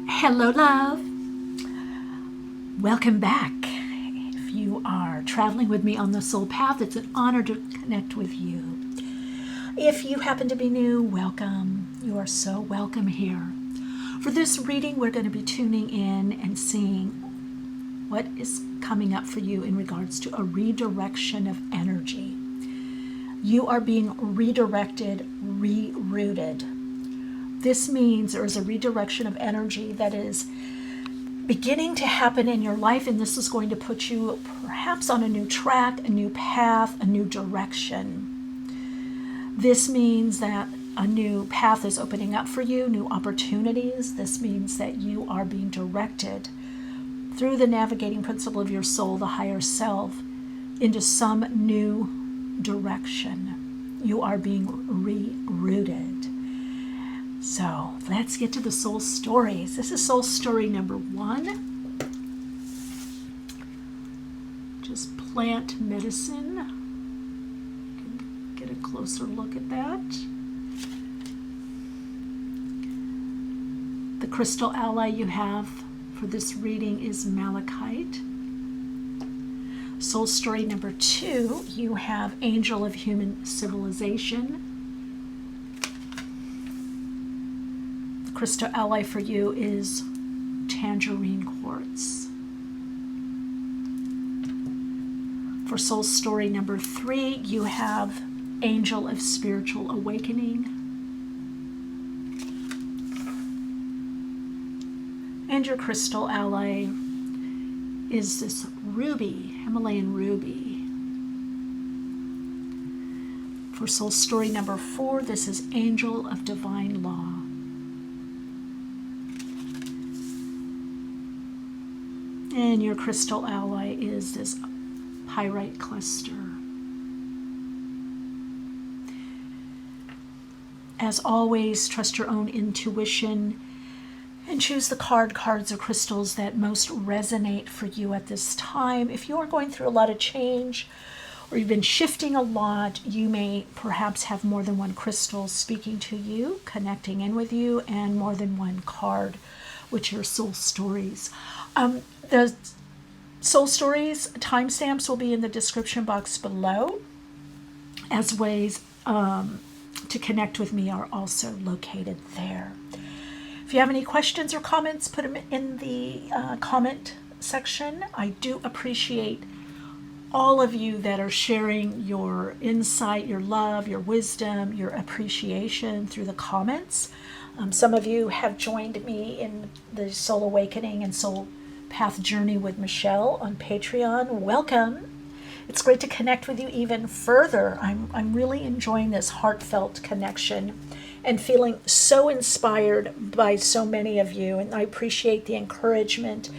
Hello, love. Welcome back. If you are traveling with me on the soul path, it's an honor to connect with you. If you happen to be new, welcome. You are so welcome here. For this reading, we're going to be tuning in and seeing what is coming up for you in regards to a redirection of energy. You are being redirected, rerouted. This means there is a redirection of energy that is beginning to happen in your life, and this is going to put you perhaps on a new track, a new path, a new direction. This means that a new path is opening up for you, new opportunities. This means that you are being directed through the navigating principle of your soul, the higher self, into some new direction. You are being rerouted. So let's get to the soul stories. This is soul story number 1. Just plant medicine. Get a closer look at that. The crystal ally you have for this reading is Malachite. Soul story number 2, you have Angel of Human Civilization. Crystal ally for you is Tangerine Quartz. For soul story number 3, you have Angel of Spiritual Awakening. And your crystal ally is this ruby, Himalayan ruby. For soul story number 4, this is Angel of Divine Law. And your crystal ally is this pyrite cluster. As always, trust your own intuition and choose the cards or crystals that most resonate for you at this time. If you are going through a lot of change or you've been shifting a lot, you may perhaps have more than one crystal speaking to you, connecting in with you, and more than one card, which are soul stories. The soul stories timestamps will be in the description box below, as ways to connect with me are also located there. If you have any questions or comments, put them in the comment section. I do appreciate all of you that are sharing your insight, your love, your wisdom, your appreciation through the comments. Some of you have joined me in the Soul Awakening and Soul Path Journey with Michele on Patreon. Welcome. It's great to connect with you even further. I'm really enjoying this heartfelt connection and feeling so inspired by so many of you, and I appreciate the encouragement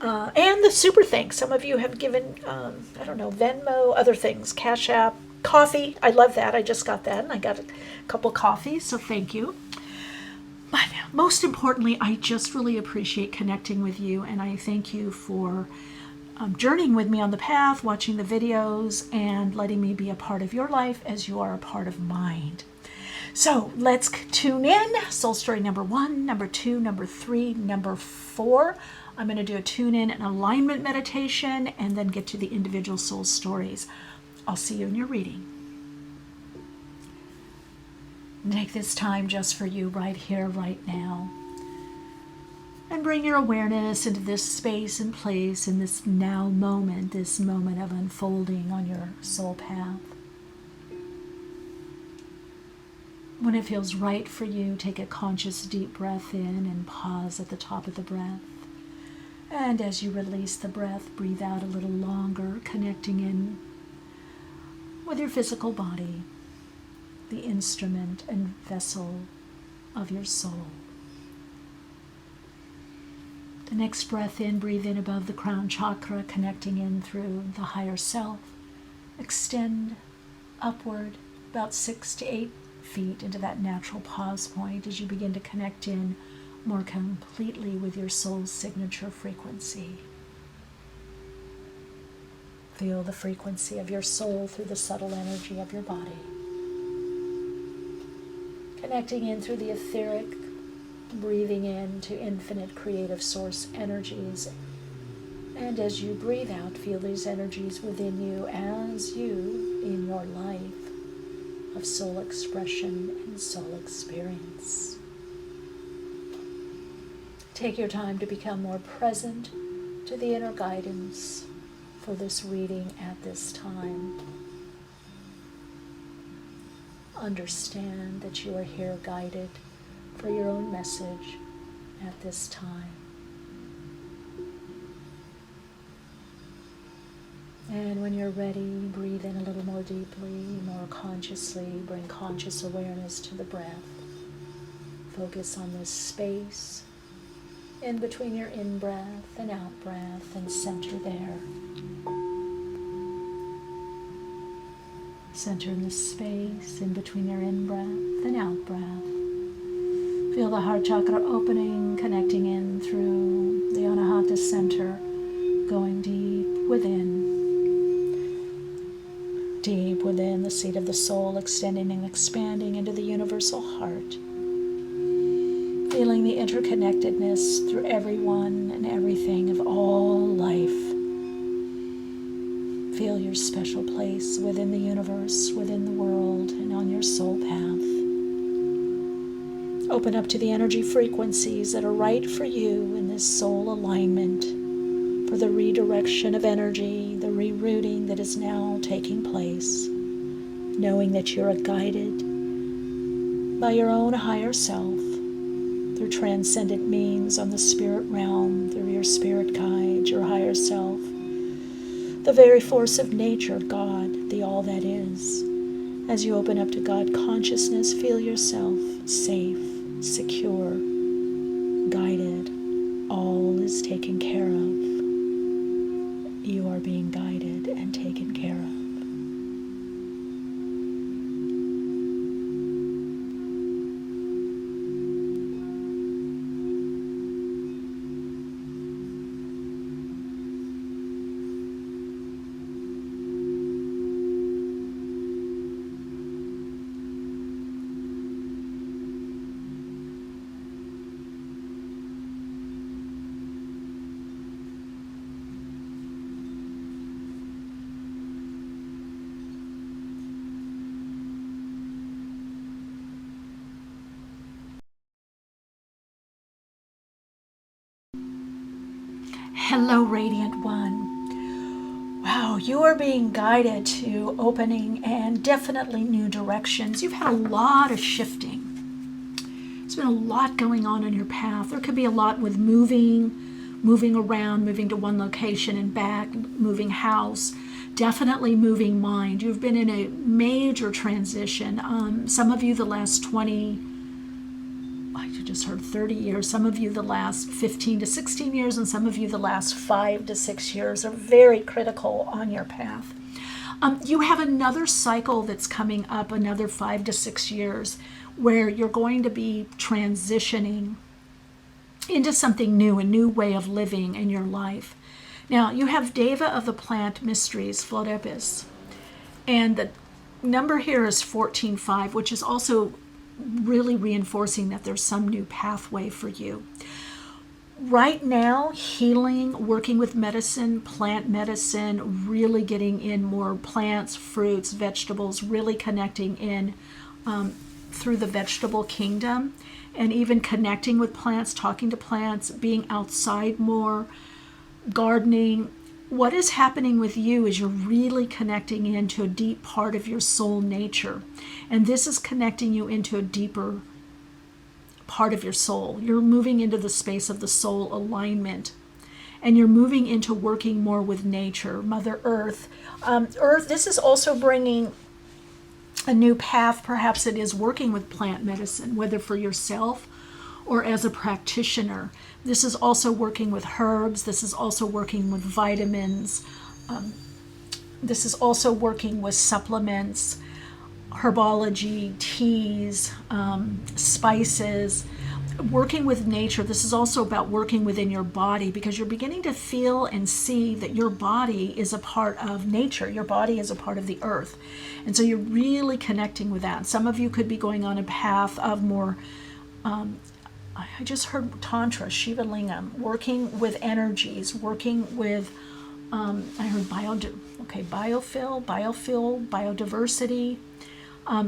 and the super thanks. Some of you have given, VenMo, other things, CashApp, coffee. I love that. I just got that, and I got a couple coffees, so thank you. But most importantly, I just really appreciate connecting with you, and I thank you for journeying with me on the path, watching the videos, and letting me be a part of your life as you are a part of mine. So let's tune in. Soul story number 1, number 2, number 3, number 4. I'm going to do a tune in and alignment meditation and then get to the individual soul stories. I'll see you in your reading. Take this time just for you right here, right now. And bring your awareness into this space and place in this now moment, this moment of unfolding on your soul path. When it feels right for you, take a conscious deep breath in and pause at the top of the breath. And as you release the breath, breathe out a little longer, connecting in with your physical body, the instrument and vessel of your soul. The next breath in, breathe in above the crown chakra, connecting in through the higher self. Extend upward about 6 to 8 feet into that natural pause point as you begin to connect in more completely with your soul's signature frequency. Feel the frequency of your soul through the subtle energy of your body. Connecting in through the etheric breathing into infinite creative source energies. And as you breathe out, feel these energies within you as you, in your life of soul expression and soul experience. Take your time to become more present to the inner guidance for this reading at this time. Understand that you are here guided for your own message at this time. And when you're ready, breathe in a little more deeply, more consciously. Bring conscious awareness to the breath. Focus on this space in between your in-breath and out-breath, and center there. Center in the space in between your in-breath and out-breath. Feel the heart chakra opening, connecting in through the Anahata center, going deep within the seat of the soul, extending and expanding into the universal heart. Feeling the interconnectedness through everyone and everything of all life. Feel your special place within the universe, within the world, and on your soul path. Open up to the energy frequencies that are right for you in this soul alignment, for the redirection of energy, the rerouting that is now taking place, knowing that you are guided by your own higher self through transcendent means on the spirit realm, through your spirit guide, your higher self, the very force of nature, God, the all that is. As you open up to God consciousness, feel yourself safe, secure, guided. All is taken care of. You are being guided and taken care of. Hello, Radiant One. Wow, you are being guided to opening and definitely new directions. You've had a lot of shifting. There's been a lot going on in your path. There could be a lot with moving around, moving to one location and back, moving house, definitely moving mind. You've been in a major transition. Some of you the last 30 years, some of you the last 15 to 16 years, and some of you the last 5 to 6 years are very critical on your path. You have another cycle that's coming up, another 5 to 6 years, where you're going to be transitioning into something new, a new way of living in your life. Now, you have Deva of the Plant Mysteries, Florepis, and the number here is 14-5, which is also really reinforcing that there's some new pathway for you. Right now, healing, working with medicine, plant medicine, really getting in more plants, fruits, vegetables, really connecting in through the vegetable kingdom, and even connecting with plants, talking to plants, being outside more, gardening. What is happening with you is you're really connecting into a deep part of your soul nature. And this is connecting you into a deeper part of your soul. You're moving into the space of the soul alignment. And you're moving into working more with nature, Mother Earth. Earth, this is also bringing a new path. Perhaps it is working with plant medicine, whether for yourself or as a practitioner. This is also working with herbs. This is also working with vitamins. This is also working with supplements, herbology, teas, spices, working with nature. This is also about working within your body, because you're beginning to feel and see that your body is a part of nature. Your body is a part of the earth. And so you're really connecting with that. Some of you could be going on a path of more I just heard Tantra, Shiva Lingam, working with energies, working with, I heard biofill, biodiversity,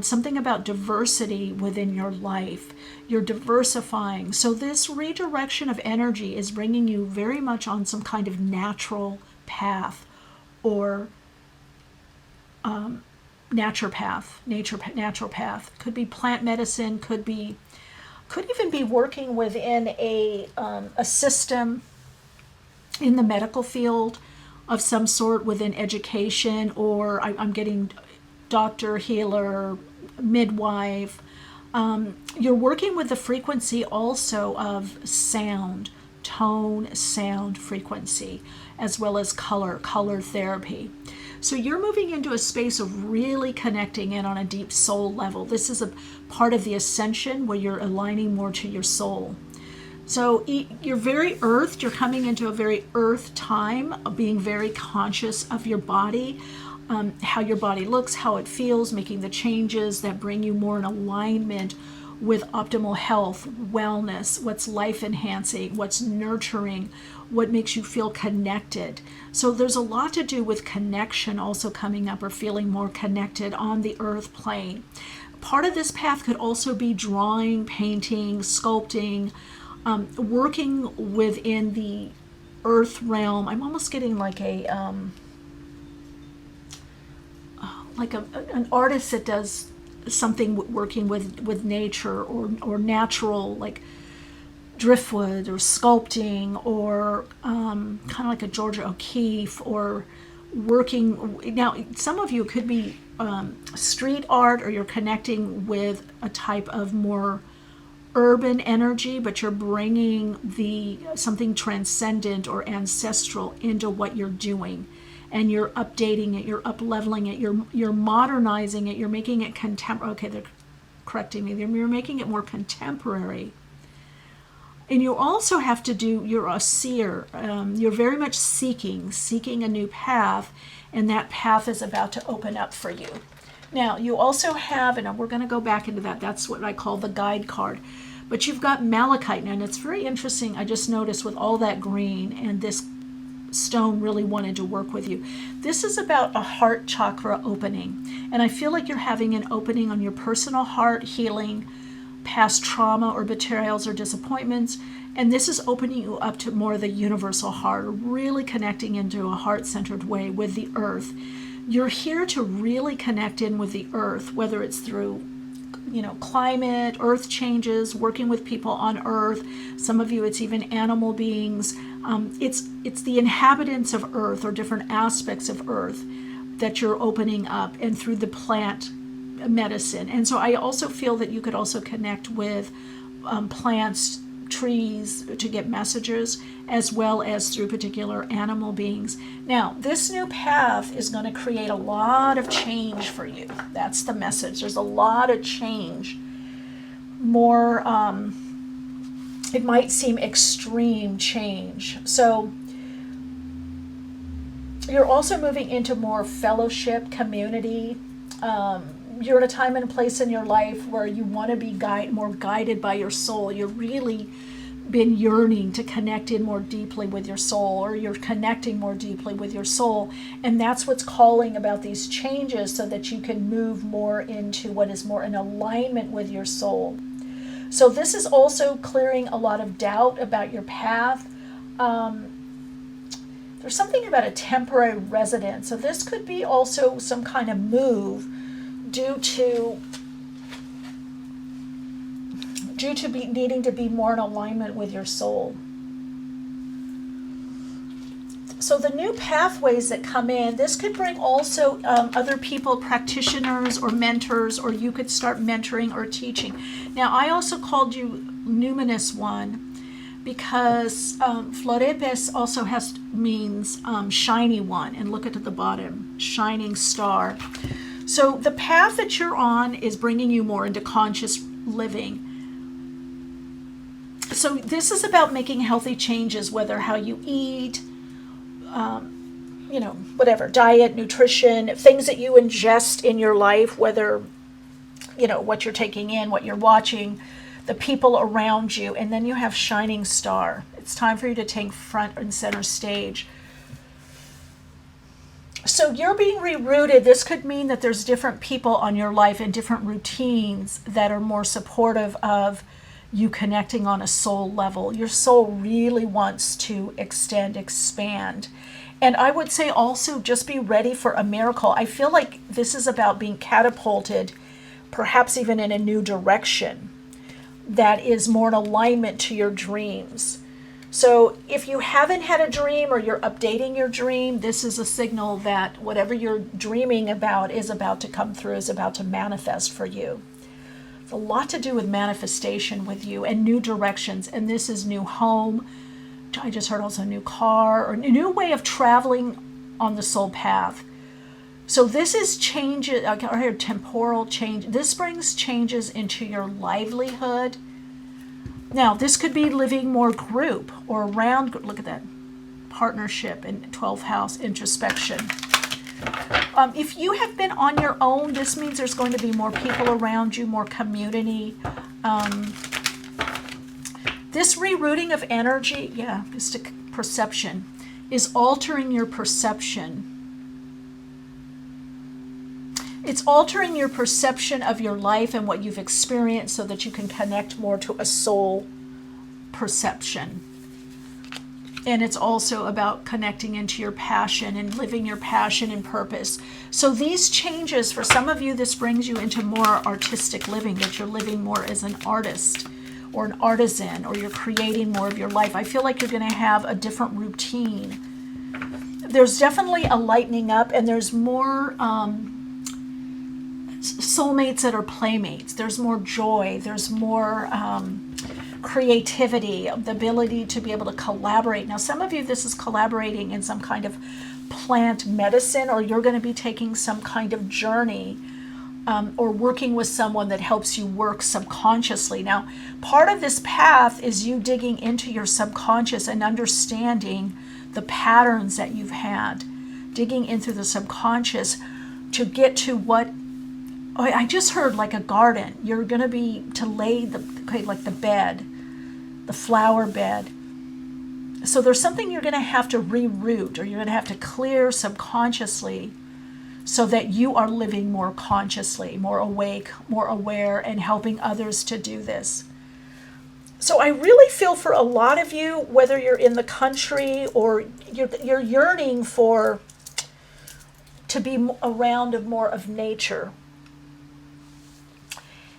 something about diversity within your life. You're diversifying. So this redirection of energy is bringing you very much on some kind of natural path, or natural path. Could be plant medicine, could even be working within a system in the medical field of some sort, within education, or I'm getting doctor, healer, midwife. You're working with the frequency also of sound, tone, sound frequency, as well as color therapy. So you're moving into a space of really connecting in on a deep soul level. This is a part of the ascension where you're aligning more to your soul. So you're very earthed. You're coming into a very earth time of being very conscious of your body, how your body looks, how it feels, making the changes that bring you more in alignment with optimal health, wellness, what's life enhancing, what's nurturing, what makes you feel connected. So there's a lot to do with connection also coming up, or feeling more connected on the earth plane. Part of this path could also be drawing, painting, sculpting, working within the earth realm. I'm almost getting like an artist that does something working with nature, or natural, like driftwood, or sculpting, or kind of like a Georgia O'Keeffe, or working. Now, some of you could be street art, or you're connecting with a type of more urban energy, but you're bringing something transcendent or ancestral into what you're doing, and you're updating it, you're up-leveling it, you're modernizing it, you're making it contemporary. Okay, they're correcting me. You're making it more contemporary. And you also have to you're a seer. You're very much seeking a new path, and that path is about to open up for you. Now, you also have, and we're going to go back into that, that's what I call the guide card. But you've got Malachite now, and it's very interesting. I just noticed with all that green, and this stone really wanted to work with you. This is about a heart chakra opening. And I feel like you're having an opening on your personal heart, healing past trauma or betrayals or disappointments. And this is opening you up to more of the universal heart, really connecting into a heart-centered way with the earth. You're here to really connect in with the earth, whether it's through climate, earth changes, working with people on earth. Some of you, it's even animal beings. It's the inhabitants of earth, or different aspects of earth, that you're opening up, and through the plant medicine. And so I also feel that you could also connect with plants, trees, to get messages, as well as through particular animal beings. Now, this new path is going to create a lot of change for you. That's the message. There's a lot of change. More, it might seem extreme change. So you're also moving into more fellowship, community. You're at a time and a place in your life where you want to be more guided by your soul. You've really been yearning to connect in more deeply with your soul, or you're connecting more deeply with your soul. And that's what's calling about these changes, so that you can move more into what is more in alignment with your soul. So this is also clearing a lot of doubt about your path. There's something about a temporary residence. So this could be also some kind of move due to needing to be more in alignment with your soul. So the new pathways that come in, this could bring also other people, practitioners or mentors, or you could start mentoring or teaching. Now, I also called you Numinous One because Florepes also means shiny one, and look at the bottom, shining star. So the path that you're on is bringing you more into conscious living. So this is about making healthy changes, whether how you eat, whatever, diet, nutrition, things that you ingest in your life, whether, what you're taking in, what you're watching, the people around you. And then you have shining star. It's time for you to take front and center stage. So you're being rerouted. This could mean that there's different people on your life and different routines that are more supportive of you connecting on a soul level. Your soul really wants to expand. And I would say also just be ready for a miracle. I feel like this is about being catapulted, perhaps even in a new direction that is more in alignment to your dreams. So if you haven't had a dream or you're updating your dream, this is a signal that whatever you're dreaming about is about to come through, is about to manifest for you. It's a lot to do with manifestation with you and new directions. And this is new home. I just heard also new car or a new way of traveling on the soul path. So this is changes, I heard temporal change. This brings changes into your livelihood. Now, this could be living more group or around, look at that, partnership and 12th house introspection. If you have been on your own, this means there's going to be more people around you, more community. This rerouting of energy, just a perception, is altering your perception. It's altering your perception of your life and what you've experienced so that you can connect more to a soul perception. And it's also about connecting into your passion and living your passion and purpose. So these changes, for some of you, this brings you into more artistic living, that you're living more as an artist or an artisan, or you're creating more of your life. I feel like you're going to have a different routine. There's definitely a lightening up, and there's more soulmates that are playmates. There's more joy. There's more creativity, the ability to be able to collaborate. Now, some of you, this is collaborating in some kind of plant medicine, or you're going to be taking some kind of journey or working with someone that helps you work subconsciously. Now, part of this path is you digging into your subconscious and understanding the patterns that you've had, digging into the subconscious to get to what, I just heard like a garden. You're going to be to lay like the bed, the flower bed. So there's something you're going to have to reroute, or you're going to have to clear subconsciously so that you are living more consciously, more awake, more aware, and helping others to do this. So I really feel for a lot of you, whether you're in the country or you're yearning to be around more of nature.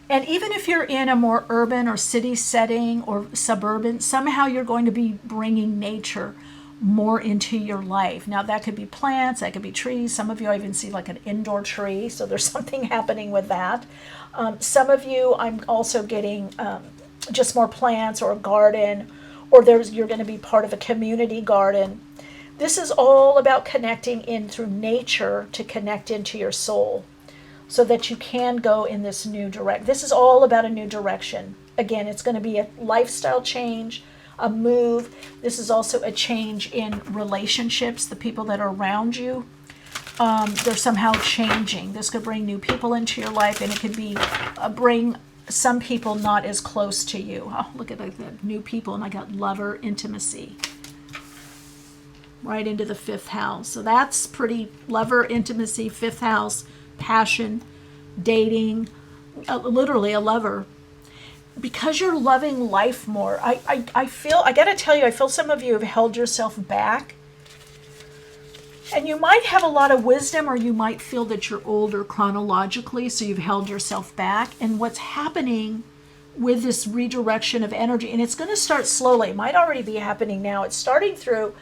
And even if you're in a more urban or city setting or suburban, somehow you're going to be bringing nature more into your life. Now, that could be plants, that could be trees. Some of you, I even see like an indoor tree, so there's something happening with that. Some of you, I'm also getting just more plants or a garden, or you're going to be part of a community garden. This is all about connecting in through nature to connect into your soul, so that you can go in this new direction. This is all about a new direction. Again, it's going to be a lifestyle change, a move. This is also a change in relationships, the people that are around you. They're somehow changing. This could bring new people into your life, and it could be bring some people not as close to you. Oh, look at that, new people, and I got lover, intimacy, right into the 5th house. So that's pretty, lover, intimacy, 5th house, passion, dating, literally a lover. Because you're loving life more, I feel, I gotta tell you, I feel some of you have held yourself back. And you might have a lot of wisdom, or you might feel that you're older chronologically, so you've held yourself back. And what's happening with this redirection of energy, and it's going to start slowly, it might already be happening now, it's starting through,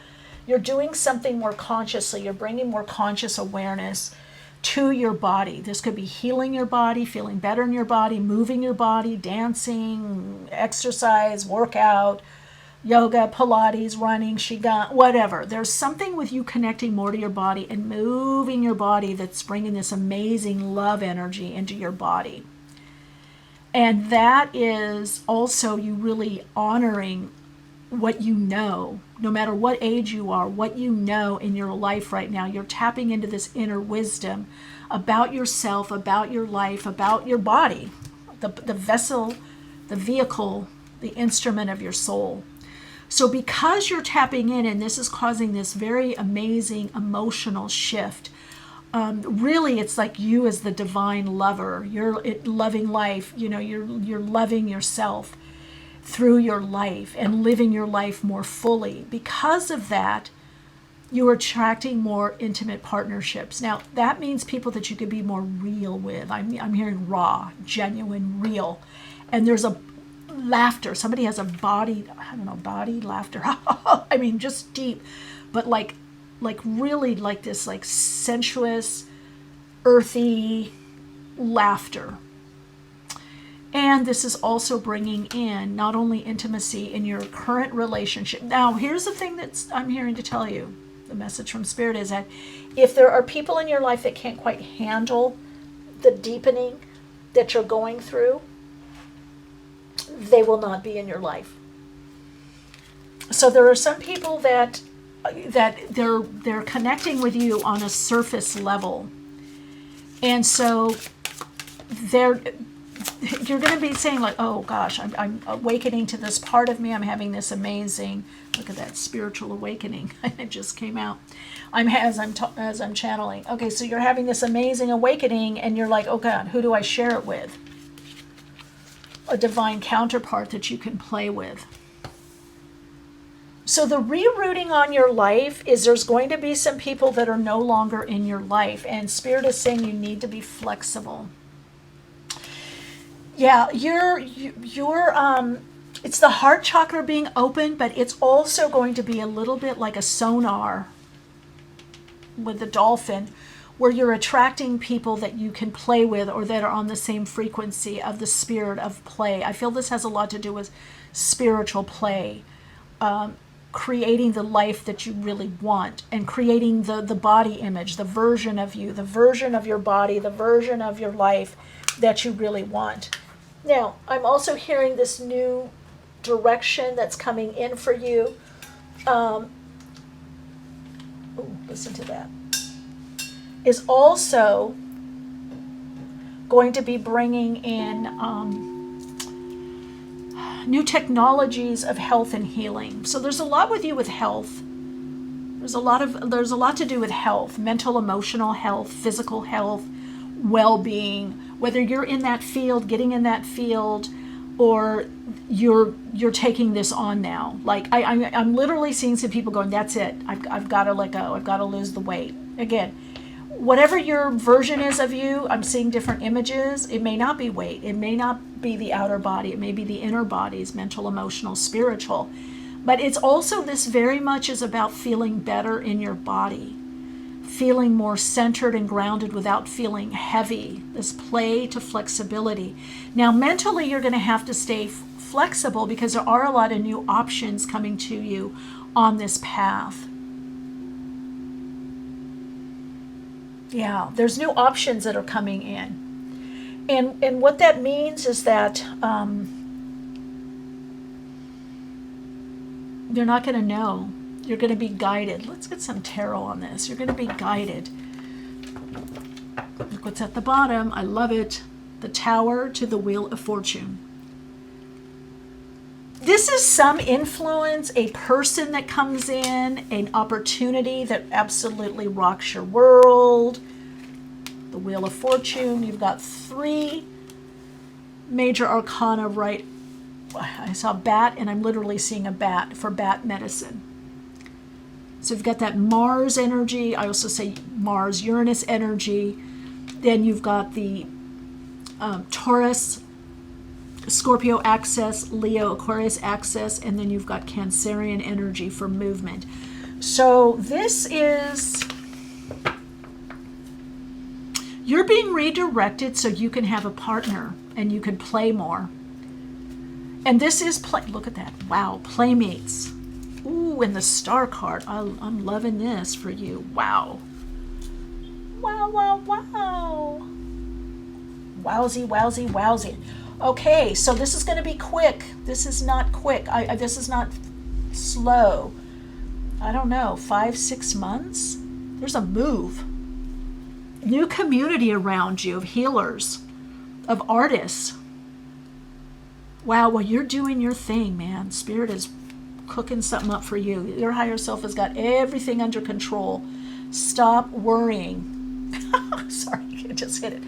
you're doing something more consciously, you're bringing more conscious awareness to your body. This could be healing your body, feeling better in your body, moving your body, dancing, exercise, workout, yoga, Pilates, running, Qigong, whatever. There's something with you connecting more to your body and moving your body that's bringing this amazing love energy into your body. And that is also you really honoring what you know, no matter what age you are, what you know in your life right now. You're tapping into this inner wisdom about yourself, about your life, about your body, the vessel the vehicle, the instrument of your soul. So because you're tapping in, and this is causing this very amazing emotional shift, really it's like you as the divine lover, you're loving life, you're loving yourself through your life and living your life more fully. Because of that, you're attracting more intimate partnerships. Now, that means people that you could be more real with. I'm hearing raw, genuine, real. And there's a laughter. Somebody has a body laughter. I mean, just deep, but like really like this, like sensuous, earthy laughter. And this is also bringing in not only intimacy in your current relationship. Now, here's the thing that I'm hearing to tell you. The message from Spirit is that if there are people in your life that can't quite handle the deepening that you're going through, they will not be in your life. So there are some people that they're connecting with you on a surface level, and so you're going to be saying like, oh gosh, I'm awakening to this part of me. I'm having this amazing, look at that spiritual awakening. It just came out. As I'm channeling. Okay, so you're having this amazing awakening, and you're like, oh God, who do I share it with? A divine counterpart that you can play with. So the rerouting on your life is there's going to be some people that are no longer in your life, and Spirit is saying you need to be flexible. Yeah, it's the heart chakra being open, but it's also going to be a little bit like a sonar with the dolphin, where you're attracting people that you can play with or that are on the same frequency of the spirit of play. I feel this has a lot to do with spiritual play, creating the life that you really want, and creating the body image, the version of you, the version of your body, the version of your life that you really want. Now, I'm also hearing this new direction that's coming in for you. Listen to that. Is also going to be bringing in new technologies of health and healing. So there's a lot with you with health. There's a lot to do with health, mental, emotional health, physical health, well-being. Whether you're in that field, getting in that field, or you're taking this on now. Like I'm literally seeing some people going, that's it. I've got to let go. I've got to lose the weight. Again, whatever your version is of you, I'm seeing different images. It may not be weight. It may not be the outer body. It may be the inner bodies, mental, emotional, spiritual. But it's also, this very much is about feeling better in your body, feeling more centered and grounded without feeling heavy, this play to flexibility. Now, mentally, you're going to have to stay flexible because there are a lot of new options coming to you on this path. Yeah, there's new options that are coming in. And what that means is that you're not going to know. You're going to be guided. Let's get some tarot on this. You're going to be guided. Look what's at the bottom. I love it. The Tower to the Wheel of Fortune. This is some influence, a person that comes in, an opportunity that absolutely rocks your world. The Wheel of Fortune. You've got 3 major arcana right. I saw bat, and I'm literally seeing a bat for bat medicine. So you've got that Mars energy. I also say Mars-Uranus energy. Then you've got the Taurus, Scorpio axis, Leo, Aquarius axis, and then you've got Cancerian energy for movement. So this is, you're being redirected so you can have a partner and you can play more. And this is look at that. Wow, playmates. Ooh, and the Star card. I'm loving this for you. Wow. Wow, wow, wow. Wowsy, wowsy, wowsy. Okay, so this is going to be quick. This is not quick. This is not slow. I don't know, 5-6 months? There's a move. New community around you of healers, of artists. Wow, well, you're doing your thing, man. Spirit is cooking something up for you. Your higher self has got everything under control. Stop worrying. Sorry, I just hit it.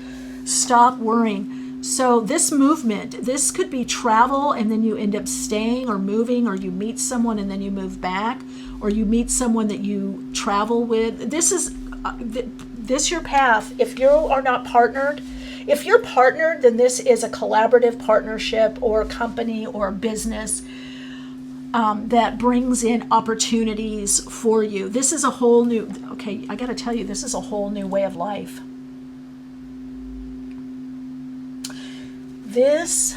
Stop worrying. So this movement, this could be travel and then you end up staying or moving, or you meet someone and then you move back, or you meet someone that you travel with. This is this your path. If you are not partnered, if you're partnered, then this is a collaborative partnership or a company or a business that brings in opportunities for you. This is a whole new, okay, I got to tell you, this is a whole new way of life. This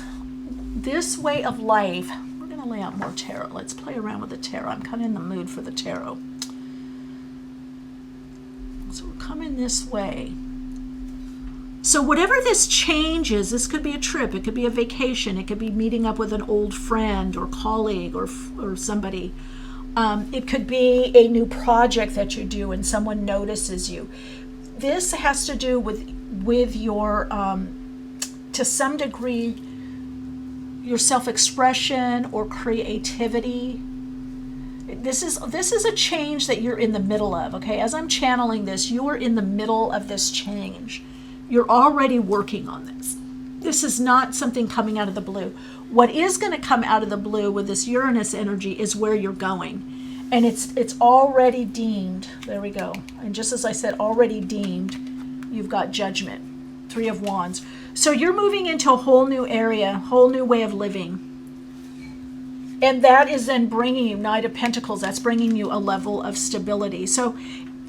way of life, we're going to lay out more tarot. Let's play around with the tarot. I'm kind of in the mood for the tarot. So we're coming this way. So whatever this change is, this could be a trip, it could be a vacation, it could be meeting up with an old friend or colleague or somebody. It could be a new project that you do and someone notices you. This has to do with your, to some degree, your self-expression or creativity. This is a change that you're in the middle of, okay? As I'm channeling this, you're in the middle of this change. You're already working on this. This is not something coming out of the blue. What is going to come out of the blue with this Uranus energy is where you're going. And it's already deemed. There we go. And just as I said, already deemed, you've got Judgment. 3 of Wands. So you're moving into a whole new area, whole new way of living. And that is then bringing you, Knight of Pentacles, that's bringing you a level of stability. So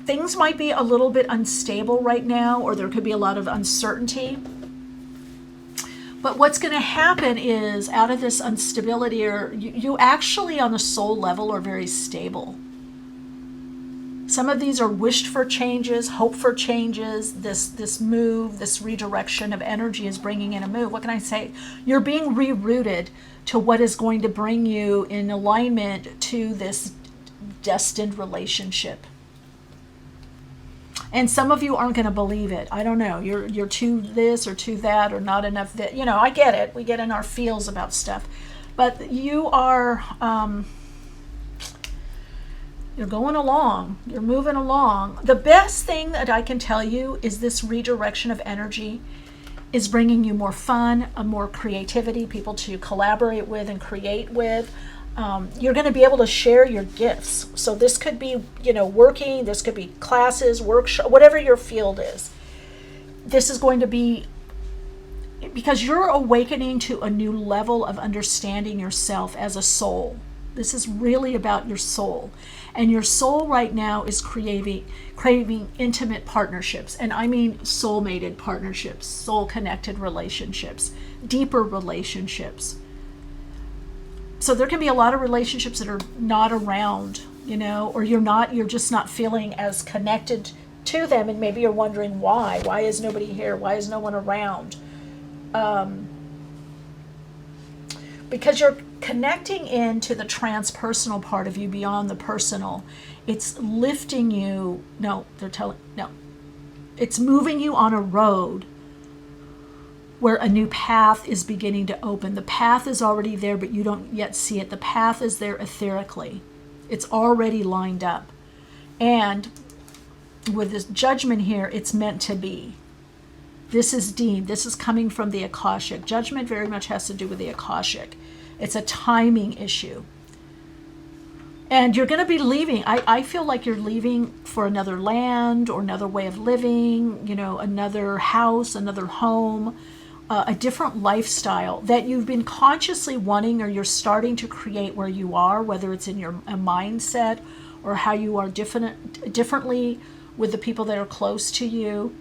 things might be a little bit unstable right now, or there could be a lot of uncertainty. But what's going to happen is, out of this instability, or you actually on a soul level are very stable. Some of these are wished for changes, hope for changes. This move, this redirection of energy is bringing in a move. What can I say? You're being rerouted to what is going to bring you in alignment to this destined relationship. And some of you aren't going to believe it. I don't know. You're too this or too that or not enough that. You know, I get it. We get in our feels about stuff. But you are, you're going along. You're moving along. The best thing that I can tell you is this redirection of energy is bringing you more fun, more creativity, people to collaborate with and create with. You're going to be able to share your gifts. So this could be, working, this could be classes, workshop, whatever your field is. This is going to be, because you're awakening to a new level of understanding yourself as a soul. This is really about your soul. And your soul right now is craving intimate partnerships. And I mean soul-mated partnerships, soul-connected relationships, deeper relationships. So there can be a lot of relationships that are not around, or you're just not feeling as connected to them. And maybe you're wondering why. Why is nobody here? Why is no one around? Because you're connecting into the transpersonal part of you beyond the personal. It's lifting you. It's moving you on a road where a new path is beginning to open. The path is already there, but you don't yet see it. The path is there etherically. It's already lined up. And with this Judgment here, it's meant to be. This is deemed. This is coming from the Akashic. Judgment very much has to do with the Akashic. It's a timing issue. And you're going to be leaving. I feel like you're leaving for another land or another way of living, another house, another home, a different lifestyle that you've been consciously wanting, or you're starting to create where you are, whether it's in your mindset or how you are differently with the people that are close to you.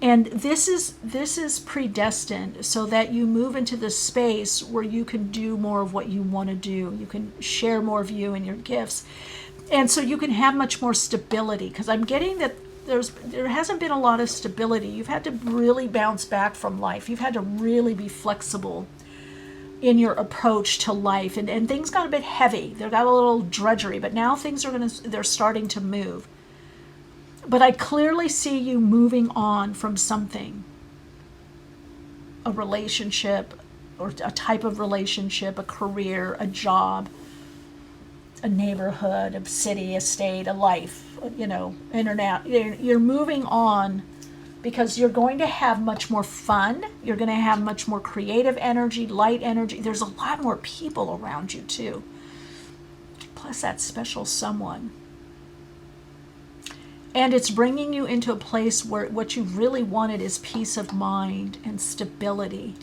And this is predestined so that you move into this space where you can do more of what you want to do. You can share more of you and your gifts. And so you can have much more stability, because I'm getting that there hasn't been a lot of stability. You've had to really bounce back from life. You've had to really be flexible in your approach to life. And things got a bit heavy. They got a little drudgery, but now things they're starting to move. But I clearly see you moving on from something, a relationship, or a type of relationship, a career, a job, a neighborhood, a city, a state, a life, internet. You're moving on because you're going to have much more fun. You're going to have much more creative energy, light energy. There's a lot more people around you too. Plus that special someone. And it's bringing you into a place where what you really wanted is peace of mind and stability.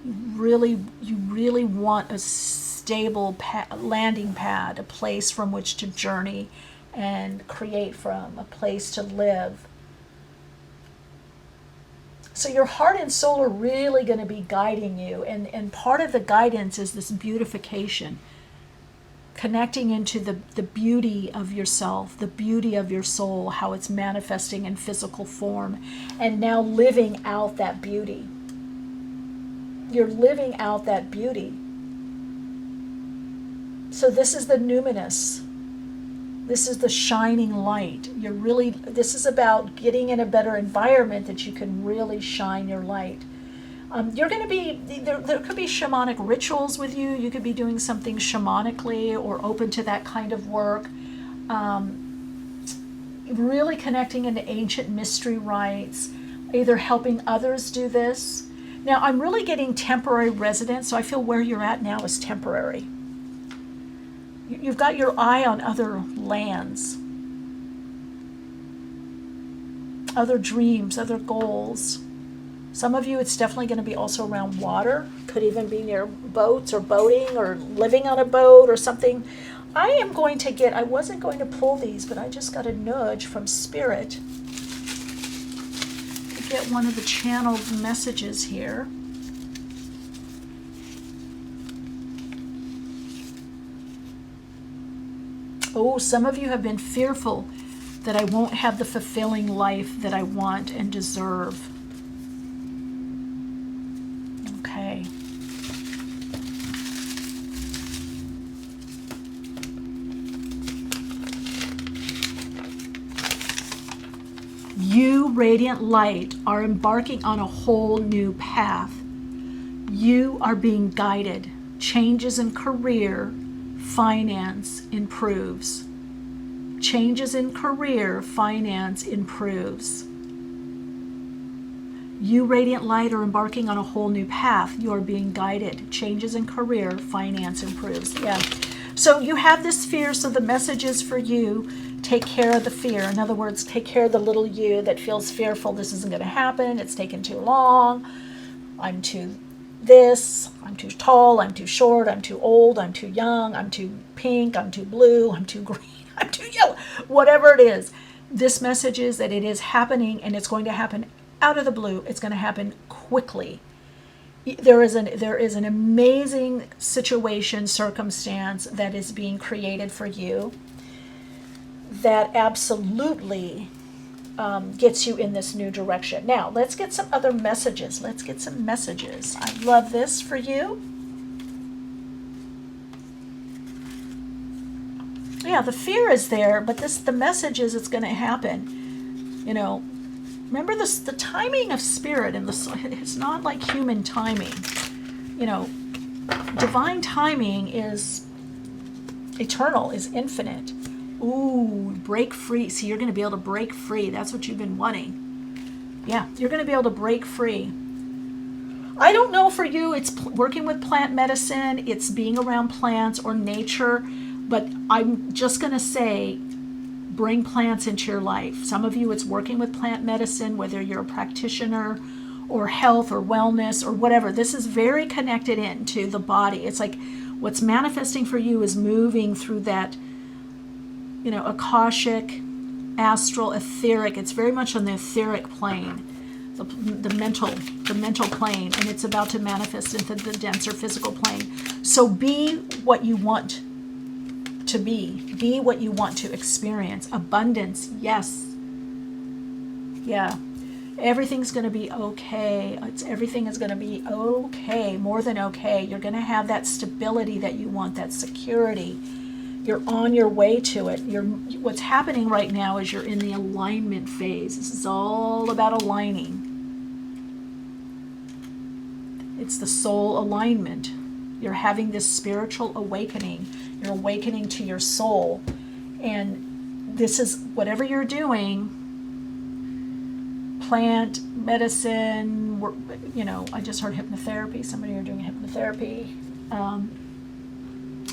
You really want a stable landing pad, a place from which to journey and create from, a place to live. So your heart and soul are really going to be guiding you. And part of the guidance is this beautification. Connecting into the beauty of yourself, the beauty of your soul, how it's manifesting in physical form, and now living out that beauty. You're living out that beauty. So this is the numinous. This is the shining light. This is about getting in a better environment that you can really shine your light. You're going to be, there could be shamanic rituals with you. You could be doing something shamanically or open to that kind of work. Really connecting into ancient mystery rites, either helping others do this. Now, I'm really getting temporary residence, so I feel where you're at now is temporary. You've got your eye on other lands, other dreams, other goals. Some of you, it's definitely going to be also around water. Could even be near boats or boating or living on a boat or something. I wasn't going to pull these, but I just got a nudge from Spirit to get one of the channeled messages here. Oh, some of you have been fearful that I won't have the fulfilling life that I want and deserve. Okay. You, radiant light, are embarking on a whole new path. You are being guided. Changes in career, finance improves. Changes in career, finance improves. You, radiant light, are embarking on a whole new path. You are being guided. Changes in career, finance improves. Yeah. So you have this fear, so the message is for you. Take care of the fear. In other words, take care of the little you that feels fearful. This isn't going to happen. It's taken too long. I'm too this. I'm too tall. I'm too short. I'm too old. I'm too young. I'm too pink. I'm too blue. I'm too green. I'm too yellow. Whatever it is, this message is that it is happening, and it's going to happen out of the blue. It's going to happen quickly. There is an amazing situation, circumstance that is being created for you that absolutely gets you in this new direction. Now, let's get some other messages. I love this for you. Yeah, the fear is there, but the message is it's going to happen. Remember this, the timing of Spirit and it's not like human timing. Divine timing is eternal, is infinite. Ooh, break free. See, you're going to be able to break free. That's what you've been wanting. Yeah, you're going to be able to break free. I don't know for you, it's working with plant medicine, it's being around plants or nature, but I'm just going to say, bring plants into your life. Some of you, it's working with plant medicine, whether you're a practitioner or health or wellness or whatever. This is very connected into the body. It's like what's manifesting for you is moving through that, Akashic, astral, etheric. It's very much on the etheric plane, the mental plane, and it's about to manifest into the denser physical plane. So be what you want to be what you want to experience. Abundance, yes. Yeah. Everything's going to be okay. Everything is going to be okay, more than okay. You're going to have that stability that you want, that security. You're on your way to it. What's happening right now is you're in the alignment phase. This is all about aligning. It's the soul alignment. You're having this spiritual awakening. You're awakening to your soul. And this is whatever you're doing, plant, medicine, I just heard hypnotherapy. Somebody are doing hypnotherapy.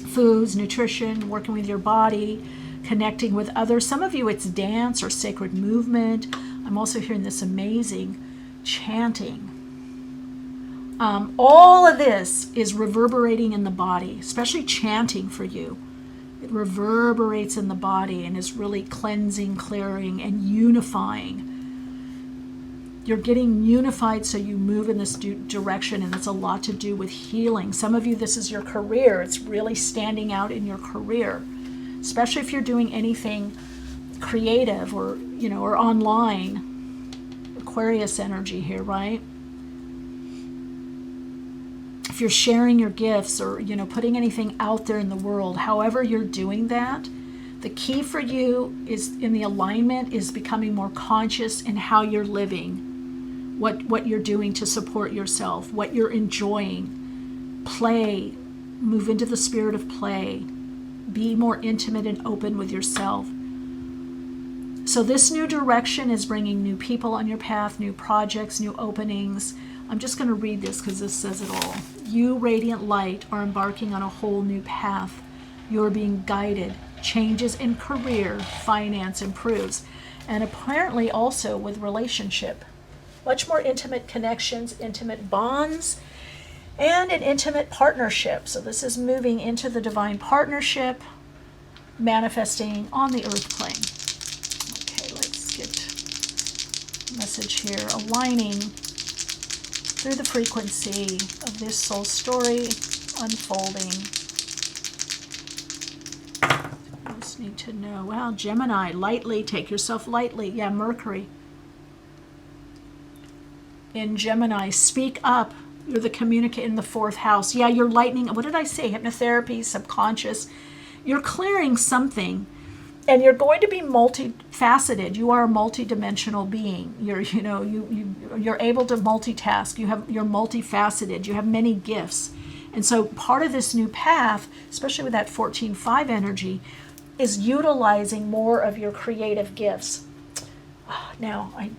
Foods, nutrition, working with your body, connecting with others. Some of you, it's dance or sacred movement. I'm also hearing this amazing chanting. All of this is reverberating in the body, especially chanting for you. It reverberates in the body and is really cleansing, clearing, and unifying. You're getting unified, so you move in this direction, and it's a lot to do with healing. Some of you, this is your career. It's really standing out in your career, especially if you're doing anything creative or online. Aquarius energy here, right? If you're sharing your gifts or, putting anything out there in the world, however you're doing that, the key for you is in the alignment is becoming more conscious in how you're living. What you're doing to support yourself, what you're enjoying. Play, move into the spirit of play. Be more intimate and open with yourself. So this new direction is bringing new people on your path, new projects, new openings. I'm just going to read this because this says it all. You, radiant light, are embarking on a whole new path. You are being guided. Changes in career, finance improves. And apparently also with relationship. Much more intimate connections, intimate bonds, and an intimate partnership. So this is moving into the divine partnership, manifesting on the earth plane. Okay, let's get a message here. Aligning through the frequency of this soul story unfolding. I just need to know. Wow, Gemini, lightly, take yourself lightly. Yeah, Mercury. In Gemini, speak up. You're the communicator in the fourth house. Yeah, you're lightning. What did I say? Hypnotherapy, subconscious. You're clearing something, and you're going to be multifaceted. You are a multidimensional being. You're able to multitask. You're multifaceted. You have many gifts, and so part of this new path, especially with that 14-5 energy, is utilizing more of your creative gifts. Now, I'm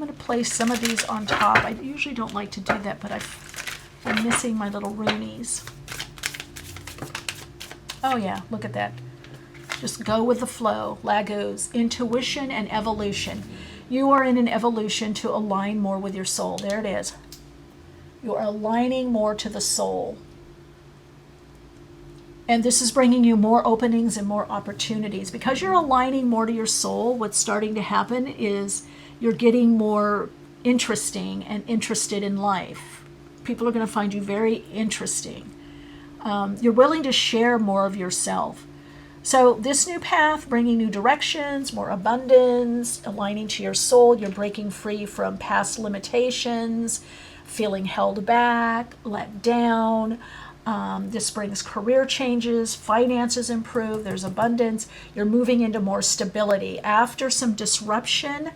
going to place some of these on top. I usually don't like to do that, but I'm missing my little runes. Oh yeah, look at that. Just go with the flow. Lagos, intuition and evolution. You are in an evolution to align more with your soul. There it is. You are aligning more to the soul. And this is bringing you more openings and more opportunities. Because you're aligning more to your soul, what's starting to happen is you're getting more interesting and interested in life. People are going to find you very interesting. You're willing to share more of yourself. So this new path, bringing new directions, more abundance, aligning to your soul. You're breaking free from past limitations, feeling held back, let down. This brings career changes, finances improve, there's abundance. You're moving into more stability. After some disruption,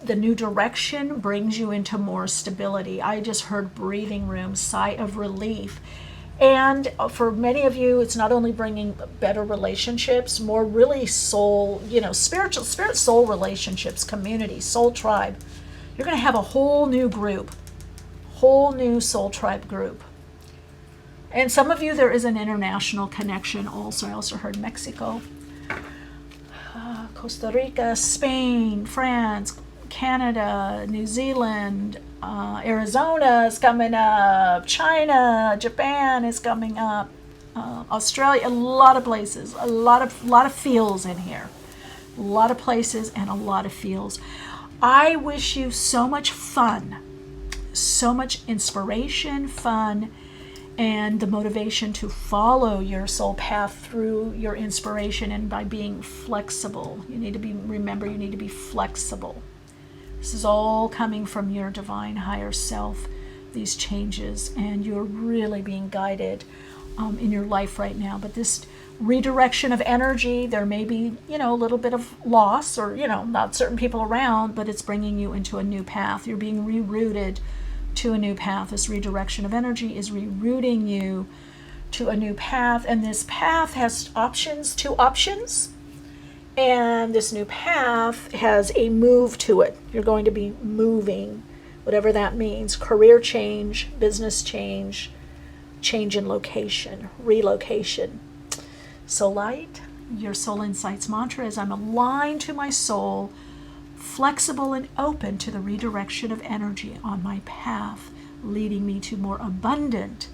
the new direction brings you into more stability. I just heard breathing room, sigh of relief. And for many of you, it's not only bringing better relationships, more really soul, spirit soul relationships, community, soul tribe. You're going to have a whole new group, whole new soul tribe group. And some of you, there is an international connection also. I also heard Mexico, Costa Rica, Spain, France, Canada, New Zealand, Arizona is coming up, China, Japan is coming up, Australia, a lot of places, a lot of feels in here, a lot of places and a lot of feels. I wish you so much fun, so much inspiration, fun, and the motivation to follow your soul path through your inspiration and by being flexible. You need to be flexible. This is all coming from your divine higher self, these changes, and you're really being guided in your life right now. But this redirection of energy, there may be, a little bit of loss or, not certain people around, but it's bringing you into a new path. You're being rerouted to a new path. This redirection of energy is rerouting you to a new path, and this path has options, 2 options, and this new path has a move to it. You're going to be moving, whatever that means. Career change, business change, change in location, relocation. So light, your soul insights mantra is, I'm aligned to my soul, flexible and open to the redirection of energy on my path, leading me to more abundant,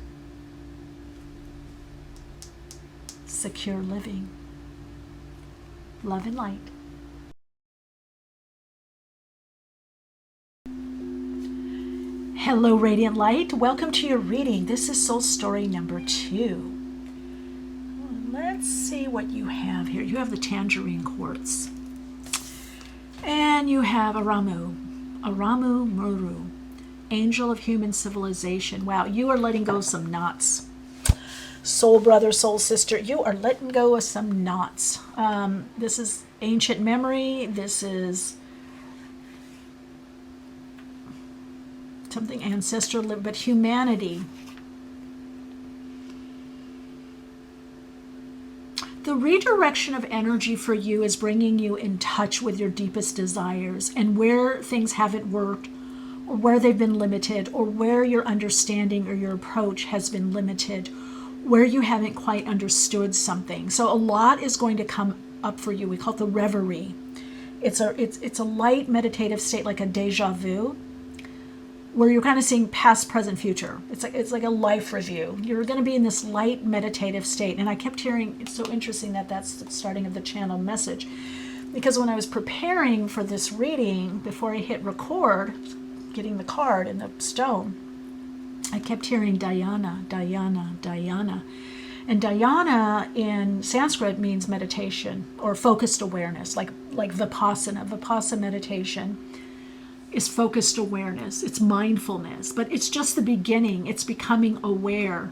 secure living. Love and light. Hello, Radiant Light. Welcome to your reading. This is soul story number 2. Let's see what you have here. You have the tangerine quartz. And you have Aramu Muru, angel of human civilization. Wow, you are letting go of some knots. Soul brother, soul sister, you are letting go of some knots. This is ancient memory. This is something ancestral, but humanity. The redirection of energy for you is bringing you in touch with your deepest desires and where things haven't worked, or where they've been limited, or where your understanding or your approach has been limited, where you haven't quite understood something. So a lot is going to come up for you. We call it the reverie. It's a light meditative state, like a deja vu, where you're kind of seeing past, present, future. It's like a life review. You're going to be in this light meditative state. And I kept hearing, it's so interesting that that's the starting of the channel message. Because when I was preparing for this reading, before I hit record, getting the card and the stone, I kept hearing Dhyana, Dhyana, Dhyana. And Dhyana in Sanskrit means meditation or focused awareness, like Vipassana. Vipassana meditation is focused awareness. It's mindfulness, but it's just the beginning. It's becoming aware.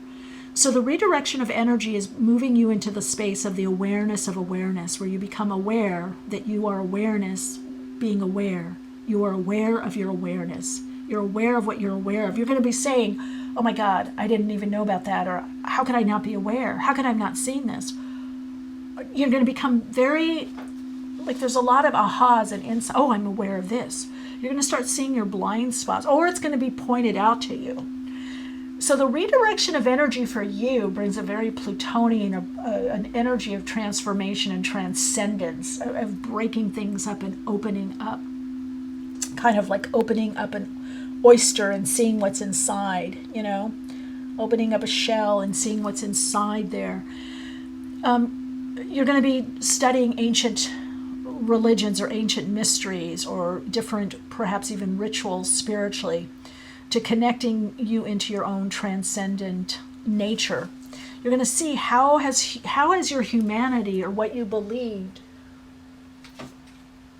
So the redirection of energy is moving you into the space of the awareness of awareness, where you become aware that you are awareness, being aware. You are aware of your awareness. You're aware of what you're aware of. You're going to be saying, oh my God, I didn't even know about that. Or how could I not be aware? How could I have not seen this? You're going to become very, like there's a lot of ahas and insights. Oh, I'm aware of this. You're going to start seeing your blind spots, or it's going to be pointed out to you. So the redirection of energy for you brings a very Plutonian, an energy of transformation and transcendence, of breaking things up and opening up. Kind of like opening up an oyster and seeing what's inside, opening up a shell and seeing what's inside there. You're going to be studying ancient religions or ancient mysteries or different, perhaps even rituals spiritually, to connecting you into your own transcendent nature. You're going to see how has your humanity, or what you believed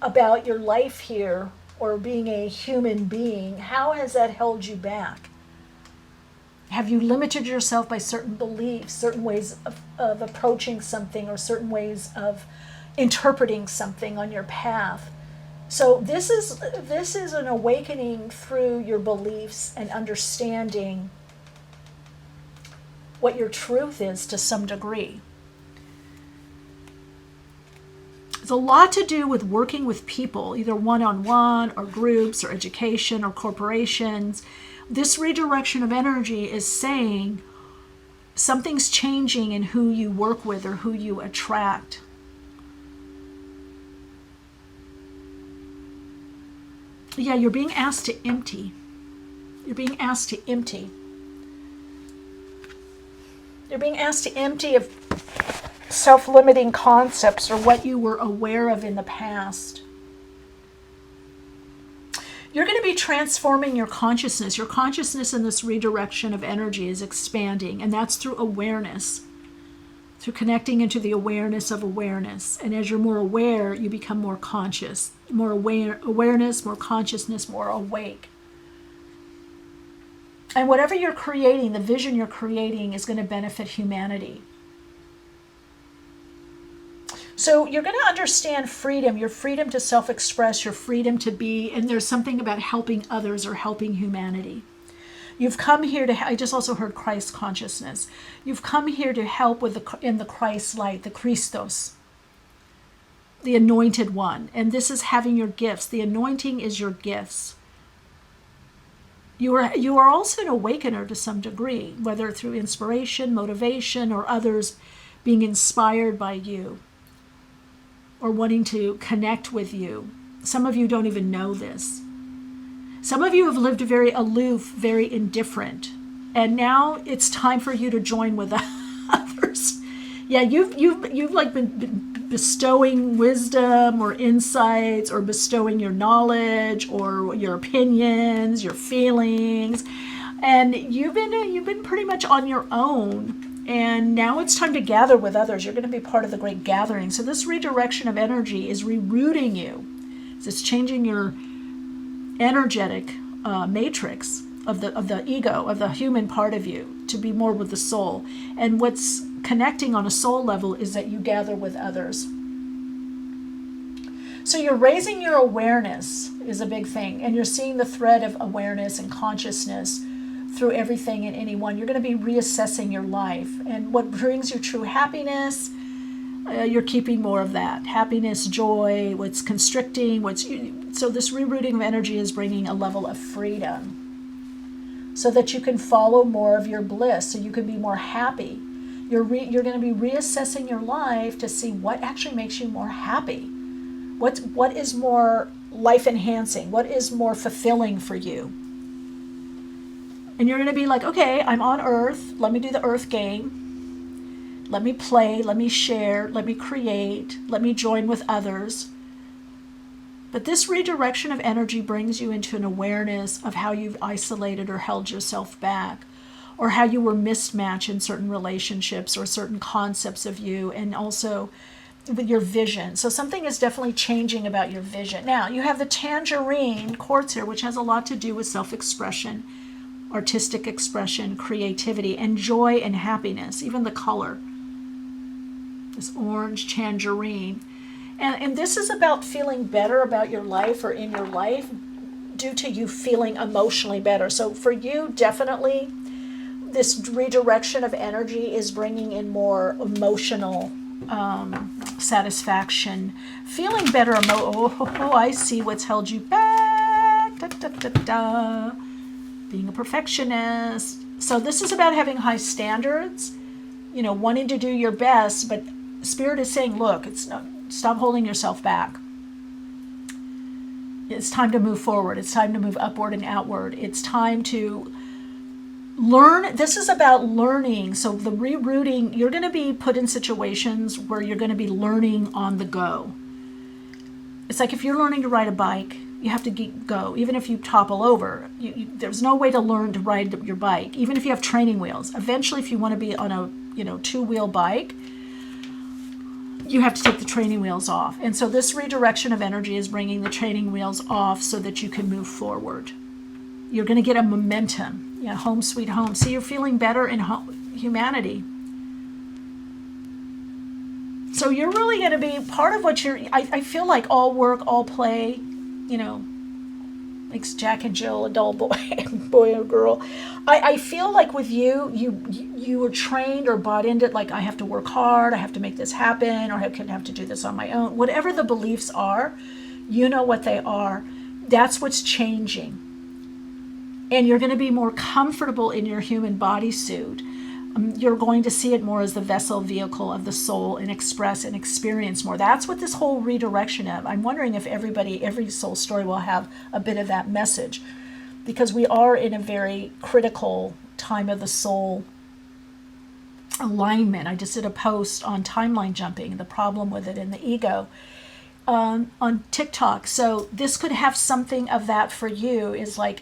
about your life here, or being a human being, how has that held you back? Have you limited yourself by certain beliefs, certain ways of approaching something, or certain ways of interpreting something on your path? So this is an awakening through your beliefs and understanding what your truth is to some degree. It's a lot to do with working with people, either one-on-one or groups or education or corporations. This redirection of energy is saying something's changing in who you work with or who you attract. Yeah, you're being asked to empty. You're being asked to empty. You're being asked to empty of self-limiting concepts or what you were aware of in the past. You're going to be transforming your consciousness. Your consciousness in this redirection of energy is expanding, and that's through awareness, through connecting into the awareness of awareness. And as you're more aware, you become more conscious. More awareness, more consciousness, more awake. And whatever you're creating, the vision you're creating, is going to benefit humanity. So you're going to understand freedom, your freedom to self-express, your freedom to be, and there's something about helping others or helping humanity. You've come here to, I just also heard Christ consciousness. You've come here to help with in the Christ light, the Christos, the anointed one. And this is having your gifts. The anointing is your gifts. You are also an awakener to some degree, whether through inspiration, motivation, or others being inspired by you or wanting to connect with you. Some of you don't even know this. Some of you have lived very aloof, very indifferent, and now it's time for you to join with others. Yeah, you've like been bestowing wisdom or insights, or bestowing your knowledge or your opinions, your feelings, and you've been pretty much on your own. And now it's time to gather with others. You're going to be part of the great gathering. So this redirection of energy is rerouting you. It's changing your energetic matrix of the ego, of the human part of you, to be more with the soul. And what's connecting on a soul level is that you gather with others. So you're raising your awareness is a big thing, and you're seeing the thread of awareness and consciousness through everything and anyone. You're going to be reassessing your life, and what brings you true happiness, you're keeping more of that. Happiness, joy, what's constricting, so this rerouting of energy is bringing a level of freedom so that you can follow more of your bliss, so you can be more happy. You're going to be reassessing your life to see what actually makes you more happy. What is more life enhancing? What is more fulfilling for you? And you're going to be like, okay, I'm on Earth. Let me do the Earth game. Let me play, let me share, let me create, let me join with others. But this redirection of energy brings you into an awareness of how you've isolated or held yourself back, or how you were mismatched in certain relationships or certain concepts of you, and also with your vision. So something is definitely changing about your vision. Now, you have the tangerine quartz here, which has a lot to do with self-expression, artistic expression, creativity, and joy and happiness, even the color. This orange tangerine. And this is about feeling better about your life or in your life due to you feeling emotionally better. So for you, definitely, this redirection of energy is bringing in more emotional satisfaction. Feeling better. I see what's held you back. Da, da, da, da. Being a perfectionist. So this is about having high standards, wanting to do your best, but Spirit is saying, look, stop holding yourself back. It's time to move forward. It's time to move upward and outward. It's time to learn. This is about learning. So the rerouting, you're going to be put in situations where you're going to be learning on the go. It's like if you're learning to ride a bike, you have to go. Even if you topple over, there's no way to learn to ride your bike. Even if you have training wheels. Eventually, if you want to be on a two-wheel bike, you have to take the training wheels off. And so this redirection of energy is bringing the training wheels off so that you can move forward. You're going to get a momentum. Yeah, home sweet home. See, you're feeling better in humanity. So you're really going to be part of what I feel like all work, all play, makes Jack and Jill a dull boy, boy or girl. I feel like with you were trained or bought into it, like I have to work hard, I have to make this happen, or I have to do this on my own. Whatever the beliefs are, you know what they are. That's what's changing. And you're going to be more comfortable in your human bodysuit. You're going to see it more as the vessel vehicle of the soul and express and experience more. That's what this whole redirection of. I'm wondering if every soul story will have a bit of that message, because we are in a very critical time of the soul alignment. I just did a post on timeline jumping, the problem with it in the ego, on TikTok. So this could have something of that for you, is like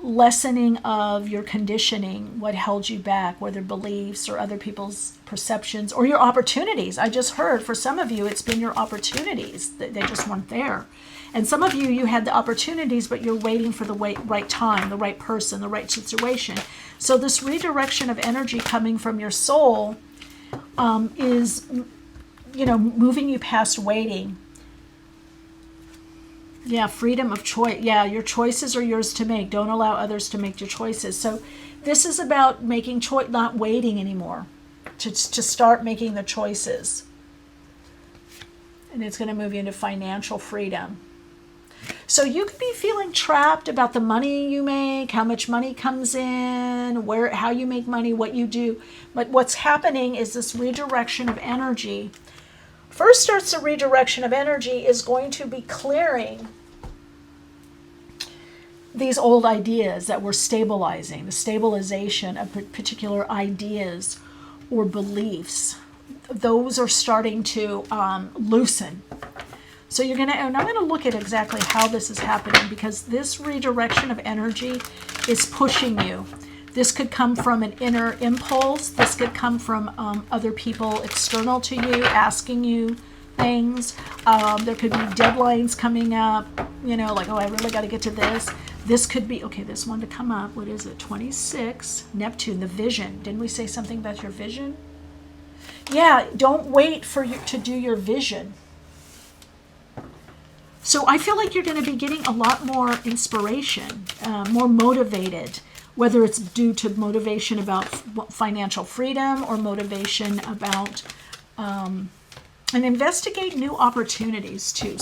lessening of your conditioning, what held you back, whether beliefs or other people's perceptions or your opportunities. I just heard for some of you, it's been your opportunities that they just weren't there. And some of you had the opportunities, but you're waiting for the right time, the right person, the right situation. So this redirection of energy coming from your soul is, moving you past waiting. Yeah, freedom of choice. Yeah, your choices are yours to make. Don't allow others to make your choices. So this is about making choice, not waiting anymore to start making the choices. And it's going to move you into financial freedom. So you could be feeling trapped about the money you make, how much money comes in, how you make money, what you do. But what's happening is this redirection of energy. First starts the redirection of energy is going to be clearing these old ideas that were stabilizing, the stabilization of particular ideas or beliefs. Those are starting to loosen. So you're going to, and I'm going to look at exactly how this is happening, because this redirection of energy is pushing you. This could come from an inner impulse. This could come from other people external to you, asking you things. There could be deadlines coming up, like, oh, I really got to get to this. This could be, okay, this one to come up. What is it? 26, Neptune, the vision. Didn't we say something about your vision? Yeah, don't wait for you to do your vision. So I feel like you're going to be getting a lot more inspiration, more motivated, whether it's due to motivation about financial freedom or motivation about, and investigate new opportunities too.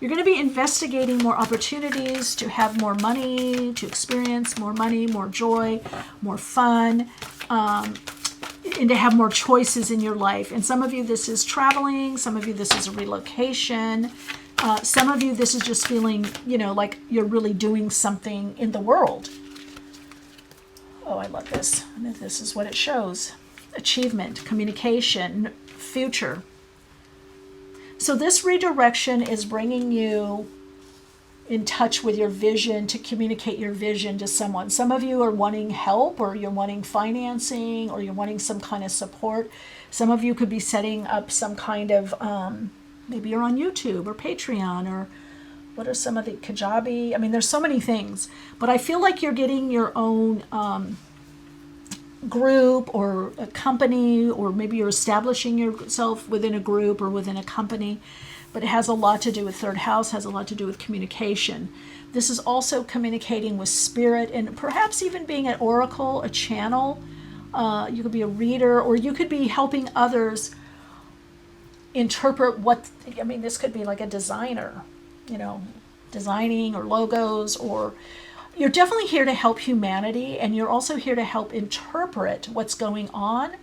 You're going to be investigating more opportunities to have more money, to experience more money, more joy, more fun, and to have more choices in your life. And some of you, this is traveling. Some of you, this is a relocation. Some of you, this is just feeling, like you're really doing something in the world. Oh, I love this. I mean, this is what it shows. Achievement, communication, future. So this redirection is bringing you in touch with your vision, to communicate your vision to someone. Some of you are wanting help, or you're wanting financing, or you're wanting some kind of support. Some of you could be setting up some kind of, maybe you're on YouTube or Patreon, or what are some of the Kajabi? I mean, there's so many things, but I feel like you're getting your own group or a company, or maybe you're establishing yourself within a group or within a company, but it has a lot to do with third house, has a lot to do with communication. This is also communicating with spirit, and perhaps even being an oracle, a channel. You could be a reader, or you could be helping others interpret this could be like a designer, designing, or logos, or you're definitely here to help humanity, and you're also here to help interpret what's going on.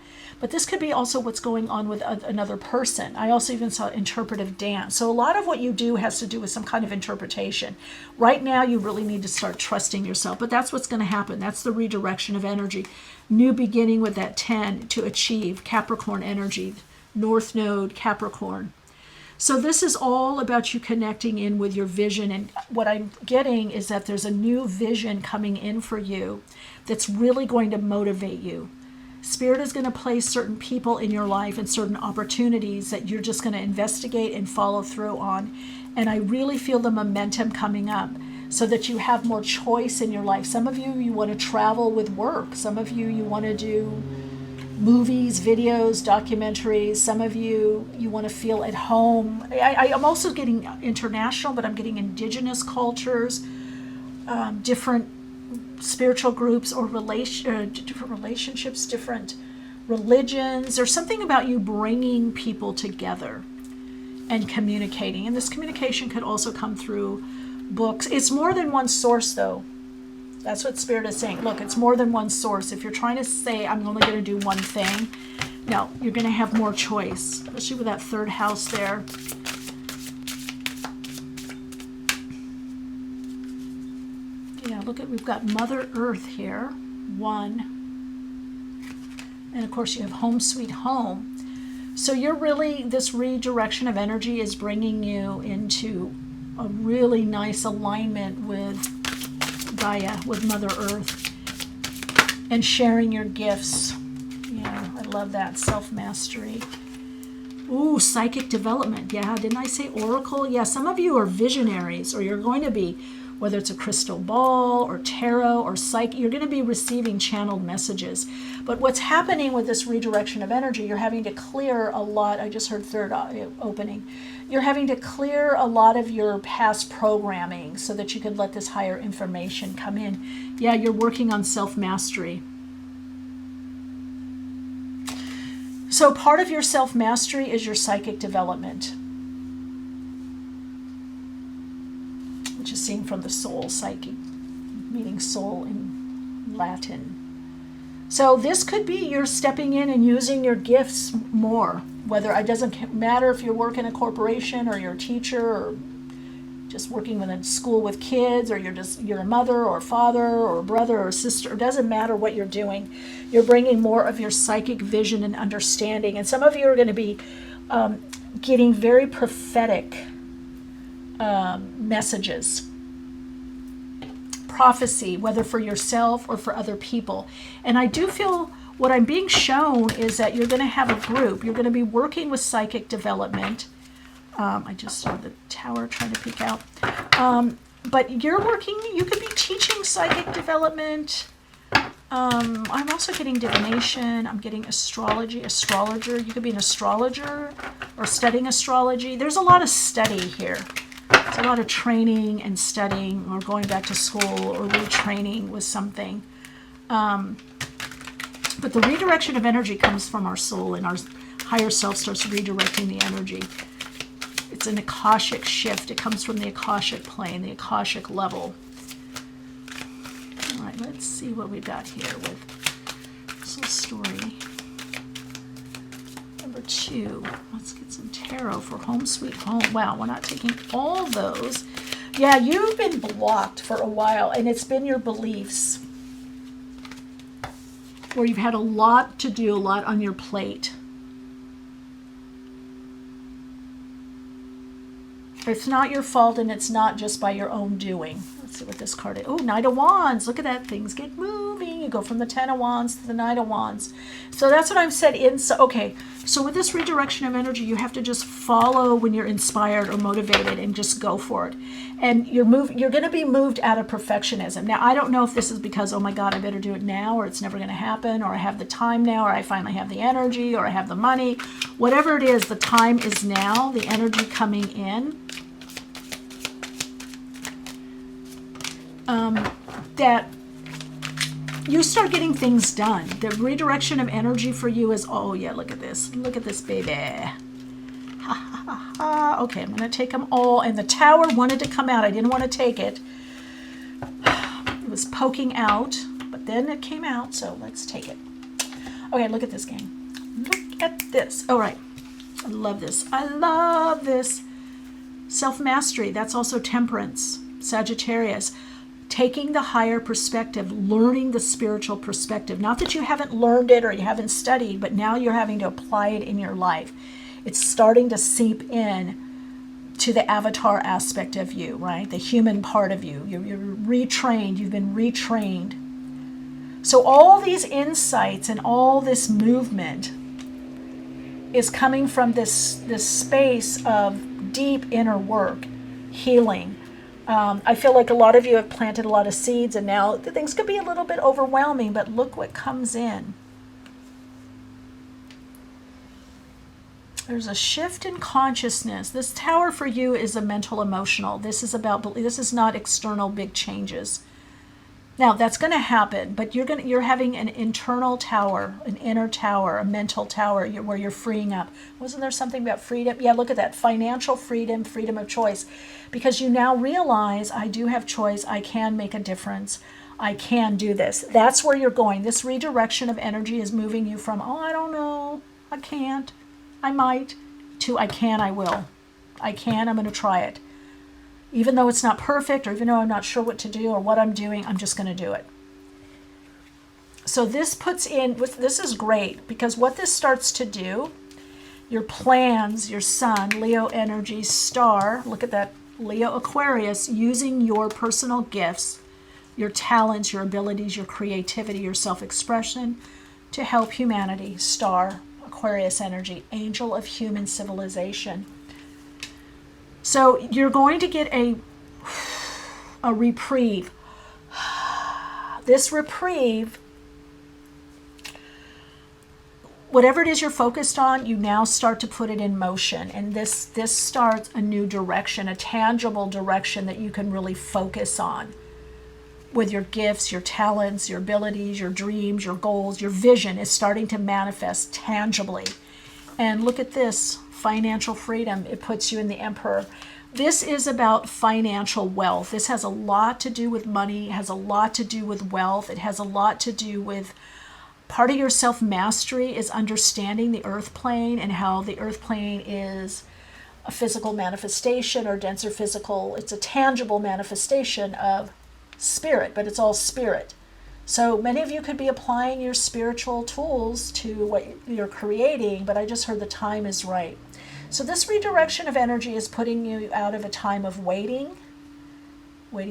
But this could be also what's going on with another person. I also even saw interpretive dance. So a lot of what you do has to do with some kind of interpretation. Right now, you really need to start trusting yourself. But that's what's going to happen. That's the redirection of energy. New beginning with that 10 to achieve Capricorn energy. North Node, Capricorn. So this is all about you connecting in with your vision. And what I'm getting is that there's a new vision coming in for you that's really going to motivate you. Spirit is going to place certain people in your life and certain opportunities that you're just going to investigate and follow through on. And I really feel the momentum coming up so that you have more choice in your life. Some of you want to travel with work. Some of you want to do movies, videos, documentaries. Some of you want to feel at home. I'm also getting international, but I'm getting indigenous cultures, different spiritual groups, or different relationships, different religions. There's something about you bringing people together and communicating. And this communication could also come through books. It's more than one source, though. That's what Spirit is saying. Look, it's more than one source. If you're trying to say, I'm only going to do one thing, no, you're going to have more choice, especially with that third house there. Yeah, look at, we've got Mother Earth here, 1. And of course you have Home Sweet Home. So you're really, this redirection of energy is bringing you into a really nice alignment with Gaia, with Mother Earth, and sharing your gifts. Yeah, I love that. Self-mastery. Ooh, psychic development. Yeah, didn't I say oracle? Yeah, some of you are visionaries, or you're going to be. whether it's a crystal ball or tarot or psychic. You're going to be receiving channeled messages. But what's happening with this redirection of energy, you're having to clear a lot. I just heard third opening. You're having to clear a lot of your past programming so that you could let this higher information come in. Yeah, you're working on self-mastery. So part of your self-mastery is your psychic development, which is seen from the soul, psyche, meaning soul in Latin. So this could be you're stepping in and using your gifts more, whether it doesn't matter if you work in a corporation or you're a teacher or just working in a school with kids, or you're a mother or father or brother or sister. It doesn't matter what you're doing. You're bringing more of your psychic vision and understanding. And some of you are going to be getting very prophetic messages, prophecy, whether for yourself or for other people. And I do feel what I'm being shown is that you're going to have a group. You're going to be working with psychic development. I just saw the tower trying to peek out. But you're working, you could be teaching psychic development. I'm also getting divination. I'm getting astrology, astrologer. You could be an astrologer or studying astrology. There's a lot of study here. There's a lot of training and studying, or going back to school, or retraining with something. But the redirection of energy comes from our soul, and our higher self starts redirecting the energy. It's an Akashic shift. It comes from the Akashic plane, the Akashic level. All right, let's see what we got here with this little story. Number 2. Let's get some tarot for Home Sweet Home. Wow, we're not taking all those. Yeah, you've been blocked for a while, and it's been your beliefs, where you've had a lot to do, a lot on your plate. It's not your fault, and it's not just by your own doing. Let's see what this card is. Oh, Knight of Wands. Look at that. Things get moving. You go from the Ten of Wands to the Knight of Wands. So that's what I've said. Okay, so with this redirection of energy, you have to just follow when you're inspired or motivated and just go for it. And you're going to be moved out of perfectionism. Now, I don't know if this is because, oh my God, I better do it now, or it's never going to happen, or I have the time now, or I finally have the energy, or I have the money. Whatever it is, the time is now, the energy coming in. That you start getting things done. The redirection of energy for you is, oh yeah, look at this. Look at this, baby. Ha, ha, ha, ha. Okay, I'm going to take them all. And the tower wanted to come out. I didn't want to take it. It was poking out, but then it came out, so let's take it. Okay, look at this, gang. Look at this. All right. I love this. I love this. Self-mastery. That's also temperance. Sagittarius. Taking the higher perspective, learning the spiritual perspective. Not that you haven't learned it or you haven't studied, but now you're having to apply it in your life. It's starting to seep in to the avatar aspect of you, right? The human part of you. You're retrained. You've been retrained. So all these insights and all this movement is coming from this space of deep inner work, healing. I feel like a lot of you have planted a lot of seeds, and now things could be a little bit overwhelming, but look what comes in. There's a shift in consciousness. This tower for you is a mental emotional. This is not external big changes. Now that's going to happen, but you're having an internal tower, an inner tower, a mental tower where you're freeing up. Wasn't there something about freedom? Yeah, look at that. Financial freedom, freedom of choice. Because you now realize, I do have choice. I can make a difference. I can do this. That's where you're going. This redirection of energy is moving you from, oh, I don't know, I can't, I might, to I can, I will. I can, I'm going to try it. Even though it's not perfect, or even though I'm not sure what to do or what I'm doing, I'm just going to do it. So this is great, because what this starts to do, your plans, your sun, Leo energy, star, look at that, Leo Aquarius, using your personal gifts, your talents, your abilities, your creativity, your self-expression to help humanity, star, Aquarius energy, angel of human civilization. So you're going to get a reprieve. This reprieve, whatever it is you're focused on, you now start to put it in motion. And this starts a new direction, a tangible direction that you can really focus on with your gifts, your talents, your abilities, your dreams, your goals. Your vision is starting to manifest tangibly. And look at this, financial freedom. It puts you in the Emperor. This is about financial wealth. This has a lot to do with money, has a lot to do with wealth. It has a lot to do with part of your self-mastery is understanding the earth plane and how the earth plane is a physical manifestation or denser physical. It's a tangible manifestation of spirit, but it's all spirit. So many of you could be applying your spiritual tools to what you're creating, but I just heard the time is right. So this redirection of energy is putting you out of a time of waiting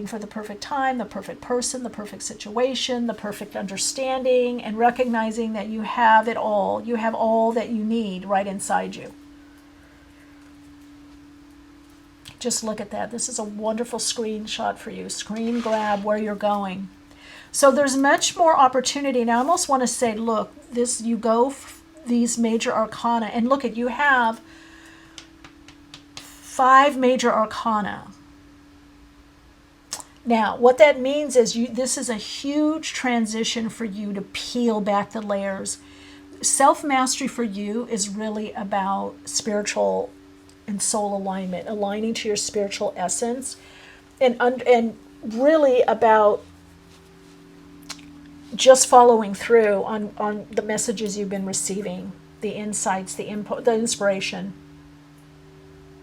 for the perfect time, the perfect person, the perfect situation, the perfect understanding, and recognizing that you have it all. You have all that you need right inside you. Just look at that. This is a wonderful screenshot for you. Screen grab where you're going. So there's much more opportunity. Now I almost want to say, look, this, you go these major arcana, and look at, you have 5 major arcana. Now, what that means is this is a huge transition for you to peel back the layers. Self-mastery for you is really about spiritual and soul alignment, aligning to your spiritual essence, and really about just following through on the messages you've been receiving, the insights, the inspiration,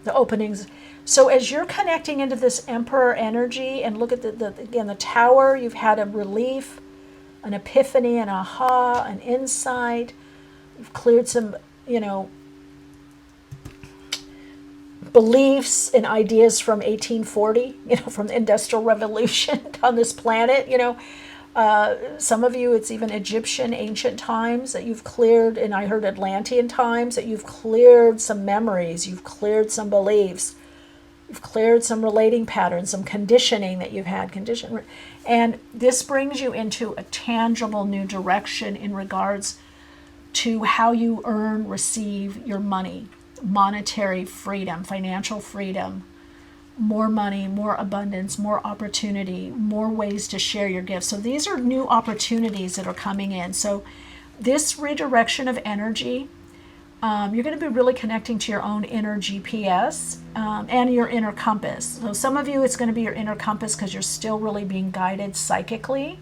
the openings. So as you're connecting into this Emperor energy, and look at the Tower, you've had a relief, an epiphany, an aha, an insight. You've cleared some, beliefs and ideas from 1840, from the Industrial Revolution on this planet, Some of you, it's even Egyptian ancient times that you've cleared, and I heard Atlantean times that you've cleared some memories, you've cleared some beliefs, you've cleared some relating patterns, some conditioning that you've had, and this brings you into a tangible new direction in regards to how you earn, receive your money, monetary freedom, financial freedom, more money, more abundance, more opportunity, more ways to share your gifts. So these are new opportunities that are coming in. So this redirection of energy, you're going to be really connecting to your own inner GPS and your inner compass. So some of you, it's going to be your inner compass because you're still really being guided psychically,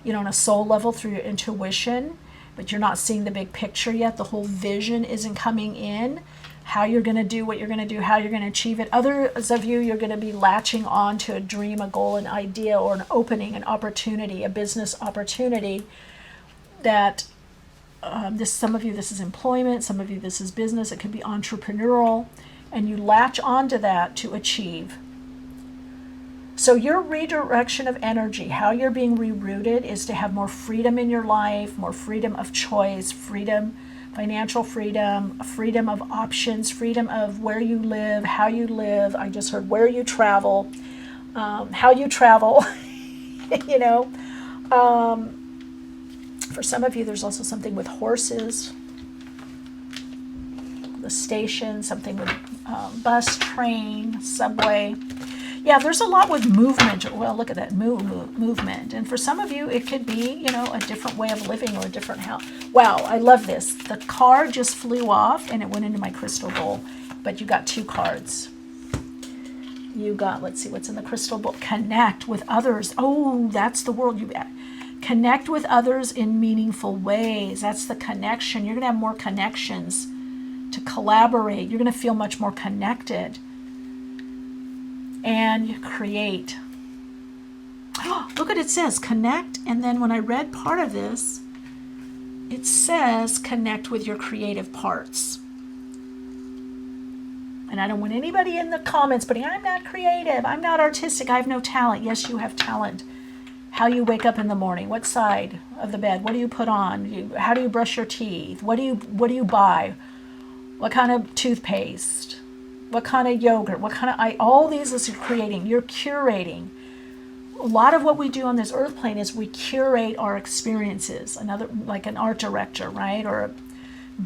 on a soul level through your intuition, but you're not seeing the big picture yet. The whole vision isn't coming in. How you're going to do what you're going to do, how you're going to achieve it. Others of you, you're going to be latching on to a dream, a goal, an idea, or an opening, an opportunity, a business opportunity that some of you, this is employment, some of you, this is business, it could be entrepreneurial, and you latch onto that to achieve. So your redirection of energy, how you're being rerouted, is to have more freedom in your life, more freedom of choice, freedom, financial freedom, freedom of options, freedom of where you live, how you live. I just heard where you travel, how you travel, For some of you, there's also something with horses, the station, something with bus, train, subway. Yeah, there's a lot with movement. Well, look at that, movement. And for some of you, it could be, a different way of living or a different house. Wow, I love this. The card just flew off and it went into my crystal bowl. But you got 2 cards. You got, let's see, what's in the crystal bowl? Connect with others. Oh, that's the word. Connect with others in meaningful ways. That's the connection. You're going to have more connections to collaborate. You're going to feel much more connected. And you create. Oh, look what it says, connect. And then when I read part of this, it says connect with your creative parts. And I don't want anybody in the comments putting, I'm not creative, I'm not artistic, I have no talent. Yes, you have talent. How you wake up in the morning, what side of the bed, what do you put on, how do you brush your teeth, what do you buy, what kind of toothpaste, what kind of yogurt, what kind of, all these is creating, you're curating. a lot of what we do on this earth plane is we curate our experiences. Another, like an art director, right? Or a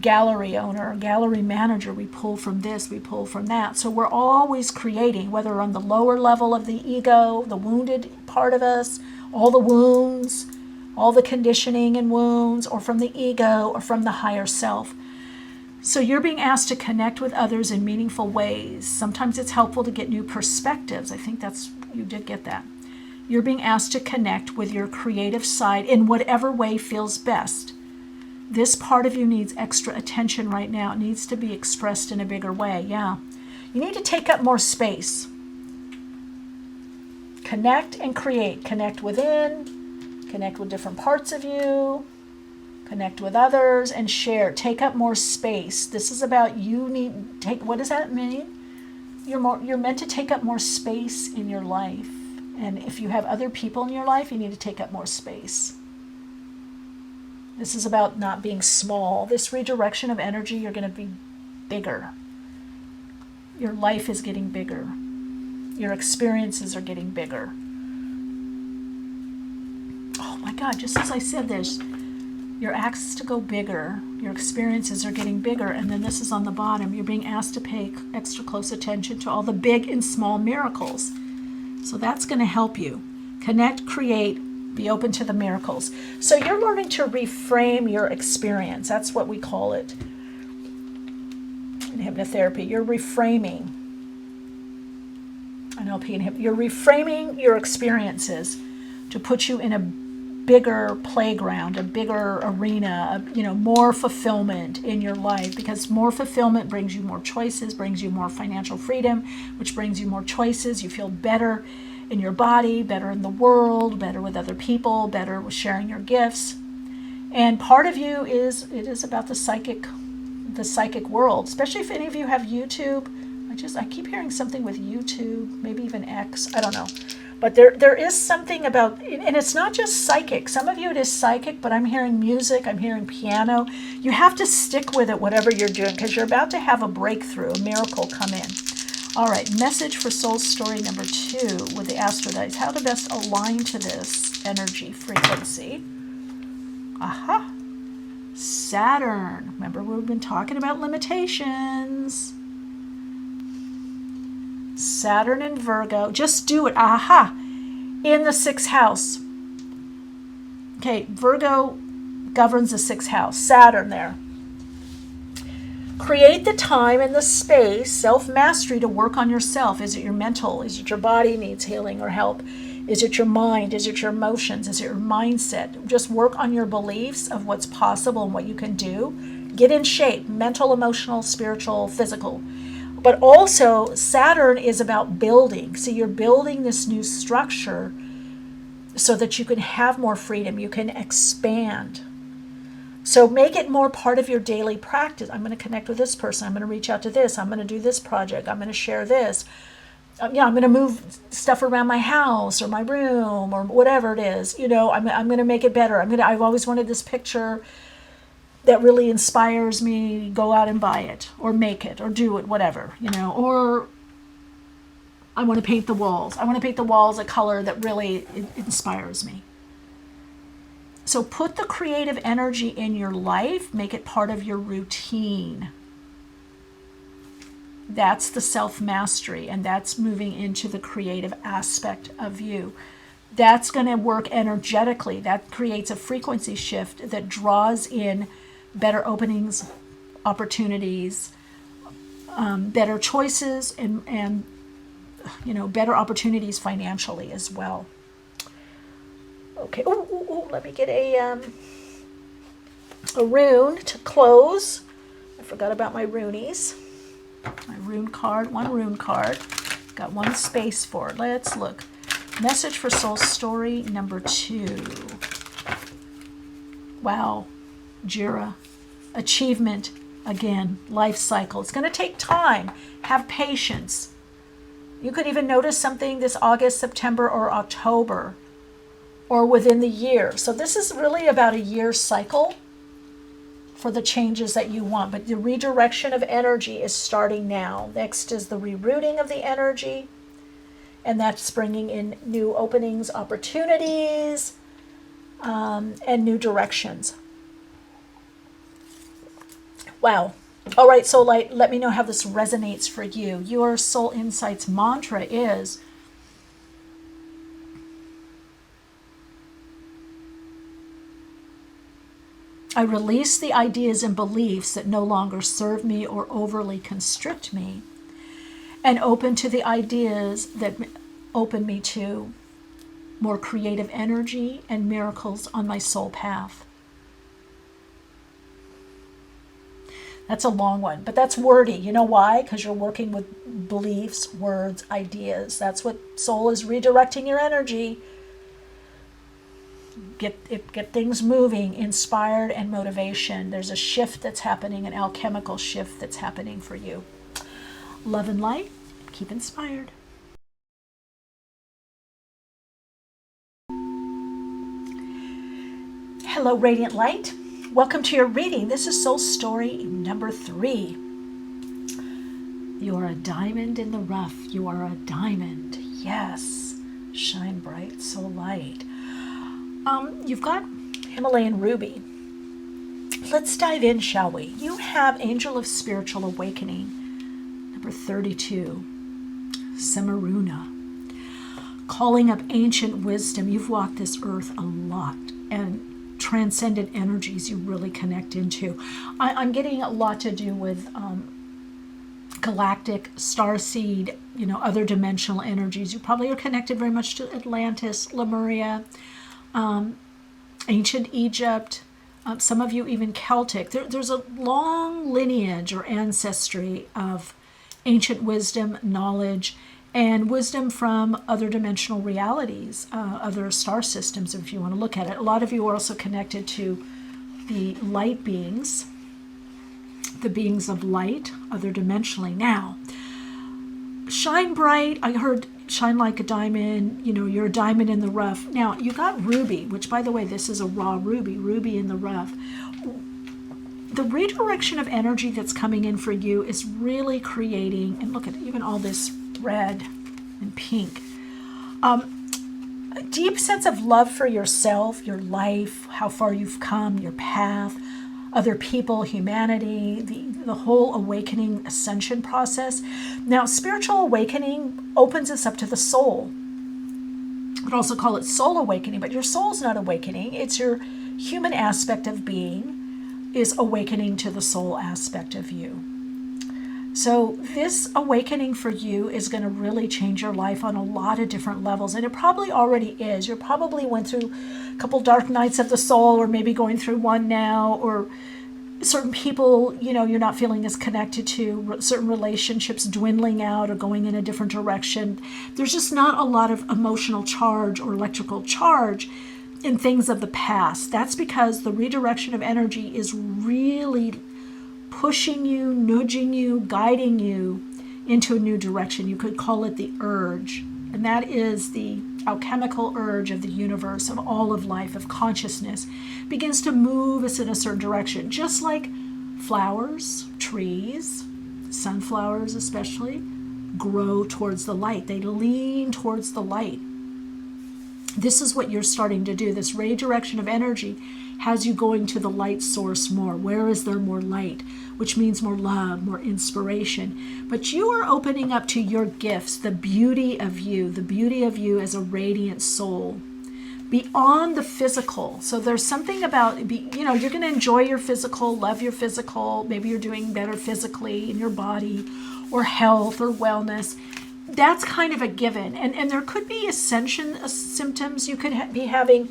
gallery owner, a gallery manager, we pull from this, we pull from that. So we're always creating, whether on the lower level of the ego, the wounded part of us, all the wounds, all the conditioning and wounds, or from the ego, or from the higher self. So you're being asked to connect with others in meaningful ways. Sometimes it's helpful to get new perspectives. I think you did get that. You're being asked to connect with your creative side in whatever way feels best. This part of you needs extra attention right now. It needs to be expressed in a bigger way. Yeah. You need to take up more space. Connect and create. Connect within. Connect with different parts of you. Connect with others and share. Take up more space. This is about what does that mean? You're meant to take up more space in your life. And if you have other people in your life, you need to take up more space. This is about not being small. This redirection of energy, you're going to be bigger. Your life is getting bigger. Your experiences are getting bigger. Oh my God, just as I said this, you're asked to go bigger. Your experiences are getting bigger. And then this is on the bottom. You're being asked to pay extra close attention to all the big and small miracles. So that's going to help you. Connect, create, be open to the miracles. So you're learning to reframe your experience. That's what we call it in hypnotherapy. You're reframing. NLP and hypnotherapy. You're reframing your experiences to put you in a bigger playground, a bigger arena, more fulfillment in your life, because more fulfillment brings you more choices, brings you more financial freedom, which brings you more choices. You feel better in your body, better in the world, better with other people, better with sharing your gifts. And part of you it is about the psychic world, especially if any of you have YouTube. I keep hearing something with YouTube, maybe even X, I don't know. But there is something about, and it's not just psychic. Some of you it is psychic, but I'm hearing music, I'm hearing piano. You have to stick with it, whatever you're doing, because you're about to have a breakthrough, a miracle come in. All right, message for soul story number 2 with the Astrodites. How to best align to this energy frequency. Aha. Saturn. Remember, we've been talking about limitations. Saturn and Virgo. Just do it. Aha. In the 6th house. Okay, Virgo governs the 6th house. Saturn there. Create the time and the space, self-mastery, to work on yourself. Is it your mental? Is it your body needs healing or help? Is it your mind? Is it your emotions? Is it your mindset? Just work on your beliefs of what's possible and what you can do. Get in shape, mental, emotional, spiritual, physical. But also, Saturn is about building. So you're building this new structure so that you can have more freedom. You can expand. So make it more part of your daily practice. I'm going to connect with this person. I'm going to reach out to this. I'm going to do this project. I'm going to share this. I'm going to move stuff around my house or my room or whatever it is. I'm going to make it better. I've always wanted this picture that really inspires me. Go out and buy it or make it or do it, whatever, or I want to paint the walls. I want to paint the walls a color that really inspires me. So put the creative energy in your life, make it part of your routine. That's the self-mastery, and that's moving into the creative aspect of you. That's going to work energetically. That creates a frequency shift that draws in better openings, opportunities, better choices, and better opportunities financially as well. Okay. Let me get a rune to close. I forgot about my runeys. My rune card. One rune card. Got one space for it. Let's look. Message for soul story number 2. Wow. Jira. Achievement. Again. Life cycle. It's going to take time. Have patience. You could even notice something this August, September, or October, or within the year. So this is really about a year cycle for the changes that you want. But the redirection of energy is starting now. Next is the rerouting of the energy. And that's bringing in new openings, opportunities, and new directions. Wow. All right, Soul Light, let me know how this resonates for you. Your Soul Insights mantra is, I release the ideas and beliefs that no longer serve me or overly constrict me, and open to the ideas that open me to more creative energy and miracles on my soul path. That's a long one, but that's wordy. You know why? Because you're working with beliefs, words, ideas. That's what soul is, redirecting your energy. Get things moving, inspired, and motivation. There's a shift that's happening, an alchemical shift that's happening for you. Love and light. Keep inspired. Hello, Radiant Light. Welcome to your reading. This is Soul Story number 3. You are a diamond in the rough. You are a diamond. Yes. Shine bright, soul light. You've got Himalayan ruby. Let's dive in, shall we? You have Angel of Spiritual Awakening, number 32, Semaruna. Calling up ancient wisdom. You've walked this earth a lot, and transcendent energies you really connect into. I'm getting a lot to do with galactic, starseed, other dimensional energies. You probably are connected very much to Atlantis, Lemuria, ancient Egypt, some of you even Celtic. There's a long lineage or ancestry of ancient wisdom, knowledge, and wisdom from other dimensional realities, other star systems, if you want to look at it. A lot of you are also connected to the light beings, the beings of light, other dimensionally. Now, shine bright. I heard shine like a diamond. You're a diamond in the rough. Now, you got ruby, which, by the way, this is a raw ruby in the rough. The redirection of energy that's coming in for you is really creating, and look at even all this red and pink, a deep sense of love for yourself, your life, how far you've come, your path, other people, humanity, the whole awakening ascension process. Now, spiritual awakening opens us up to the soul. You could also call it soul awakening, but your soul's not awakening. It's your human aspect of being is awakening to the soul aspect of you. So this awakening for you is going to really change your life on a lot of different levels, and it probably already is. You probably went through a couple dark nights of the soul, or maybe going through one now, or certain people, you're not feeling as connected to, certain relationships dwindling out or going in a different direction. There's just not a lot of emotional charge or electrical charge in things of the past. That's because the redirection of energy is really pushing you, nudging you, guiding you into a new direction. You could call it the urge. And that is the alchemical urge of the universe, of all of life, of consciousness, begins to move us in a certain direction. Just like flowers, trees, sunflowers especially, grow towards the light. They lean towards the light. This is what you're starting to do. This redirection of energy has you going to the light source more. Where is there more light? Which means more love, more inspiration. But you are opening up to your gifts, the beauty of you as a radiant soul, beyond the physical. So there's something about, you're going to enjoy your physical, love your physical. Maybe you're doing better physically in your body, or health or wellness. That's kind of a given. And there could be ascension symptoms. You could be having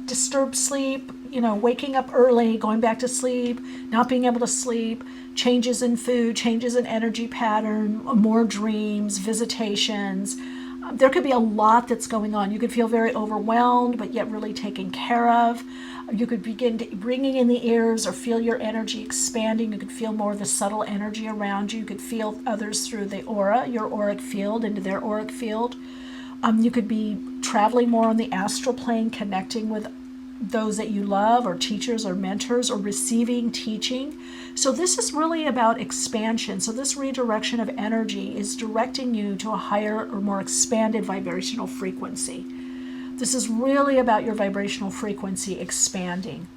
disturbed sleep, waking up early, going back to sleep, not being able to sleep, changes in food, changes in energy pattern, more dreams, visitations. There could be a lot that's going on. You could feel very overwhelmed, but yet really taken care of. You could begin bringing in the ears or feel your energy expanding. You could feel more of the subtle energy around you. You could feel others through the aura, your auric field, into their auric field. You could be traveling more on the astral plane, connecting with those that you love, or teachers or mentors, or receiving teaching. So this is really about expansion. So this redirection of energy is directing you to a higher or more expanded vibrational frequency. This is really about your vibrational frequency expanding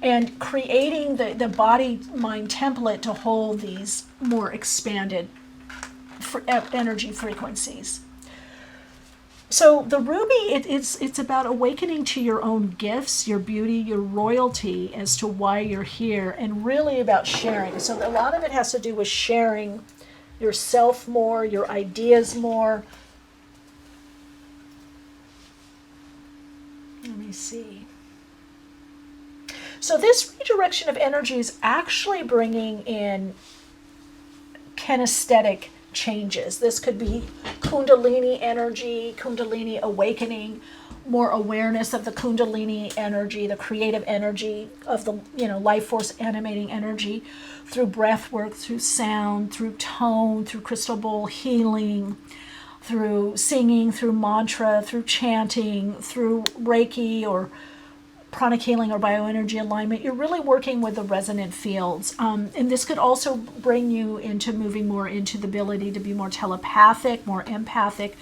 and creating the body-mind template to hold these more expanded energy frequencies. So the ruby, it's about awakening to your own gifts, your beauty, your royalty as to why you're here, and really about sharing. So a lot of it has to do with sharing yourself more, your ideas more. Let me see. So this redirection of energy is actually bringing in kinesthetic changes. This could be Kundalini energy, Kundalini awakening, more awareness of the Kundalini energy, the creative energy of the life force animating energy, through breath work, through sound, through tone, through crystal bowl healing, through singing, through mantra, through chanting, through Reiki or pranic healing or bioenergy alignment. You're really working with the resonant fields. And this could also bring you into moving more into the ability to be more telepathic, more empathic,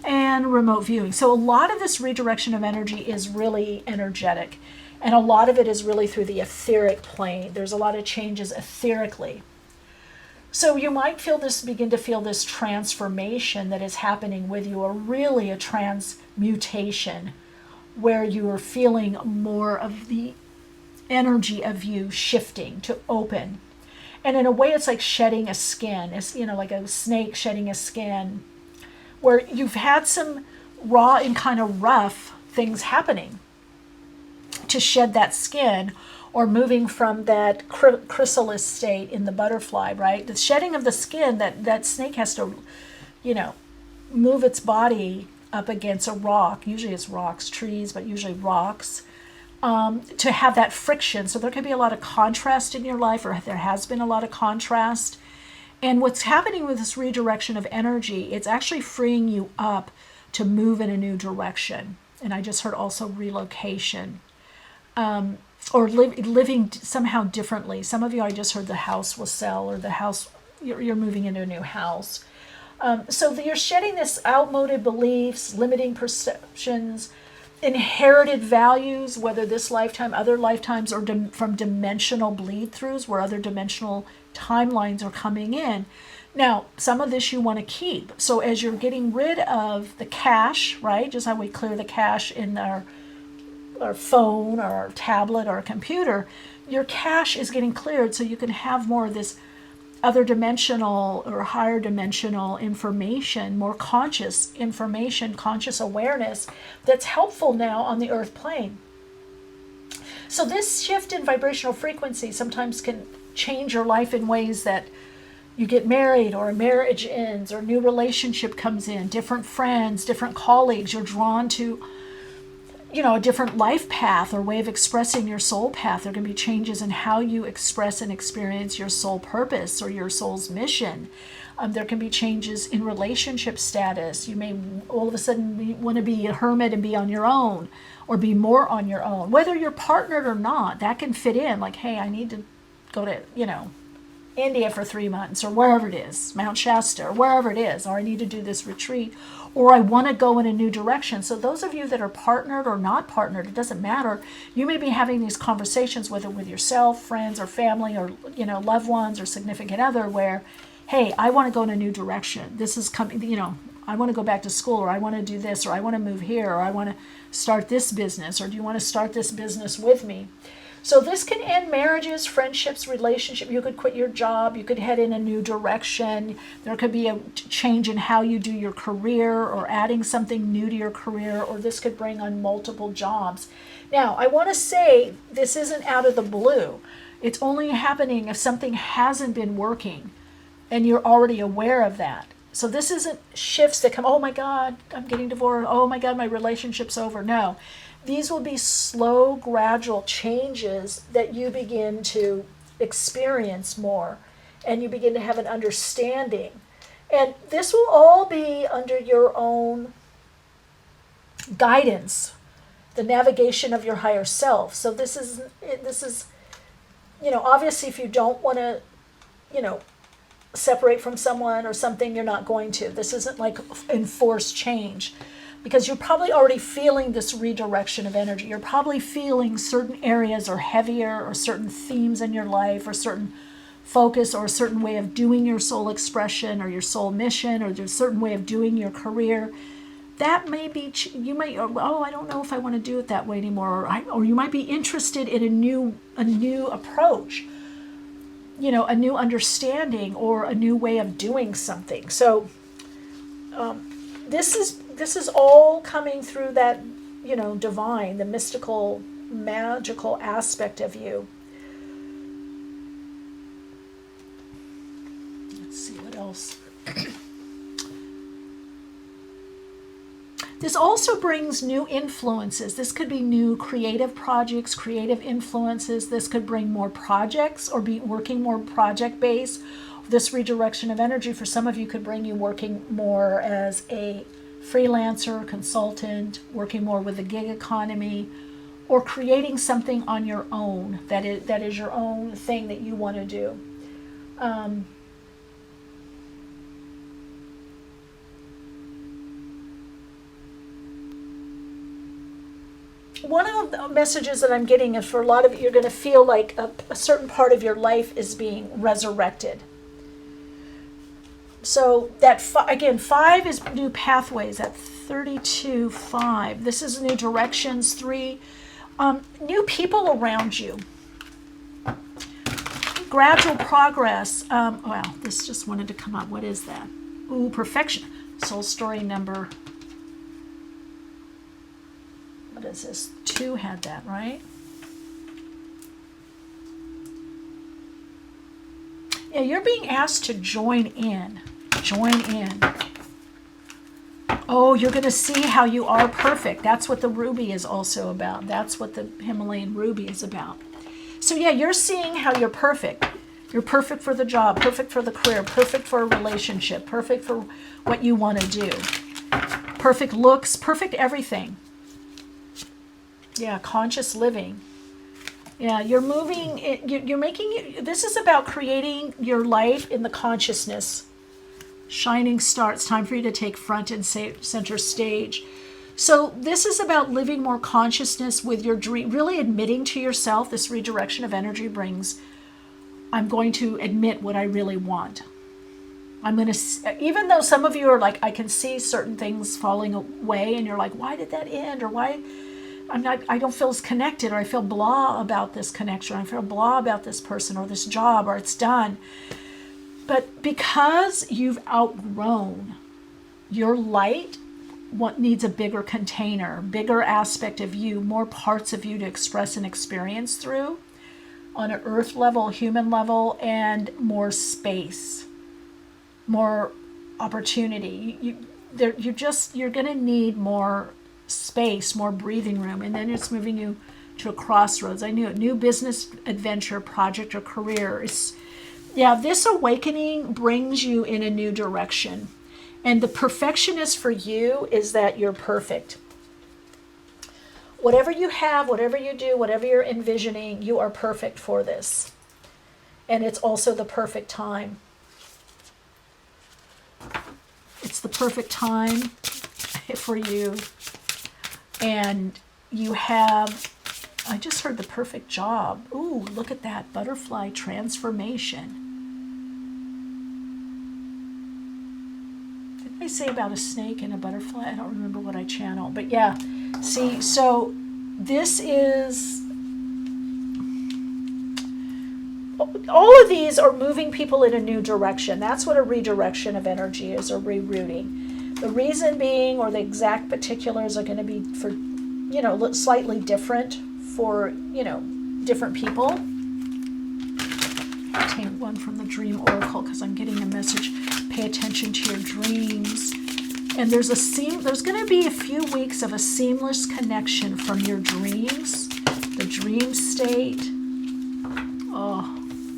and remote viewing. So a lot of this redirection of energy is really energetic. And a lot of it is really through the etheric plane. There's a lot of changes etherically. So you might begin to feel this transformation that is happening with you, or really a transmutation, where you are feeling more of the energy of you shifting to open. And in a way, it's like shedding a skin. It's, like a snake shedding a skin, where you've had some raw and kind of rough things happening to shed that skin, or moving from that chrysalis state in the butterfly, right? The shedding of the skin, that snake has to, move its body up against a rock. Usually it's rocks, trees, but usually rocks, to have that friction. So there can be a lot of contrast in your life, or there has been a lot of contrast. And what's happening with this redirection of energy, it's actually freeing you up to move in a new direction. And I just heard also relocation, or living somehow differently. Some of you, I just heard the house will sell, or the house, you're moving into a new house. So you're shedding this outmoded beliefs, limiting perceptions, inherited values, whether this lifetime, other lifetimes, or from dimensional bleed-throughs, where other dimensional timelines are coming in. Now, some of this you want to keep. So as you're getting rid of the cache, right, just how we clear the cache in our phone or our tablet or our computer, your cache is getting cleared so you can have more of this other dimensional or higher dimensional information, more conscious information, conscious awareness that's helpful now on the earth plane. So this shift in vibrational frequency sometimes can change your life in ways that you get married, or a marriage ends, or a new relationship comes in, different friends, different colleagues, you're drawn to a different life path or way of expressing your soul path. There can be changes in how you express and experience your soul purpose or your soul's mission. There can be changes in relationship status. You may all of a sudden want to be a hermit and be on your own, or be more on your own. Whether you're partnered or not, that can fit in. Like, hey, I need to go to, India for 3 months, or wherever it is, Mount Shasta, or wherever it is, or I need to do this retreat, or I want to go in a new direction. So those of you that are partnered or not partnered, it doesn't matter. You may be having these conversations, whether with yourself, friends, or family, or loved ones, or significant other, where, hey, I want to go in a new direction. This is coming, I want to go back to school, or I want to do this, or I want to move here, or I want to start this business, or do you want to start this business with me? So this can end marriages, friendships, relationship. You could quit your job. You could head in a new direction. There could be a change in how you do your career, or adding something new to your career, or this could bring on multiple jobs. Now, I want to say this isn't out of the blue. It's only happening if something hasn't been working and you're already aware of that. So this isn't shifts that come, oh my God, I'm getting divorced. Oh my God, my relationship's over. No. These will be slow, gradual changes that you begin to experience more, and you begin to have an understanding. And this will all be under your own guidance the navigation of your higher self. So this is, obviously if you don't want to, separate from someone or something, you're not going to. This isn't like enforced change, because you're probably already feeling this redirection of energy. You're probably feeling certain areas are heavier, or certain themes in your life, or certain focus, or a certain way of doing your soul expression or your soul mission, or there's a certain way of doing your career. That may be, you might, I don't know if I want to do it that way anymore, or you might be interested in a new approach, a new understanding, or a new way of doing something. So this is all coming through that, divine, the mystical, magical aspect of you. Let's see what else. This also brings new influences. This could be new creative projects, creative influences. This could bring more projects, or be working more project-based. This redirection of energy for some of you could bring you working more as a freelancer, consultant, working more with the gig economy, or creating something on your own that is your own thing that you want to do. One of the messages that I'm getting is, for a lot of you, you're going to feel like a certain part of your life is being resurrected. So that, again, 5 is new pathways. At 32, 5. This is new directions. 3, new people around you. Gradual progress. Well, this just wanted to come up. What is that? Ooh, perfection. Soul story number. What is this? 2 had that, right? Yeah, you're being asked to join in. Join in. Oh, you're going to see how you are perfect. That's what the ruby is also about. That's what the Himalayan ruby is about. So yeah, you're seeing how you're perfect. You're perfect for the job, perfect for the career, perfect for a relationship, perfect for what you want to do. Perfect looks, perfect everything. Yeah, conscious living. Yeah, you're moving, you're making, this is about creating your life in the consciousness. Shining star, it's time for you to take front and center stage. So this is about living more consciousness with your dream, really admitting to yourself. This redirection of energy brings, I'm going to admit what I really want. I'm going to, even though some of you are like, I can see certain things falling away, and you're like, why did that end? Or why? I don't feel as connected, or I feel blah about this connection, or I feel blah about this person or this job, or it's done. But because you've outgrown, your light needs a bigger container, bigger aspect of you, more parts of you to express and experience through on an earth level, human level, and more space, more opportunity. You're going to need more space, more breathing room, and then it's moving you to a crossroads. I knew it. New business adventure, project, or career. This awakening brings you in a new direction. And the perfectionist for you is that you're perfect. Whatever you have, whatever you do, whatever you're envisioning, you are perfect for this. And it's also the perfect time. It's the perfect time for you. And you have, I just heard the perfect job. Ooh, look at that, butterfly transformation. Didn't I say about a snake and a butterfly? I don't remember what I channeled, but yeah. See, so this is, all of these are moving people in a new direction. That's what a redirection of energy is, or rerouting. The reason being, or the exact particulars, are going to be for, slightly different for, different people. I'll take one from the Dream Oracle because I'm getting a message. Pay attention to your dreams. And there's going to be a few weeks of a seamless connection from your dreams, the dream state,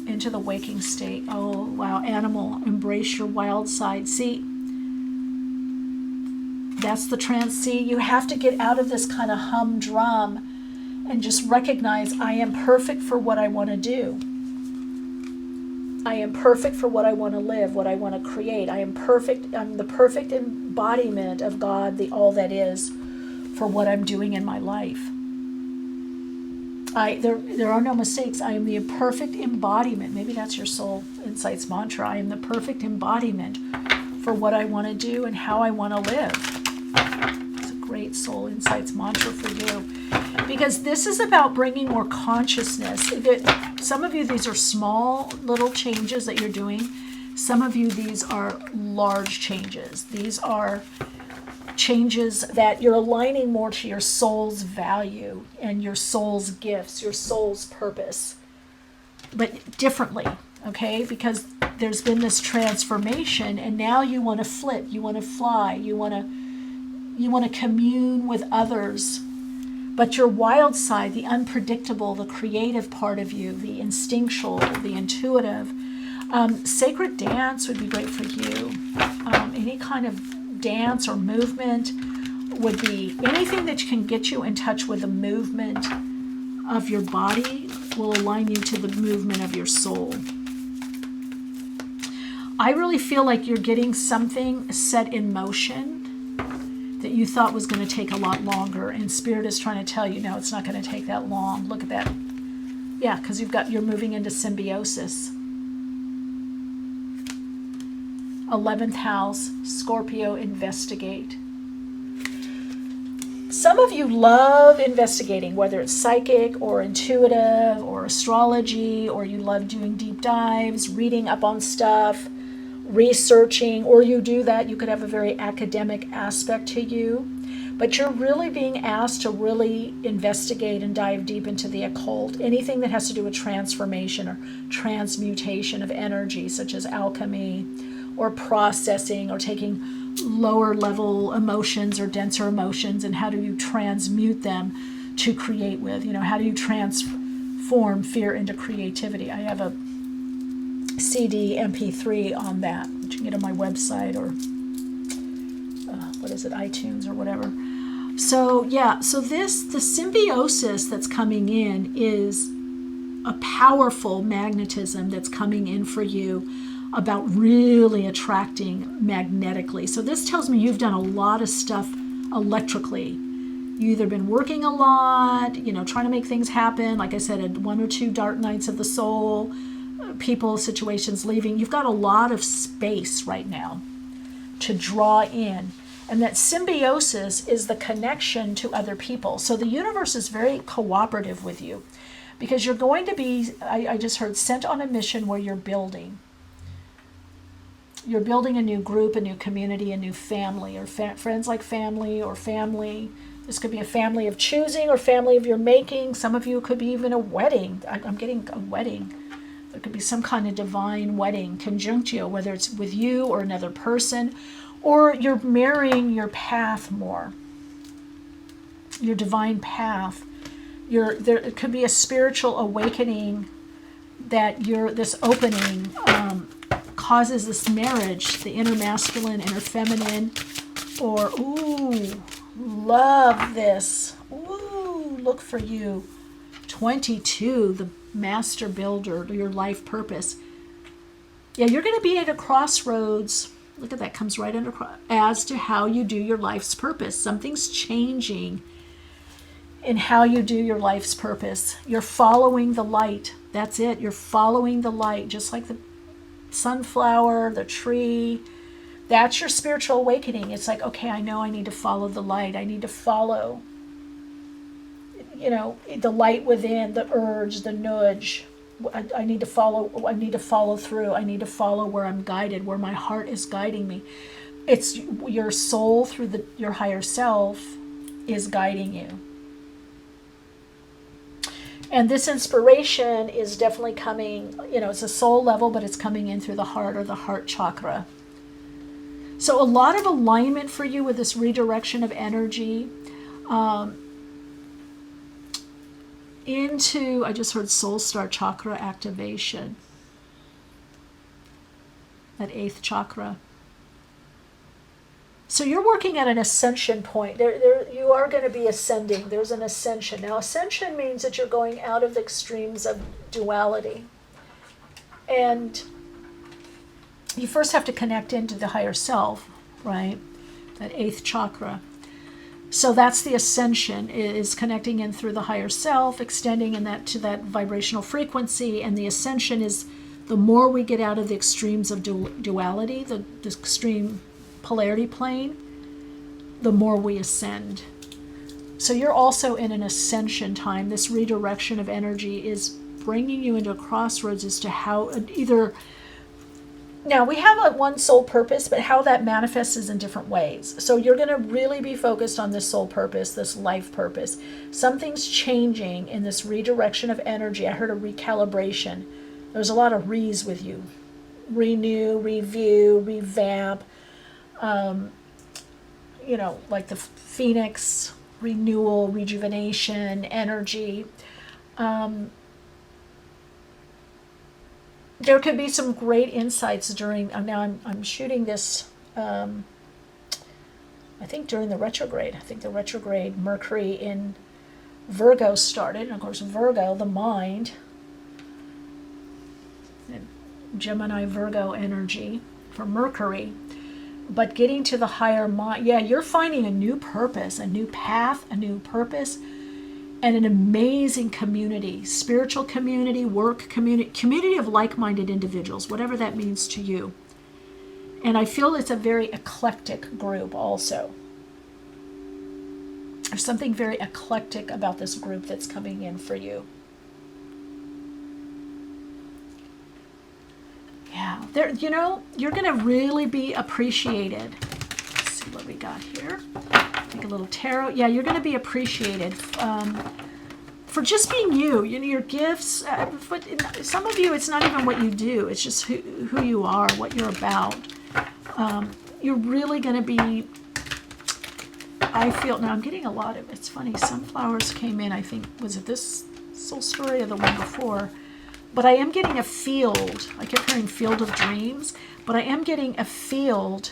into the waking state. Oh, wow. Animal, embrace your wild side. See, That's the trance. See, you have to get out of this kind of humdrum and just recognize I am perfect for what I want to do. I am perfect for what I want to live, what I want to create. I am perfect. I'm the perfect embodiment of God, the all that is, for what I'm doing in my life. There are no mistakes. I am the perfect embodiment. Maybe that's your soul insights mantra. I am the perfect embodiment for what I want to do and how I want to live. It's a great soul insights mantra for you. Because this is about bringing more consciousness. Some of you, these are small little changes that you're doing. Some of you, these are large changes. These are changes that you're aligning more to your soul's value and your soul's gifts, your soul's purpose, but differently, okay? Because there's been this transformation, and now you want to flip, you want to fly, you want to commune with others. But your wild side, the unpredictable, the creative part of you, the instinctual, the intuitive, sacred dance would be great for you. Any kind of dance or movement would be anything that can get you in touch with the movement of your body will align you to the movement of your soul. I really feel like you're getting something set in motion that you thought was going to take a lot longer, and Spirit is trying to tell you, no, it's not going to take that long. Look at that. Yeah, because you're moving into symbiosis. 11th house, Scorpio, investigate. Some of you love investigating, whether it's psychic or intuitive or astrology, or you love doing deep dives, reading up on stuff, researching, or you do that. You could have a very academic aspect to you, but you're really being asked to really investigate and dive deep into the occult. Anything that has to do with transformation or transmutation of energy, such as alchemy or processing or taking lower level emotions or denser emotions, and how do you transmute them to create with, how do you transform fear into creativity. I have a CD MP3 on that, which you can get on my website or iTunes or whatever. So the symbiosis that's coming in is a powerful magnetism that's coming in for you about really attracting magnetically. So this tells me you've done a lot of stuff electrically. You've either been working a lot, trying to make things happen. Like I said, 1 or 2 dark nights of the soul, people, situations leaving. You've got a lot of space right now to draw in. And that symbiosis is the connection to other people. So the universe is very cooperative with you, because you're going to be, I just heard, sent on a mission where you're building. You're building a new group, a new community, a new family, or friends like family, or family. This could be a family of choosing or family of your making. Some of you could be even a wedding. I'm getting a wedding. There could be some kind of divine wedding, conjunctio, whether it's with you or another person, or you're marrying your path more, your divine path. It could be a spiritual awakening that this opening causes this marriage, the inner masculine, inner feminine, or, ooh, love this. Ooh, look for you. 22, the master builder, your life purpose. Yeah, you're going to be at a crossroads. Look at that, comes right under as to how you do your life's purpose. Something's changing in how you do your life's purpose. You're following the light. That's it. You're following the light, just like the sunflower, the tree. That's your spiritual awakening. It's like, okay, I know I need to follow the light. I need to follow, the light within, the urge, the nudge. I need to follow through. I need to follow where I'm guided, where my heart is guiding me. It's your soul through your higher self is guiding you. And this inspiration is definitely coming, it's a soul level, but it's coming in through the heart or the heart chakra. So a lot of alignment for you with this redirection of energy into, I just heard soul star chakra activation. That 8th chakra. So you're working at an ascension point. You are going to be ascending. There's an ascension. Now, ascension means that you're going out of the extremes of duality. And you first have to connect into the higher self, right? That 8th chakra. So that's the ascension, is connecting in through the higher self, extending in that to that vibrational frequency. And the ascension is the more we get out of the extremes of duality, the extreme polarity plane, the more we ascend. So you're also in an ascension time. This redirection of energy is bringing you into a crossroads as to how either, now we have one soul purpose, but how that manifests is in different ways. So you're going to really be focused on this soul purpose, this life purpose. Something's changing in this redirection of energy. I heard a recalibration. There's a lot of re's with you. Renew, review, revamp. Like the phoenix, renewal, rejuvenation, energy. There could be some great insights during, now I'm shooting this, I think during the retrograde. I think the retrograde Mercury in Virgo started. And of course, Virgo, the mind, Gemini, Virgo energy for Mercury. But getting to the higher mind, you're finding a new purpose, a new path, a new purpose, and an amazing community, spiritual community, work community of like-minded individuals, whatever that means to you. And I feel it's a very eclectic group also. There's something very eclectic about this group that's coming in for you. Yeah, you're going to really be appreciated. Let's see what we got here. Take a little tarot. Yeah, you're going to be appreciated for just being you. Your gifts. But some of you, it's not even what you do. It's just who you are, what you're about. You're really going to be, I feel, now I'm getting a lot of, it's funny, sunflowers came in, I think, was it this soul story or the one before? But I am getting a field. I kept hearing field of dreams, but I am getting a field.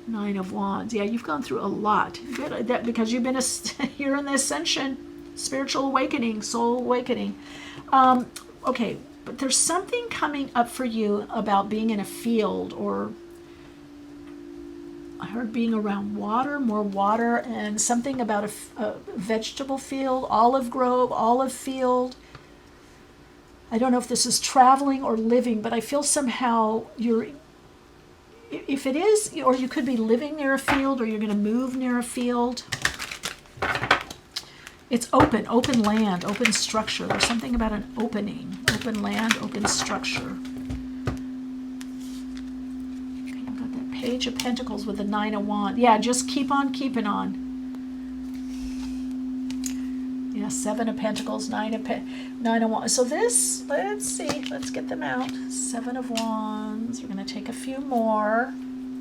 9 of Wands. Yeah, you've gone through a lot. Good, that because you're in the ascension, spiritual awakening, soul awakening. Okay, but there's something coming up for you about being in a field, or I heard being around water, more water, and something about a vegetable field, olive grove, olive field. I don't know if this is traveling or living, but I feel somehow if it is, or you could be living near a field, or you're going to move near a field. It's open land, open structure. There's something about an opening, open land, open structure. Okay, you've got that Page of Pentacles with the 9 of Wands. Yeah, just keep on keeping on. Yeah, 7 of Pentacles, 9 of Wands. So this, let's see, let's get them out. 7 of Wands. We're going to take a few more.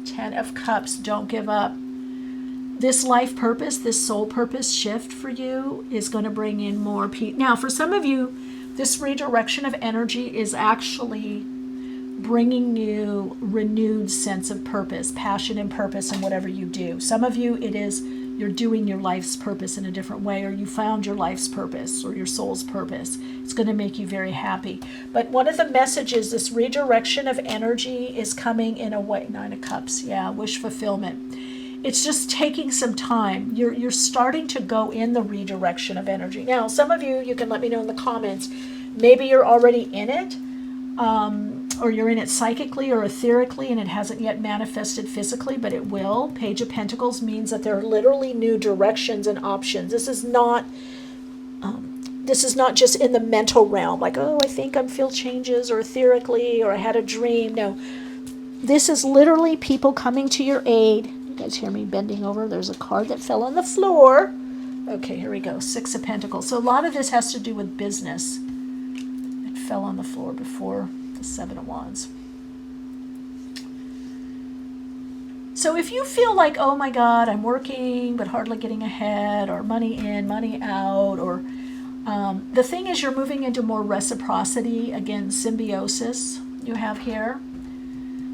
10 of Cups. Don't give up. This life purpose, this soul purpose shift for you is going to bring in more peace. Now, for some of you, this redirection of energy is actually bringing you renewed sense of purpose, passion and purpose in whatever you do. Some of you, it is you're doing your life's purpose in a different way, or you found your life's purpose or your soul's purpose. It's going to make you very happy. But one of the messages, this redirection of energy is coming in a way. 9 of Cups, yeah, wish fulfillment. It's just taking some time. You're starting to go in the redirection of energy. Now, some of you can let me know in the comments, maybe you're already in it, or you're in it psychically or etherically and it hasn't yet manifested physically, but it will. Page of Pentacles means that there are literally new directions and options. This is not just in the mental realm, like, oh, I think I feel changes, or etherically, or I had a dream. No, this is literally people coming to your aid. You guys hear me bending over? There's a card that fell on the floor. Okay, here we go. 6 of Pentacles. So a lot of this has to do with business. It fell on the floor before the 7 of Wands. So if you feel like, oh my God, I'm working but hardly getting ahead, or money in, money out, or the thing is you're moving into more reciprocity, again, symbiosis you have here.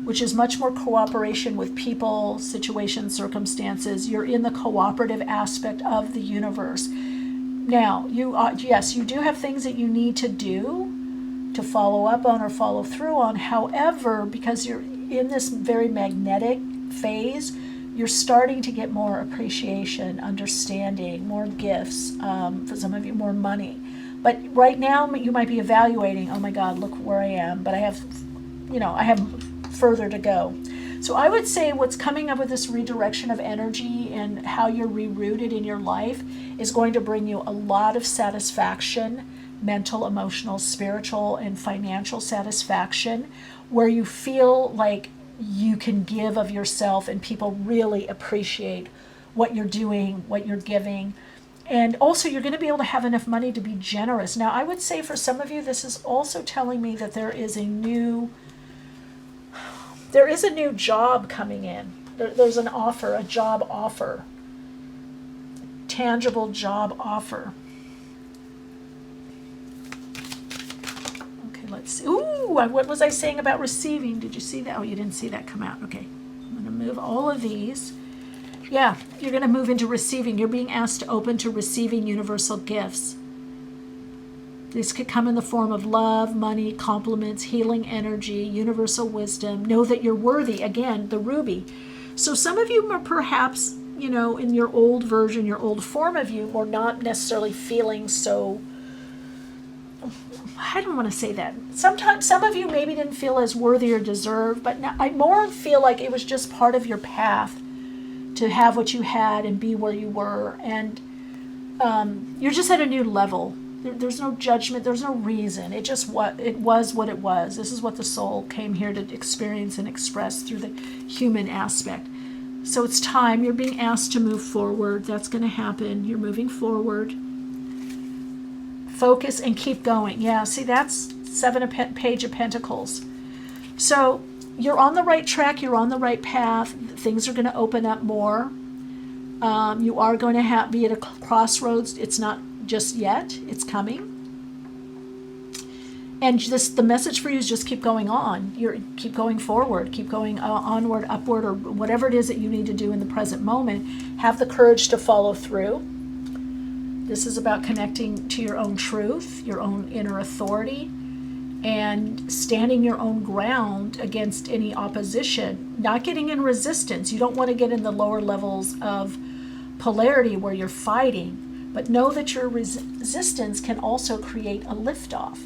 which is much more cooperation with people, situations, circumstances. You're in the cooperative aspect of the universe. Now, yes, you do have things that you need to do to follow up on or follow through on. However, because you're in this very magnetic phase, you're starting to get more appreciation, understanding, more gifts, for some of you, more money. But right now, you might be evaluating, oh my God, look where I am, but I have further to go. So I would say what's coming up with this redirection of energy and how you're rerouted in your life is going to bring you a lot of satisfaction, mental, emotional, spiritual, and financial satisfaction, where you feel like you can give of yourself and people really appreciate what you're doing, what you're giving. And also you're going to be able to have enough money to be generous. Now I would say for some of you, this is also telling me that there is a new job coming in. There's an offer, a job offer, tangible job offer. Okay, let's see. Ooh, what was I saying about receiving? Did you see that? Oh, you didn't see that come out. Okay, I'm going to move all of these. Yeah, you're going to move into receiving. You're being asked to open to receiving universal gifts. This could come in the form of love, money, compliments, healing energy, universal wisdom. Know that you're worthy. Again, the ruby. So some of you are perhaps, in your old version, your old form of you, were not necessarily feeling so, I don't want to say that. Sometimes some of you maybe didn't feel as worthy or deserved, but now I more feel like it was just part of your path to have what you had and be where you were. And you're just at a new level. There's no judgment. There's no reason. It was what it was. This is what the soul came here to experience and express through the human aspect. So it's time. You're being asked to move forward. That's going to happen. You're moving forward. Focus and keep going. Yeah, see, that's Page of Pentacles. So you're on the right track. You're on the right path. Things are going to open up more. You are going to be at a crossroads. It's not just yet, it's coming. And the message for you is just keep going on. Keep going forward, keep going onward, upward, or whatever it is that you need to do in the present moment. Have the courage to follow through. This is about connecting to your own truth, your own inner authority, and standing your own ground against any opposition, not getting in resistance. You don't want to get in the lower levels of polarity where you're fighting. But know that your resistance can also create a liftoff.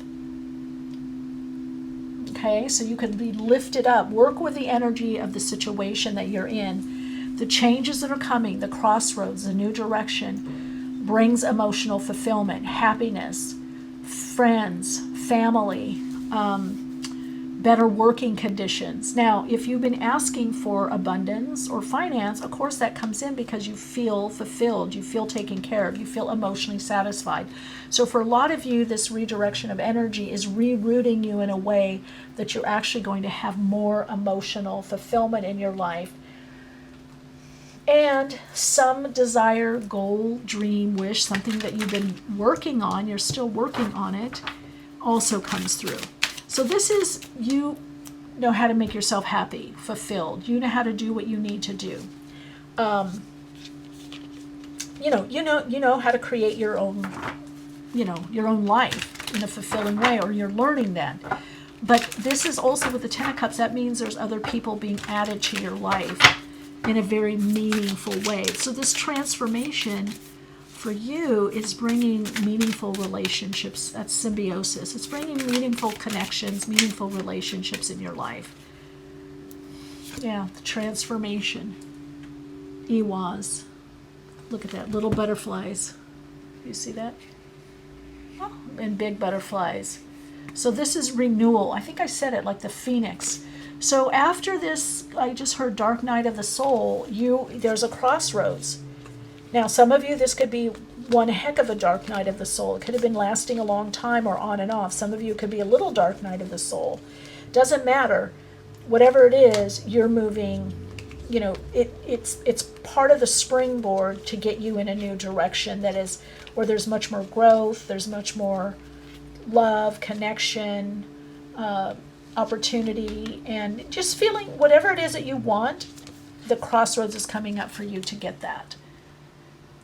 Okay, so you can be lifted up. Work with the energy of the situation that you're in. The changes that are coming, the crossroads, the new direction, brings emotional fulfillment, happiness, friends, family, better working conditions. Now, if you've been asking for abundance or finance, of course that comes in because you feel fulfilled, you feel taken care of, you feel emotionally satisfied. So for a lot of you, this redirection of energy is rerouting you in a way that you're actually going to have more emotional fulfillment in your life. And some desire, goal, dream, wish, something that you've been working on, you're still working on it, also comes through. So this is, you know how to make yourself happy, fulfilled. You know how to do what you need to do. You know how to create your own, your own life in a fulfilling way, or you're learning that. But this is also with the Ten of Cups, that means there's other people being added to your life in a very meaningful way. So this transformation for you is bringing meaningful relationships. That's symbiosis. It's bringing meaningful connections, meaningful relationships in your life. Yeah, the transformation. Iwas. Look at that, little butterflies. You see that? Oh, and big butterflies. So this is renewal. I think I said it like the phoenix. So after this, I just heard Dark Night of the Soul, there's a crossroads. Now, some of you, this could be one heck of a dark night of the soul. It could have been lasting a long time or on and off. Some of you could be a little dark night of the soul. Doesn't matter. Whatever it is, you're moving, it's part of the springboard to get you in a new direction that is where there's much more growth, there's much more love, connection, opportunity, and just feeling whatever it is that you want, the crossroads is coming up for you to get that.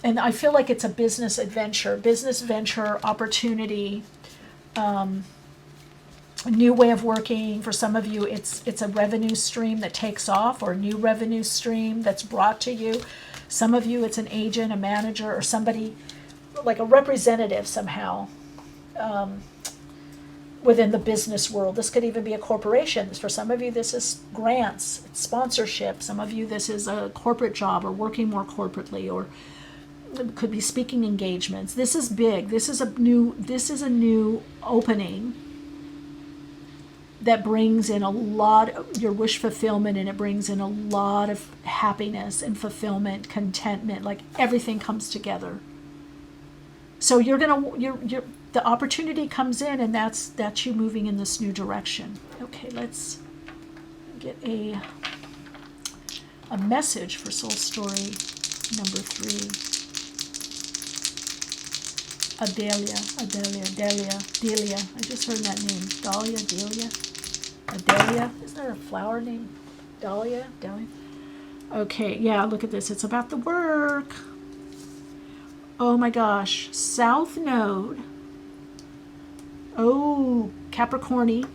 And I feel like it's a business venture opportunity, a new way of working. For some of you, it's a revenue stream that takes off, or a new revenue stream that's brought to you. Some of you, it's an agent, a manager, or somebody like a representative somehow within the business world. This could even be a corporation. For some of you, this is grants, sponsorship. Some of you, this is a corporate job or working more corporately, or it could be speaking engagements. This is big. This is a new opening that brings in a lot of your wish fulfillment, and it brings in a lot of happiness and fulfillment, contentment, like everything comes together. So the opportunity comes in, and that's you moving in this new direction. Okay, let's get a message for soul story number 3. Delia. I just heard that name. Delia. Isn't there a flower named Delia? Okay, yeah, look at this. It's about the work. Oh my gosh. South Node. Oh, Capricorn.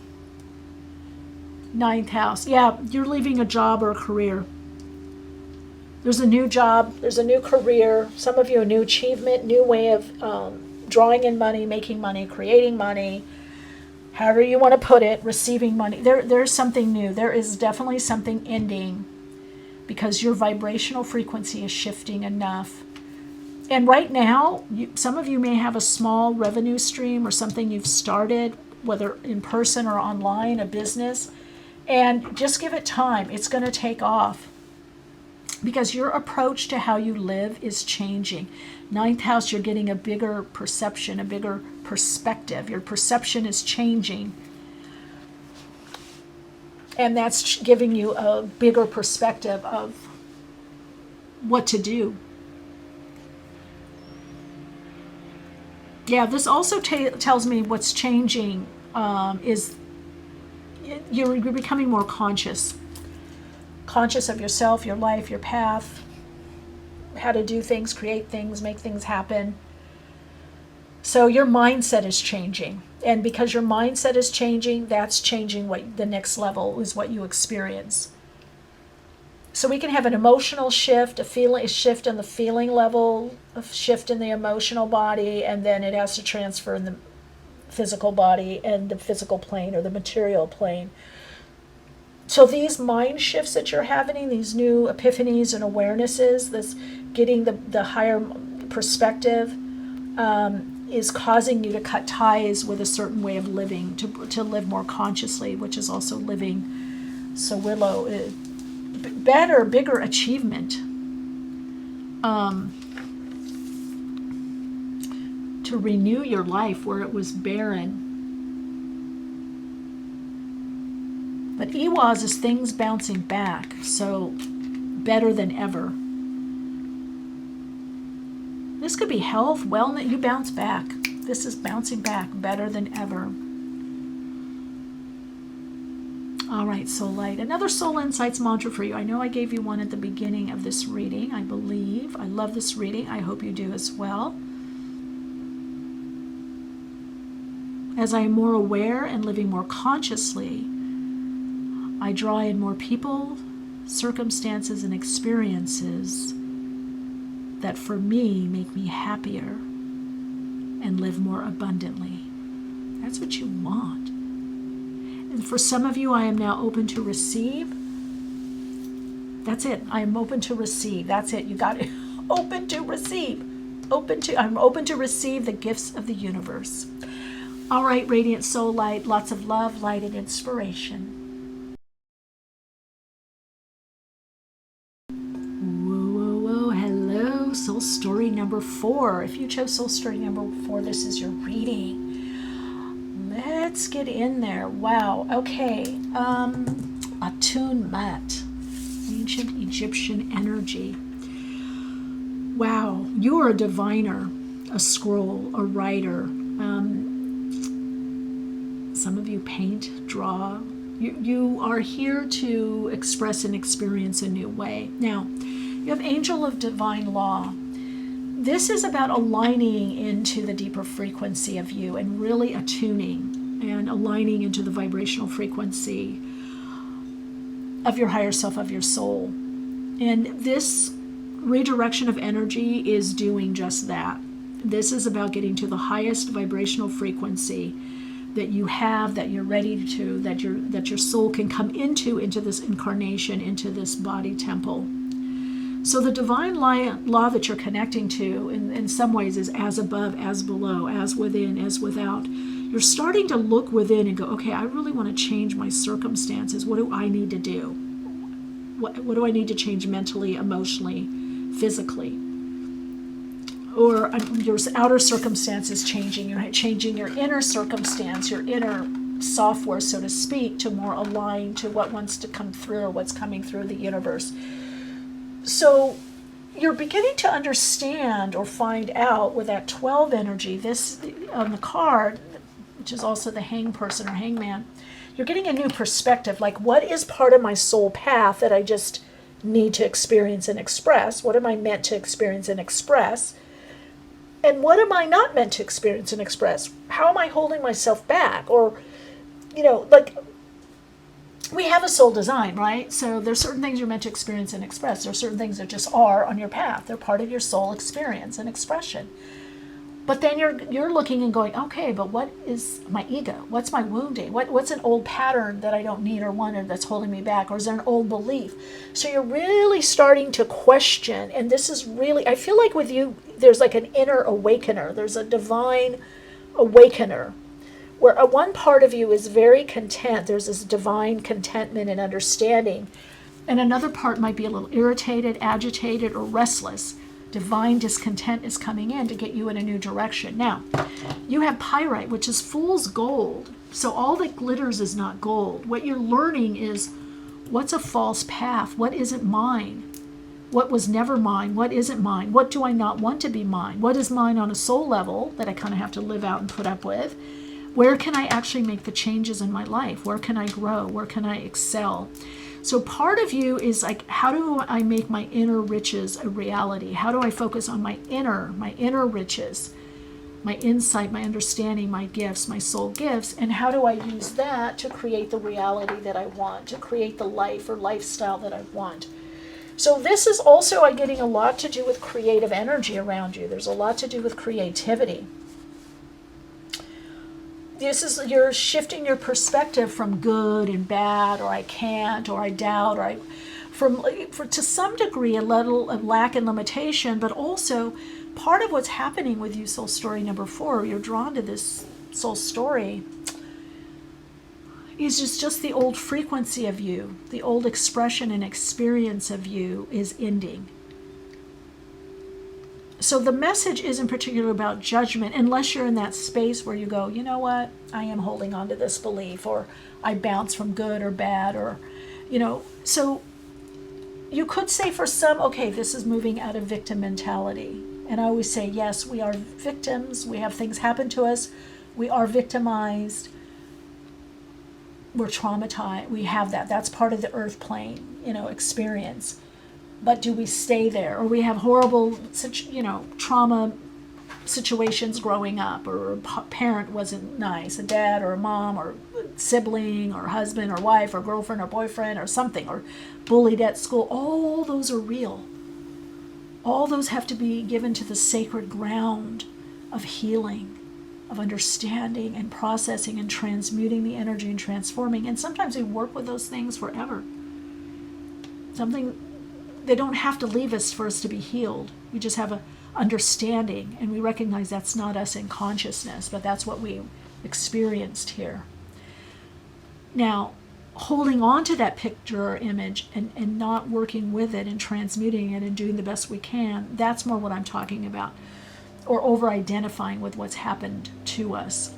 9th house. Yeah, you're leaving a job or a career. There's a new job. There's a new career. Some of you, a new achievement, new way of drawing in money, making money, creating money, however you want to put it, receiving money. There's something new. There is definitely something ending because your vibrational frequency is shifting enough. And right now, some of you may have a small revenue stream or something you've started, whether in person or online, a business, and just give it time. It's going to take off because your approach to how you live is changing. 9th house, you're getting a bigger perception, a bigger perspective. Your perception is changing. And that's giving you a bigger perspective of what to do. Yeah, this also tells me what's changing is you're becoming more conscious. Conscious of yourself, your life, your path, how to do things, create things, make things happen. So your mindset is changing. And because your mindset is changing, that's changing what the next level is, what you experience. So we can have an emotional shift, a shift on the feeling level, a shift in the emotional body, and then it has to transfer in the physical body and the physical plane or the material plane. So these mind shifts that you're having, these new epiphanies and awarenesses, this getting the higher perspective, is causing you to cut ties with a certain way of living, to live more consciously, which is also living. So Willow, better, bigger achievement. To renew your life where it was barren. But Ewaz is things bouncing back, so better than ever. This could be health, wellness, you bounce back. This is bouncing back better than ever. All right, Soul Light. Another Soul Insights mantra for you. I know I gave you one at the beginning of this reading, I believe. I love this reading. I hope you do as well. As I am more aware and living more consciously, I draw in more people, circumstances, and experiences that for me make me happier and live more abundantly. That's what you want. And for some of you, I am now open to receive. That's it. I am open to receive. That's it. You got it. Open to receive. I'm open to receive the gifts of the universe. All right, Radiant Soul Light. Lots of love, light, and inspiration. Soul Story number 4. If you chose Soul Story number 4, this is your reading. Let's get in there. Wow. Okay. Attunement. Ancient Egyptian energy. Wow. You are a diviner, a scroll, a writer. Some of you paint, draw, You are here to express and experience a new way. Now, you have Angel of Divine Law. This is about aligning into the deeper frequency of you and really attuning and aligning into the vibrational frequency of your higher self, of your soul. And this redirection of energy is doing just that. This is about getting to the highest vibrational frequency that you have, that you're ready to, that your soul can come into this incarnation, into this body temple. So the divine law that you're connecting to in some ways is as above, as below, as within, as without. You're starting to look within and go, okay, I really want to change my circumstances. What do I need to do? What do I need to change mentally, emotionally, physically? Or your outer circumstances changing. You're changing your inner circumstance, your inner software, so to speak, to more align to what wants to come through, or what's coming through the universe. So you're beginning to understand or find out with that 12 energy, this on the card, which is also the hang person or hangman, you're getting a new perspective. Like, what is part of my soul path that I just need to experience and express? What am I meant to experience and express? And what am I not meant to experience and express? How am I holding myself back? Or, like, we have a soul design, right? So there's certain things you're meant to experience and express. There are certain things that just are on your path. They're part of your soul experience and expression. But then you're looking and going, okay, but what is my ego? What's my wounding? What's an old pattern that I don't need or want, or that's holding me back? Or is there an old belief? So you're really starting to question. And this is really, I feel like with you, there's like an inner awakener. There's a divine awakener, where one part of you is very content. There's this divine contentment and understanding. And another part might be a little irritated, agitated, or restless. Divine discontent is coming in to get you in a new direction. Now, you have pyrite, which is fool's gold. So all that glitters is not gold. What you're learning is, what's a false path? What isn't mine? What was never mine? What isn't mine? What do I not want to be mine? What is mine on a soul level that I kind of have to live out and put up with? Where can I actually make the changes in my life? Where can I grow? Where can I excel? So part of you is like, how do I make my inner riches a reality? How do I focus on my inner riches, my insight, my understanding, my gifts, my soul gifts, and how do I use that to create the reality that I want, to create the life or lifestyle that I want? So this is also getting a lot to do with creative energy around you. There's a lot to do with creativity. You're shifting your perspective from good and bad, or I can't, or I doubt, or to some degree a little of lack and limitation, but also part of what's happening with you, soul story number 4, you're drawn to this soul story, is just the old frequency of you, the old expression and experience of you is ending. So the message isn't particularly about judgment, unless you're in that space where you go, you know what, I am holding on to this belief, or I bounce from good or bad, or, so you could say for some, okay, this is moving out of victim mentality. And I always say, yes, we are victims. We have things happen to us. We are victimized. We're traumatized. We have that. That's part of the earth plane, experience. But do we stay there? Or we have horrible, trauma situations growing up, or a parent wasn't nice, a dad or a mom or sibling or husband or wife or girlfriend or boyfriend or something, or bullied at school. All those are real. All those have to be given to the sacred ground of healing, of understanding and processing and transmuting the energy and transforming. And sometimes we work with those things forever. They don't have to leave us for us to be healed. We just have a understanding, and we recognize that's not us in consciousness, but that's what we experienced here. Now, holding on to that picture or image and not working with it and transmuting it and doing the best we can, that's more what I'm talking about. Or over-identifying with what's happened to us.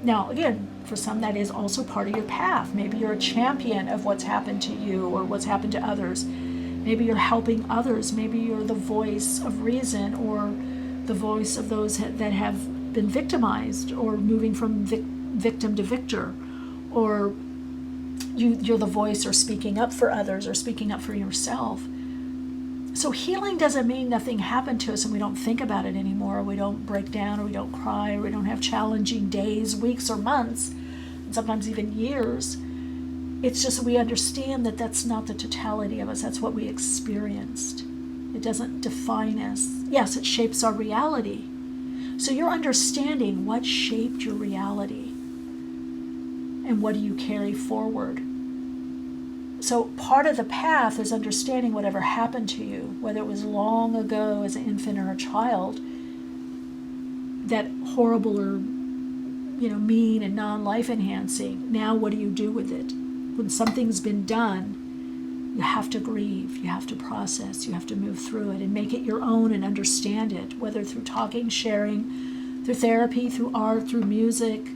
Now, again, for some that is also part of your path. Maybe you're a champion of what's happened to you or what's happened to others. Maybe you're helping others. Maybe you're the voice of reason, or the voice of those that have been victimized, or moving from victim to victor, or you're the voice or speaking up for others or speaking up for yourself. So healing doesn't mean nothing happened to us and we don't think about it anymore, or we don't break down, or we don't cry, or we don't have challenging days, weeks, or months, and sometimes even years. It's just we understand that that's not the totality of us. That's what we experienced. It doesn't define us. Yes, it shapes our reality. So you're understanding what shaped your reality and what do you carry forward. So part of the path is understanding whatever happened to you, whether it was long ago as an infant or a child, that horrible or mean and non-life enhancing. Now what do you do with it? When something's been done, you have to grieve, you have to process, you have to move through it and make it your own and understand it, whether through talking, sharing, through therapy, through art, through music,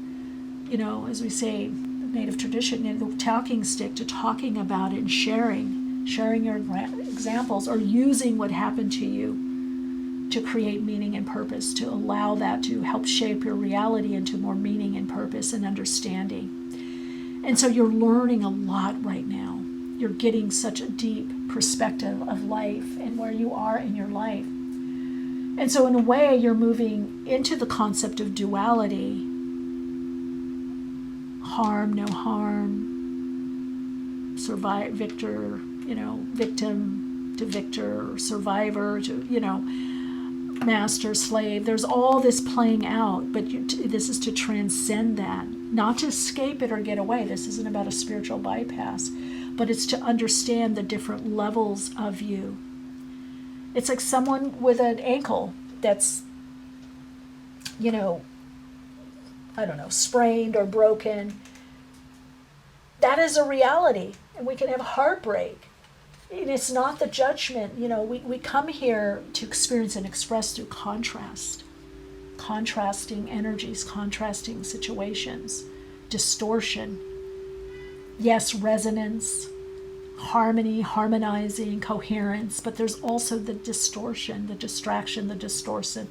as we say, Native tradition, the talking stick, to talking about it and sharing your examples, or using what happened to you to create meaning and purpose, to allow that to help shape your reality into more meaning and purpose and understanding. And so you're learning a lot right now. You're getting such a deep perspective of life and where you are in your life. And so in a way, you're moving into the concept of duality. Harm, no harm, victor, victim to victor, survivor to, master, slave. There's all this playing out, but this is to transcend that, not to escape it or get away. This isn't about a spiritual bypass, but it's to understand the different levels of you. It's like someone with an ankle that's, sprained or broken. That is a reality, and we can have heartbreak. And it's not the judgment. We come here to experience and express through contrasting energies, contrasting situations, distortion. Yes, resonance, harmony, harmonizing, coherence, but there's also the distortion, the distraction, the distortion,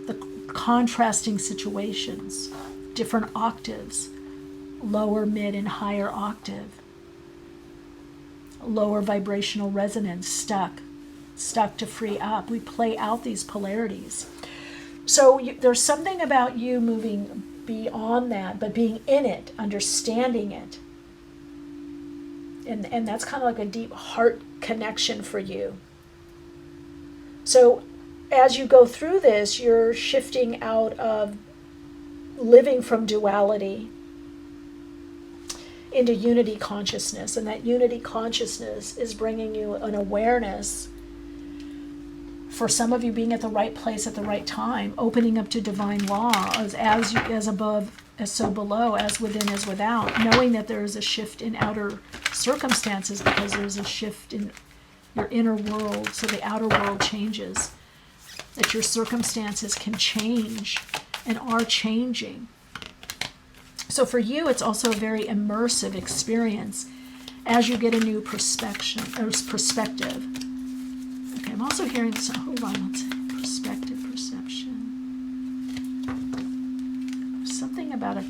the contrasting situations, different octaves, lower, mid, and higher octave, lower vibrational resonance, stuck to free up. We play out these polarities. So there's something about you moving beyond that, but being in it, understanding it. And that's kind of like a deep heart connection for you. So as you go through this, you're shifting out of living from duality into unity consciousness. And that unity consciousness is bringing you an awareness, for some of you being at the right place at the right time, opening up to divine law, as above, as so below, as within, as without, knowing that there is a shift in outer circumstances because there's a shift in your inner world, so the outer world changes, that your circumstances can change and are changing. So for you, it's also a very immersive experience as you get a new perspective. Okay, I'm also hearing, hold on, let's see, perspective, perception. Something about it.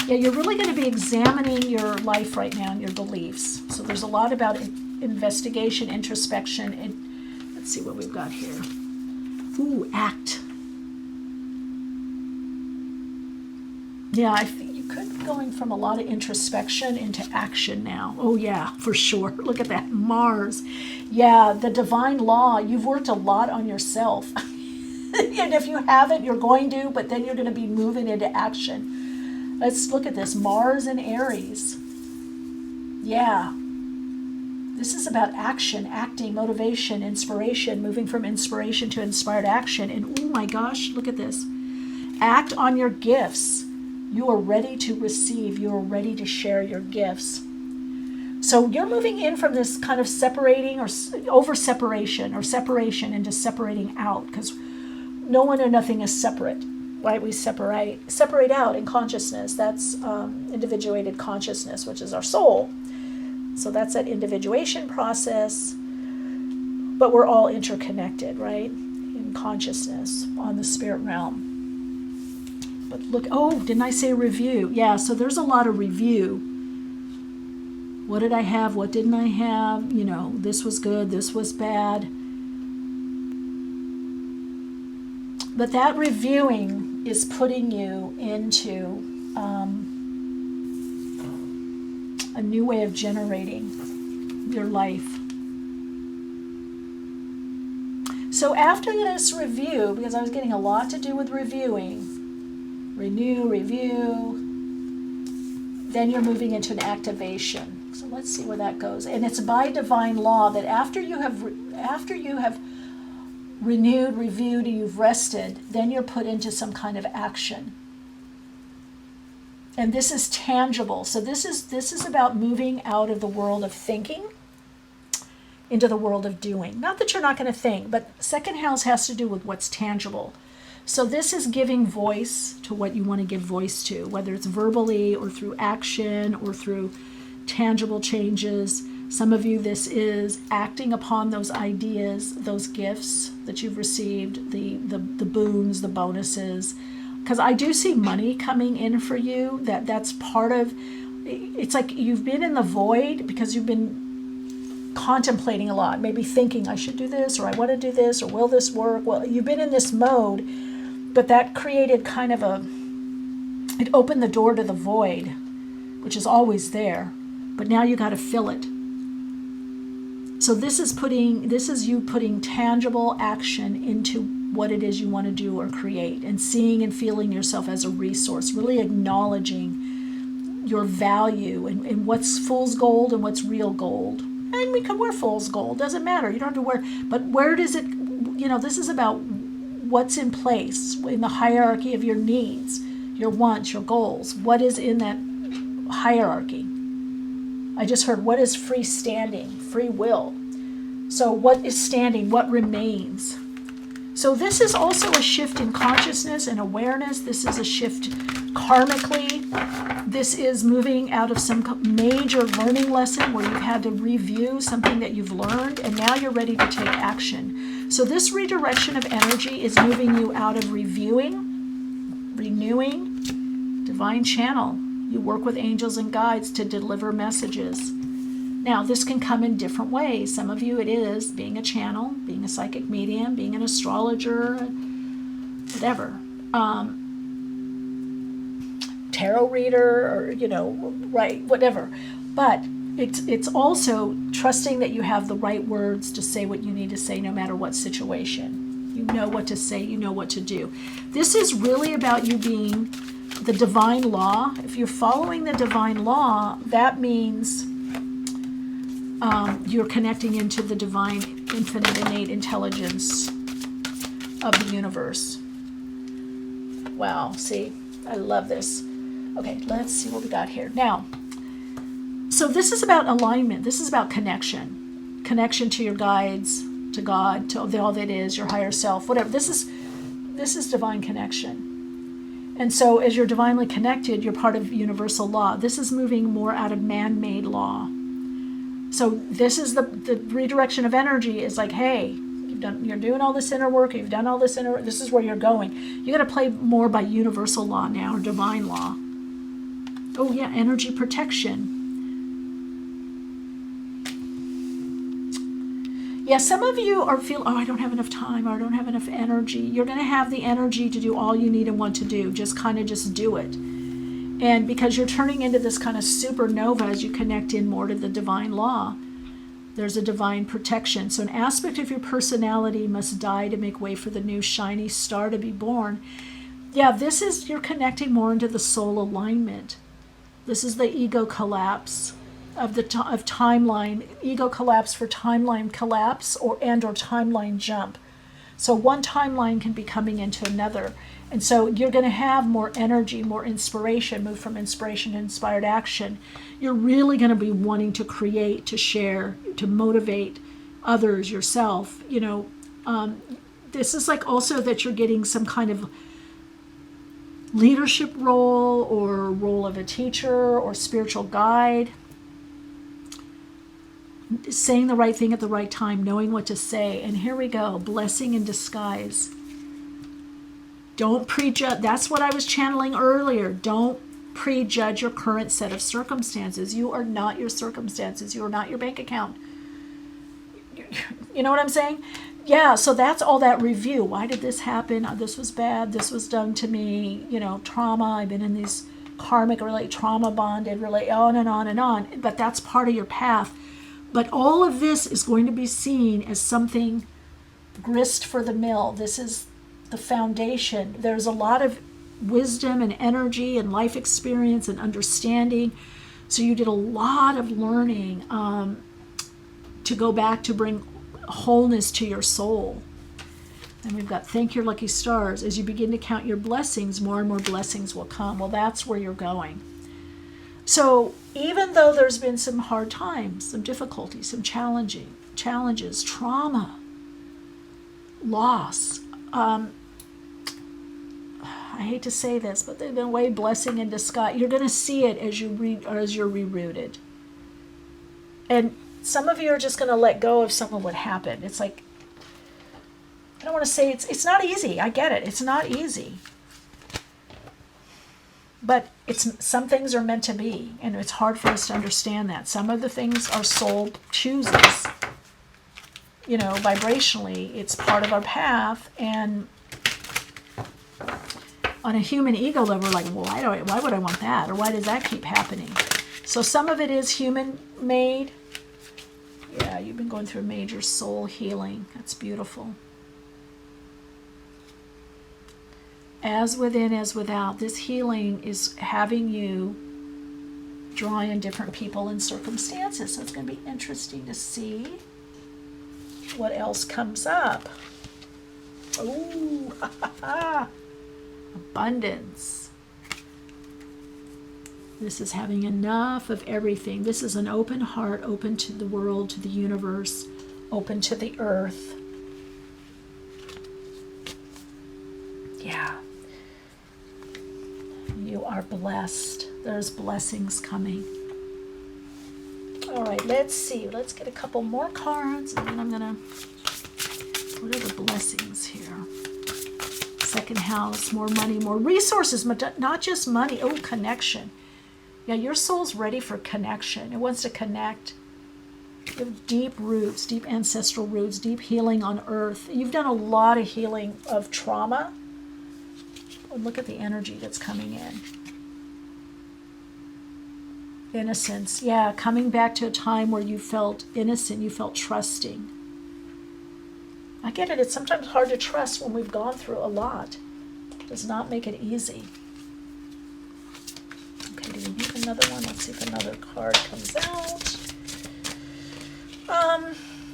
Yeah, you're really going to be examining your life right now and your beliefs. So there's a lot about investigation, introspection, and let's see what we've got here. Ooh, act. Yeah, I think you could be going from a lot of introspection into action now. Oh yeah, for sure. Look at that, Mars. Yeah, the divine law. You've worked a lot on yourself. And if you haven't, you're going to, but then you're going to be moving into action. Let's look at this, Mars and Aries. Yeah. This is about action, acting, motivation, inspiration, moving from inspiration to inspired action. And oh my gosh, look at this. Act on your gifts. You are ready to receive. You are ready to share your gifts. So you're moving in from this kind of separating or over separation or separation into separating out, because no one or nothing is separate, right? We separate out in consciousness. That's individuated consciousness, which is our soul. So that's that individuation process. But we're all interconnected, right? In consciousness on the spirit realm. But look, oh, didn't I say review? Yeah, so there's a lot of review. What did I have? What didn't I have? You know, this was good, this was bad. But that reviewing is putting you into a new way of generating your life. So after this review, because I was getting a lot to do with reviewing, renew, review, then you're moving into an activation. So let's see where that goes. And it's by divine law that after you have renewed, reviewed, you've rested, then you're put into some kind of action. And this is tangible. So this is about moving out of the world of thinking into the world of doing. Not that you're not going to think, but second house has to do with what's tangible. So this is giving voice to what you want to give voice to, whether it's verbally or through action or through tangible changes. Some of you, this is acting upon those ideas, those gifts that you've received, the boons, the bonuses. Because I do see money coming in for you. That's part of, it's like you've been in the void because you've been contemplating a lot, maybe thinking I should do this, or I want to do this, or will this work? Well, you've been in this mode, but that created kind of it opened the door to the void, which is always there, but now you got to fill it. So this is you putting tangible action into what it is you want to do or create, and seeing and feeling yourself as a resource, really acknowledging your value and what's fool's gold and what's real gold. And we can wear fool's gold, doesn't matter, you don't have to wear, but where does it, this is about what's in place in the hierarchy of your needs, your wants, your goals. What is in that hierarchy? I just heard, what is freestanding? Free will. So what is standing? What remains? So this is also a shift in consciousness and awareness. This is a shift karmically. This is moving out of some major learning lesson where you've had to review something that you've learned, and now you're ready to take action. So this redirection of energy is moving you out of reviewing, renewing, divine channel. You work with angels and guides to deliver messages. Now, this can come in different ways. Some of you, it is being a channel, being a psychic medium, being an astrologer, whatever. Tarot reader, or, right, whatever. But it's also trusting that you have the right words to say what you need to say no matter what situation. You know what to say, you know what to do. This is really about you being the divine law. If you're following the divine law, that means you're connecting into the divine, infinite, innate intelligence of the universe. Wow, see, I love this. Okay, let's see what we got here. Now, so this is about alignment. This is about connection to your guides, to God, to all that is, your higher self, whatever. This is divine connection. And so as you're divinely connected, you're part of universal law. This is moving more out of man-made law. So this is the redirection of energy is like, hey, you're doing all this inner work, you've done all this inner work, this is where you're going. You got to play more by universal law now, or divine law. Oh yeah, energy protection. Yeah, some of you I don't have enough time, or I don't have enough energy. You're going to have the energy to do all you need and want to do. Just do it. And because you're turning into this kind of supernova as you connect in more to the divine law, there's a divine protection. So an aspect of your personality must die to make way for the new shiny star to be born. Yeah, you're connecting more into the soul alignment. This is the ego collapse of timeline. Ego collapse for timeline collapse or timeline jump. So one timeline can be coming into another. And so you're going to have more energy, more inspiration, move from inspiration to inspired action. You're really going to be wanting to create, to share, to motivate others, yourself. This is like also that you're getting some kind of leadership role or role of a teacher or spiritual guide. Saying the right thing at the right time, knowing what to say. And here we go, blessing in disguise. Don't prejudge. That's what I was channeling earlier. Don't prejudge your current set of circumstances. You are not your circumstances. You are not your bank account. You know what I'm saying? Yeah, so that's all that review. Why did this happen? This was bad. This was done to me. Trauma. I've been in these karmic trauma bonded, on and on and on. But that's part of your path. But all of this is going to be seen as something grist for the mill. This is the foundation. There's a lot of wisdom and energy and life experience and understanding. So you did a lot of learning to go back to bring wholeness to your soul. And we've got thank your lucky stars. As you begin to count your blessings, more and more blessings will come. Well, that's where you're going. So even though there's been some hard times, some difficulties, some challenges, trauma, loss, I hate to say this, but they've been a way blessing in disguise. You're going to see it as you're rerouted. And some of you are just going to let go of some of what happened. It's like, I don't want to say it's not easy. I get it. It's not easy. But some things are meant to be, and it's hard for us to understand that. Some of the things our soul chooses, vibrationally, it's part of our path, and on a human ego level, we're like, why would I want that? Or why does that keep happening? So some of it is human-made. Yeah, you've been going through a major soul healing. That's beautiful. As within, as without, this healing is having you draw in different people and circumstances. So it's going to be interesting to see what else comes up. Ooh, abundance. This is having enough of everything. This is an open heart, open to the world, to the universe, open to the earth. Yeah. You are blessed. There's blessings coming. All right, let's see. Let's get a couple more cards, and then I'm going to... What are the blessings here? Second house, more money, more resources, not just money. Oh, connection. Yeah, your soul's ready for connection. It wants to connect. You have deep roots, deep ancestral roots, deep healing on earth. You've done a lot of healing of trauma. Oh, look at the energy that's coming in. Innocence. Yeah, coming back to a time where you felt innocent, you felt trusting. I get it. It's sometimes hard to trust when we've gone through a lot. It does not make it easy. Okay, do we need another one? Let's see if another card comes out.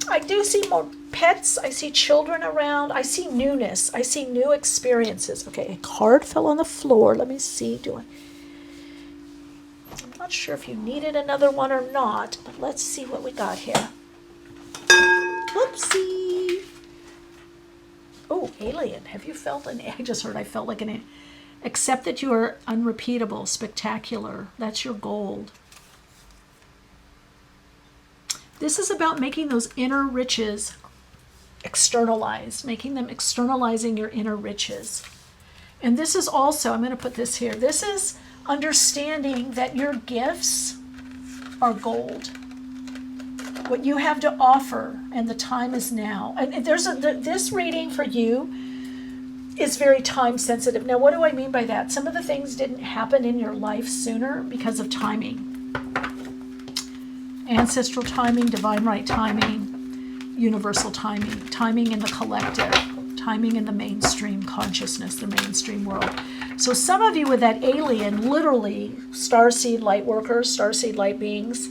I do see more pets. I see children around. I see newness. I see new experiences. Okay, a card fell on the floor. Let me see. I'm not sure if you needed another one or not, but let's see what we got here. Whoopsie. Oh, alien. Have you felt I just heard I felt like an... Accept that you are unrepeatable, spectacular. That's your gold. This is about making those inner riches externalized, externalizing your inner riches. And this is also, I'm going to put this here, this is understanding that your gifts are gold. What you have to offer, and the time is now. And this reading for you is very time sensitive. Now, what do I mean by that? Some of the things didn't happen in your life sooner because of timing. Ancestral timing, divine right timing, universal timing, timing in the collective, timing in the mainstream consciousness, the mainstream world. So some of you with that alien, literally starseed light workers, starseed light beings,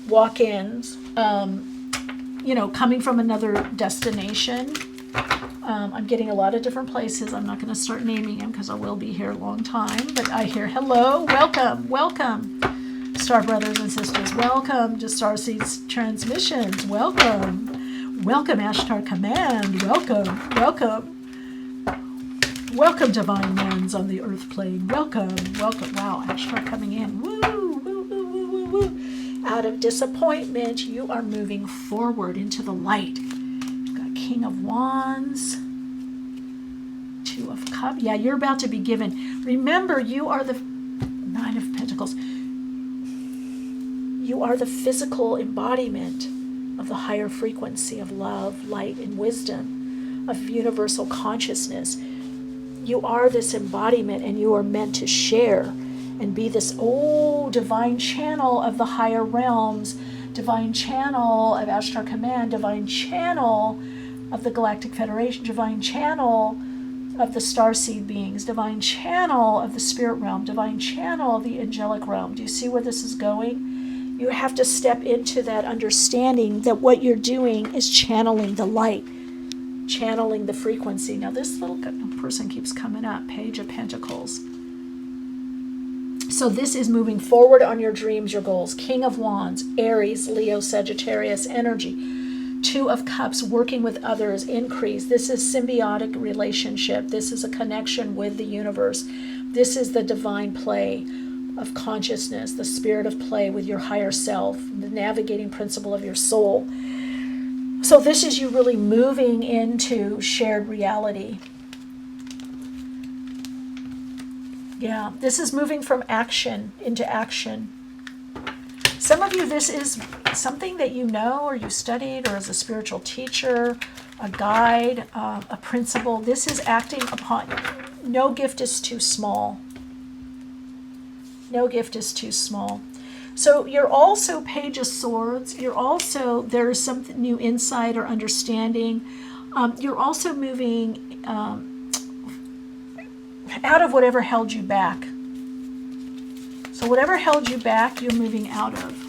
walk-ins, coming from another destination. I'm getting a lot of different places. I'm not going to start naming them because I will be here a long time. But I hear, hello, welcome, Star Brothers and Sisters. Welcome to Starseeds Transmissions. Welcome, Ashtar Command. Welcome, Divine Ones on the Earth Plane. Welcome. Wow, Ashtar coming in. Woo. Out of disappointment, you are moving forward into the light. King of Wands, Two Two of Cups. Yeah, you're about to be given. Remember, you are the Nine of Pentacles. You are the physical embodiment of the higher frequency of love, light, and wisdom, of universal consciousness. You are this embodiment, and you are meant to share and be this divine channel of the higher realms, divine channel of Ashtar Command, divine channel of the Galactic Federation, divine channel of the starseed beings, divine channel of the spirit realm, divine channel of the angelic realm. Do you see where this is going? You have to step into that understanding that what you're doing is channeling the light, channeling the frequency. Now this little person keeps coming up, Page of Pentacles. So this is moving forward on your dreams, your goals. King of Wands, Aries, Leo, Sagittarius energy. Two of Cups, working with others, increase. This is symbiotic relationship. This is a connection with the universe. This is the divine play of consciousness, the spirit of play with your higher self, the navigating principle of your soul. So this is you really moving into shared reality. Yeah, this is moving from action into action. Some of you, this is something that you know or you studied, or as a spiritual teacher, a guide, a principle. This is acting upon. No gift is too small. No gift is too small. So you're also Page of Swords. You're also, there's some new insight or understanding. You're also moving out of whatever held you back. So whatever held you back, you're moving out of.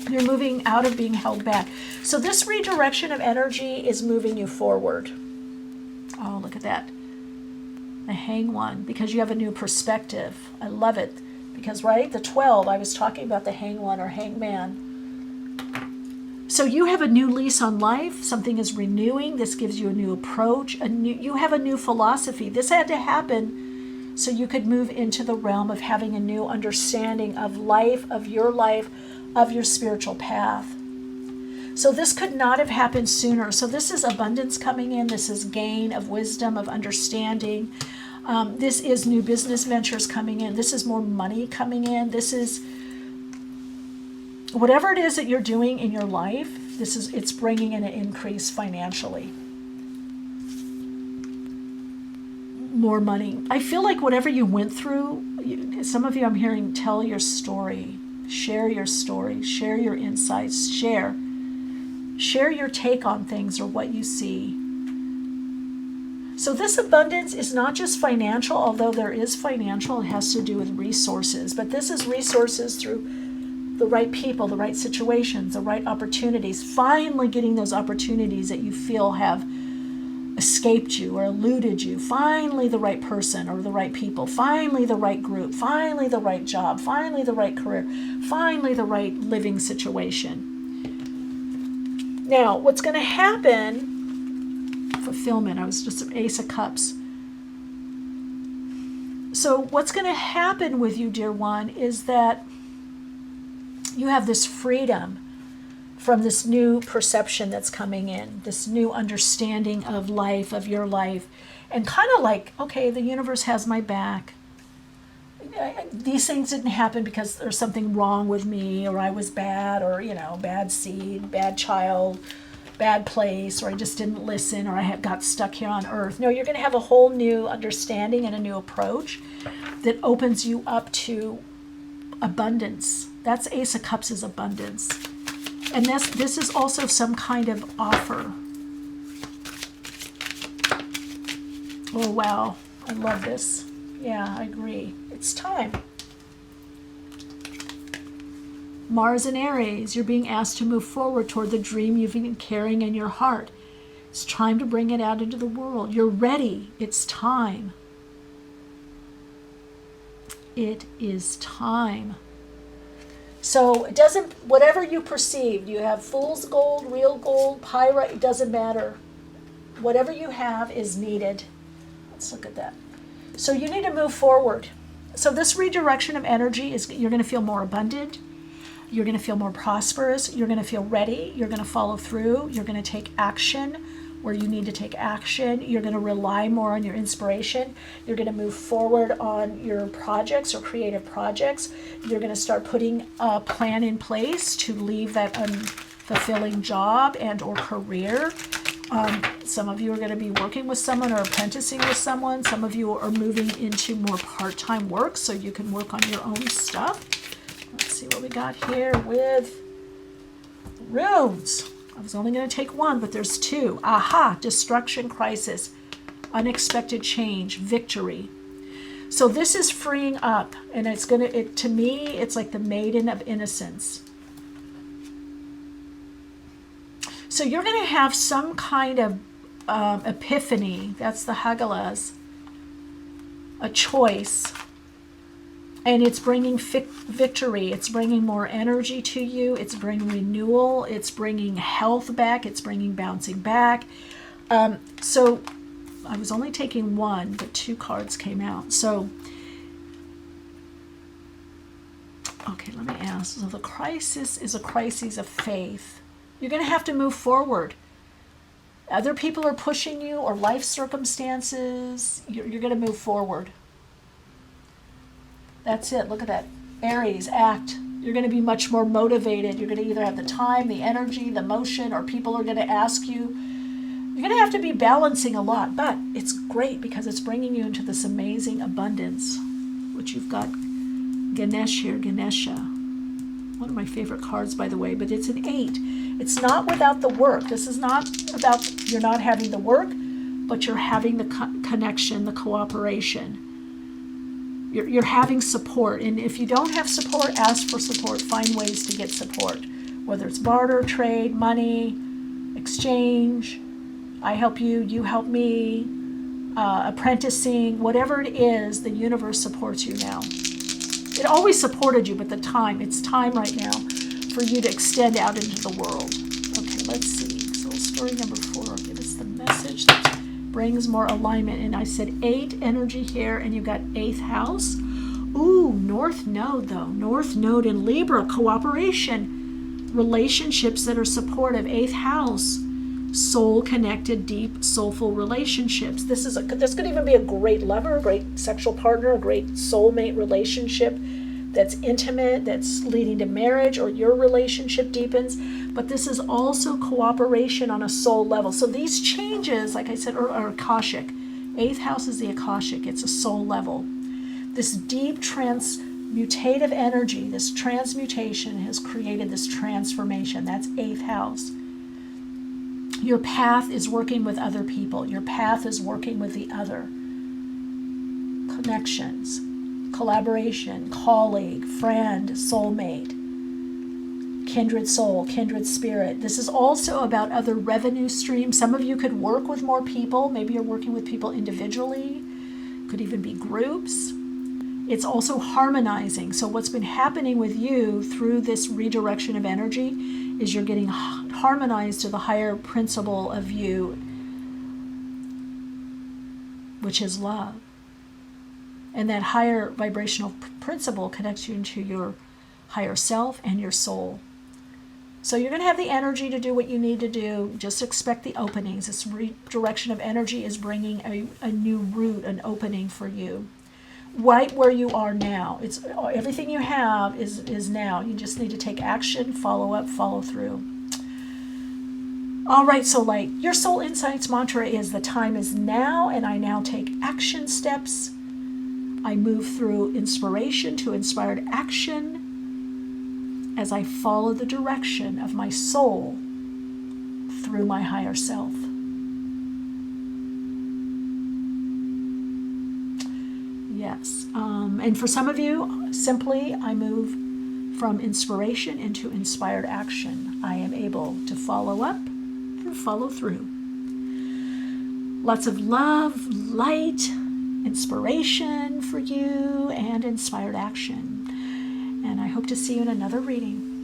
You're moving out of being held back. So this redirection of energy is moving you forward. Oh, look at that. The Hanged One, because you have a new perspective. I love it. Because, right, the 12, I was talking about the Hanged One or Hanged Man. So you have a new lease on life. Something is renewing. This gives you a new approach. You have a new philosophy. This had to happen so you could move into the realm of having a new understanding of life, of your spiritual path. So this could not have happened sooner. So this is abundance coming in. This is gain of wisdom, of understanding. This is new business ventures coming in. This is more money coming in. This is whatever it is that you're doing in your life. It's bringing in an increase financially. More money. I feel like whatever you went through, some of you I'm hearing, tell your story. Share your story. Share your insights. Share your take on things or what you see. So this abundance is not just financial, although there is financial, it has to do with resources, but this is resources through the right people, the right situations, the right opportunities, finally getting those opportunities that you feel have escaped you or eluded you, finally the right person or the right people, finally the right group, finally the right job, finally the right career, finally the right living situation. Now, what's going to happen, fulfillment, I was just an Ace of Cups. So what's going to happen with you, dear one, is that you have this freedom from this new perception that's coming in, this new understanding of life, of your life, and kind of like, okay, the universe has my back. These things didn't happen because there's something wrong with me, or I was bad, or, bad seed, bad child, bad place, or I just didn't listen, or I got stuck here on earth. No, you're going to have a whole new understanding and a new approach that opens you up to abundance. That's Ace of Cups, is abundance. And this is also some kind of offer. Oh, wow. I love this. Yeah, I agree. It's time. Mars and Aries, you're being asked to move forward toward the dream you've been carrying in your heart. It's time to bring it out into the world. You're ready. It's time. It is time. So it doesn't, whatever you perceive, you have fool's gold, real gold, pyrite, it doesn't matter. Whatever you have is needed. Let's look at that. So you need to move forward. So this redirection of energy is, you're going to feel more abundant. You're going to feel more prosperous. You're going to feel ready. You're going to follow through. You're going to take action where you need to take action. You're going to rely more on your inspiration. You're going to move forward on your projects or creative projects. You're going to start putting a plan in place to leave that unfulfilling job and or career. Some of you are going to be working with someone or apprenticing with someone. Some of you are moving into more part-time work so you can work on your own stuff. Let's see what we got here with runes. I was only going to take one, but there's two. Aha, destruction, crisis, unexpected change, victory. So this is freeing up, and it's going to, to me, it's like the maiden of innocence. So you're going to have some kind of epiphany. That's the Hagalaz. A choice. And it's bringing victory. It's bringing more energy to you. It's bringing renewal. It's bringing health back. It's bringing bouncing back. So I was only taking one, but two cards came out. So, okay, let me ask. So the crisis is a crisis of faith. You're going to have to move forward. Other people are pushing you, or life circumstances. You're going to move forward. That's it. Look at that. Aries, act. You're going to be much more motivated. You're going to either have the time, the energy, the motion, or people are going to ask you. You're going to have to be balancing a lot, but it's great because it's bringing you into this amazing abundance, which you've got Ganesh here, Ganesha. One of my favorite cards, by the way, but it's an 8. It's not without the work. This is not about you're not having the work, but you're having the connection, the cooperation. You're having support. And if you don't have support, ask for support. Find ways to get support, whether it's barter, trade, money, exchange. I help you, you help me, apprenticing, whatever it is, the universe supports you now. It always supported you, but it's time right now for you to extend out into the world. Okay, let's see. Soul story number 4. Give us the message that brings more alignment. And I said 8 energy here, and you've got 8th house. Ooh, North Node though. North Node in Libra, cooperation, relationships that are supportive. 8th house, soul connected, deep, soulful relationships. This could even be a great lover, a great sexual partner, a great soulmate relationship that's intimate, that's leading to marriage, or your relationship deepens. But this is also cooperation on a soul level. So these changes, like I said, are Akashic. 8th house is the Akashic. It's a soul level. This deep transmutative energy, this transmutation has created this transformation. That's 8th house. Your path is working with other people. Your path is working with the other. Connections, collaboration, colleague, friend, soulmate, kindred soul, kindred spirit. This is also about other revenue streams. Some of you could work with more people. Maybe you're working with people individually. Could even be groups. It's also harmonizing. So what's been happening with you through this redirection of energy is you're getting harmonized to the higher principle of you, which is love. And that higher vibrational principle connects you into your higher self and your soul. So you're going to have the energy to do what you need to do. Just expect the openings. This redirection of energy is bringing a new route, an opening for you. Right where you are now. It's everything you have is now. You just need to take action, follow up, follow through. All right, so light. Your soul insights mantra is the time is now, and I now take action steps. I move through inspiration to inspired action as I follow the direction of my soul through my higher self. Yes. And for some of you, simply I move from inspiration into inspired action. I am able to follow up and follow through. Lots of love, light, inspiration for you, and inspired action. And I hope to see you in another reading.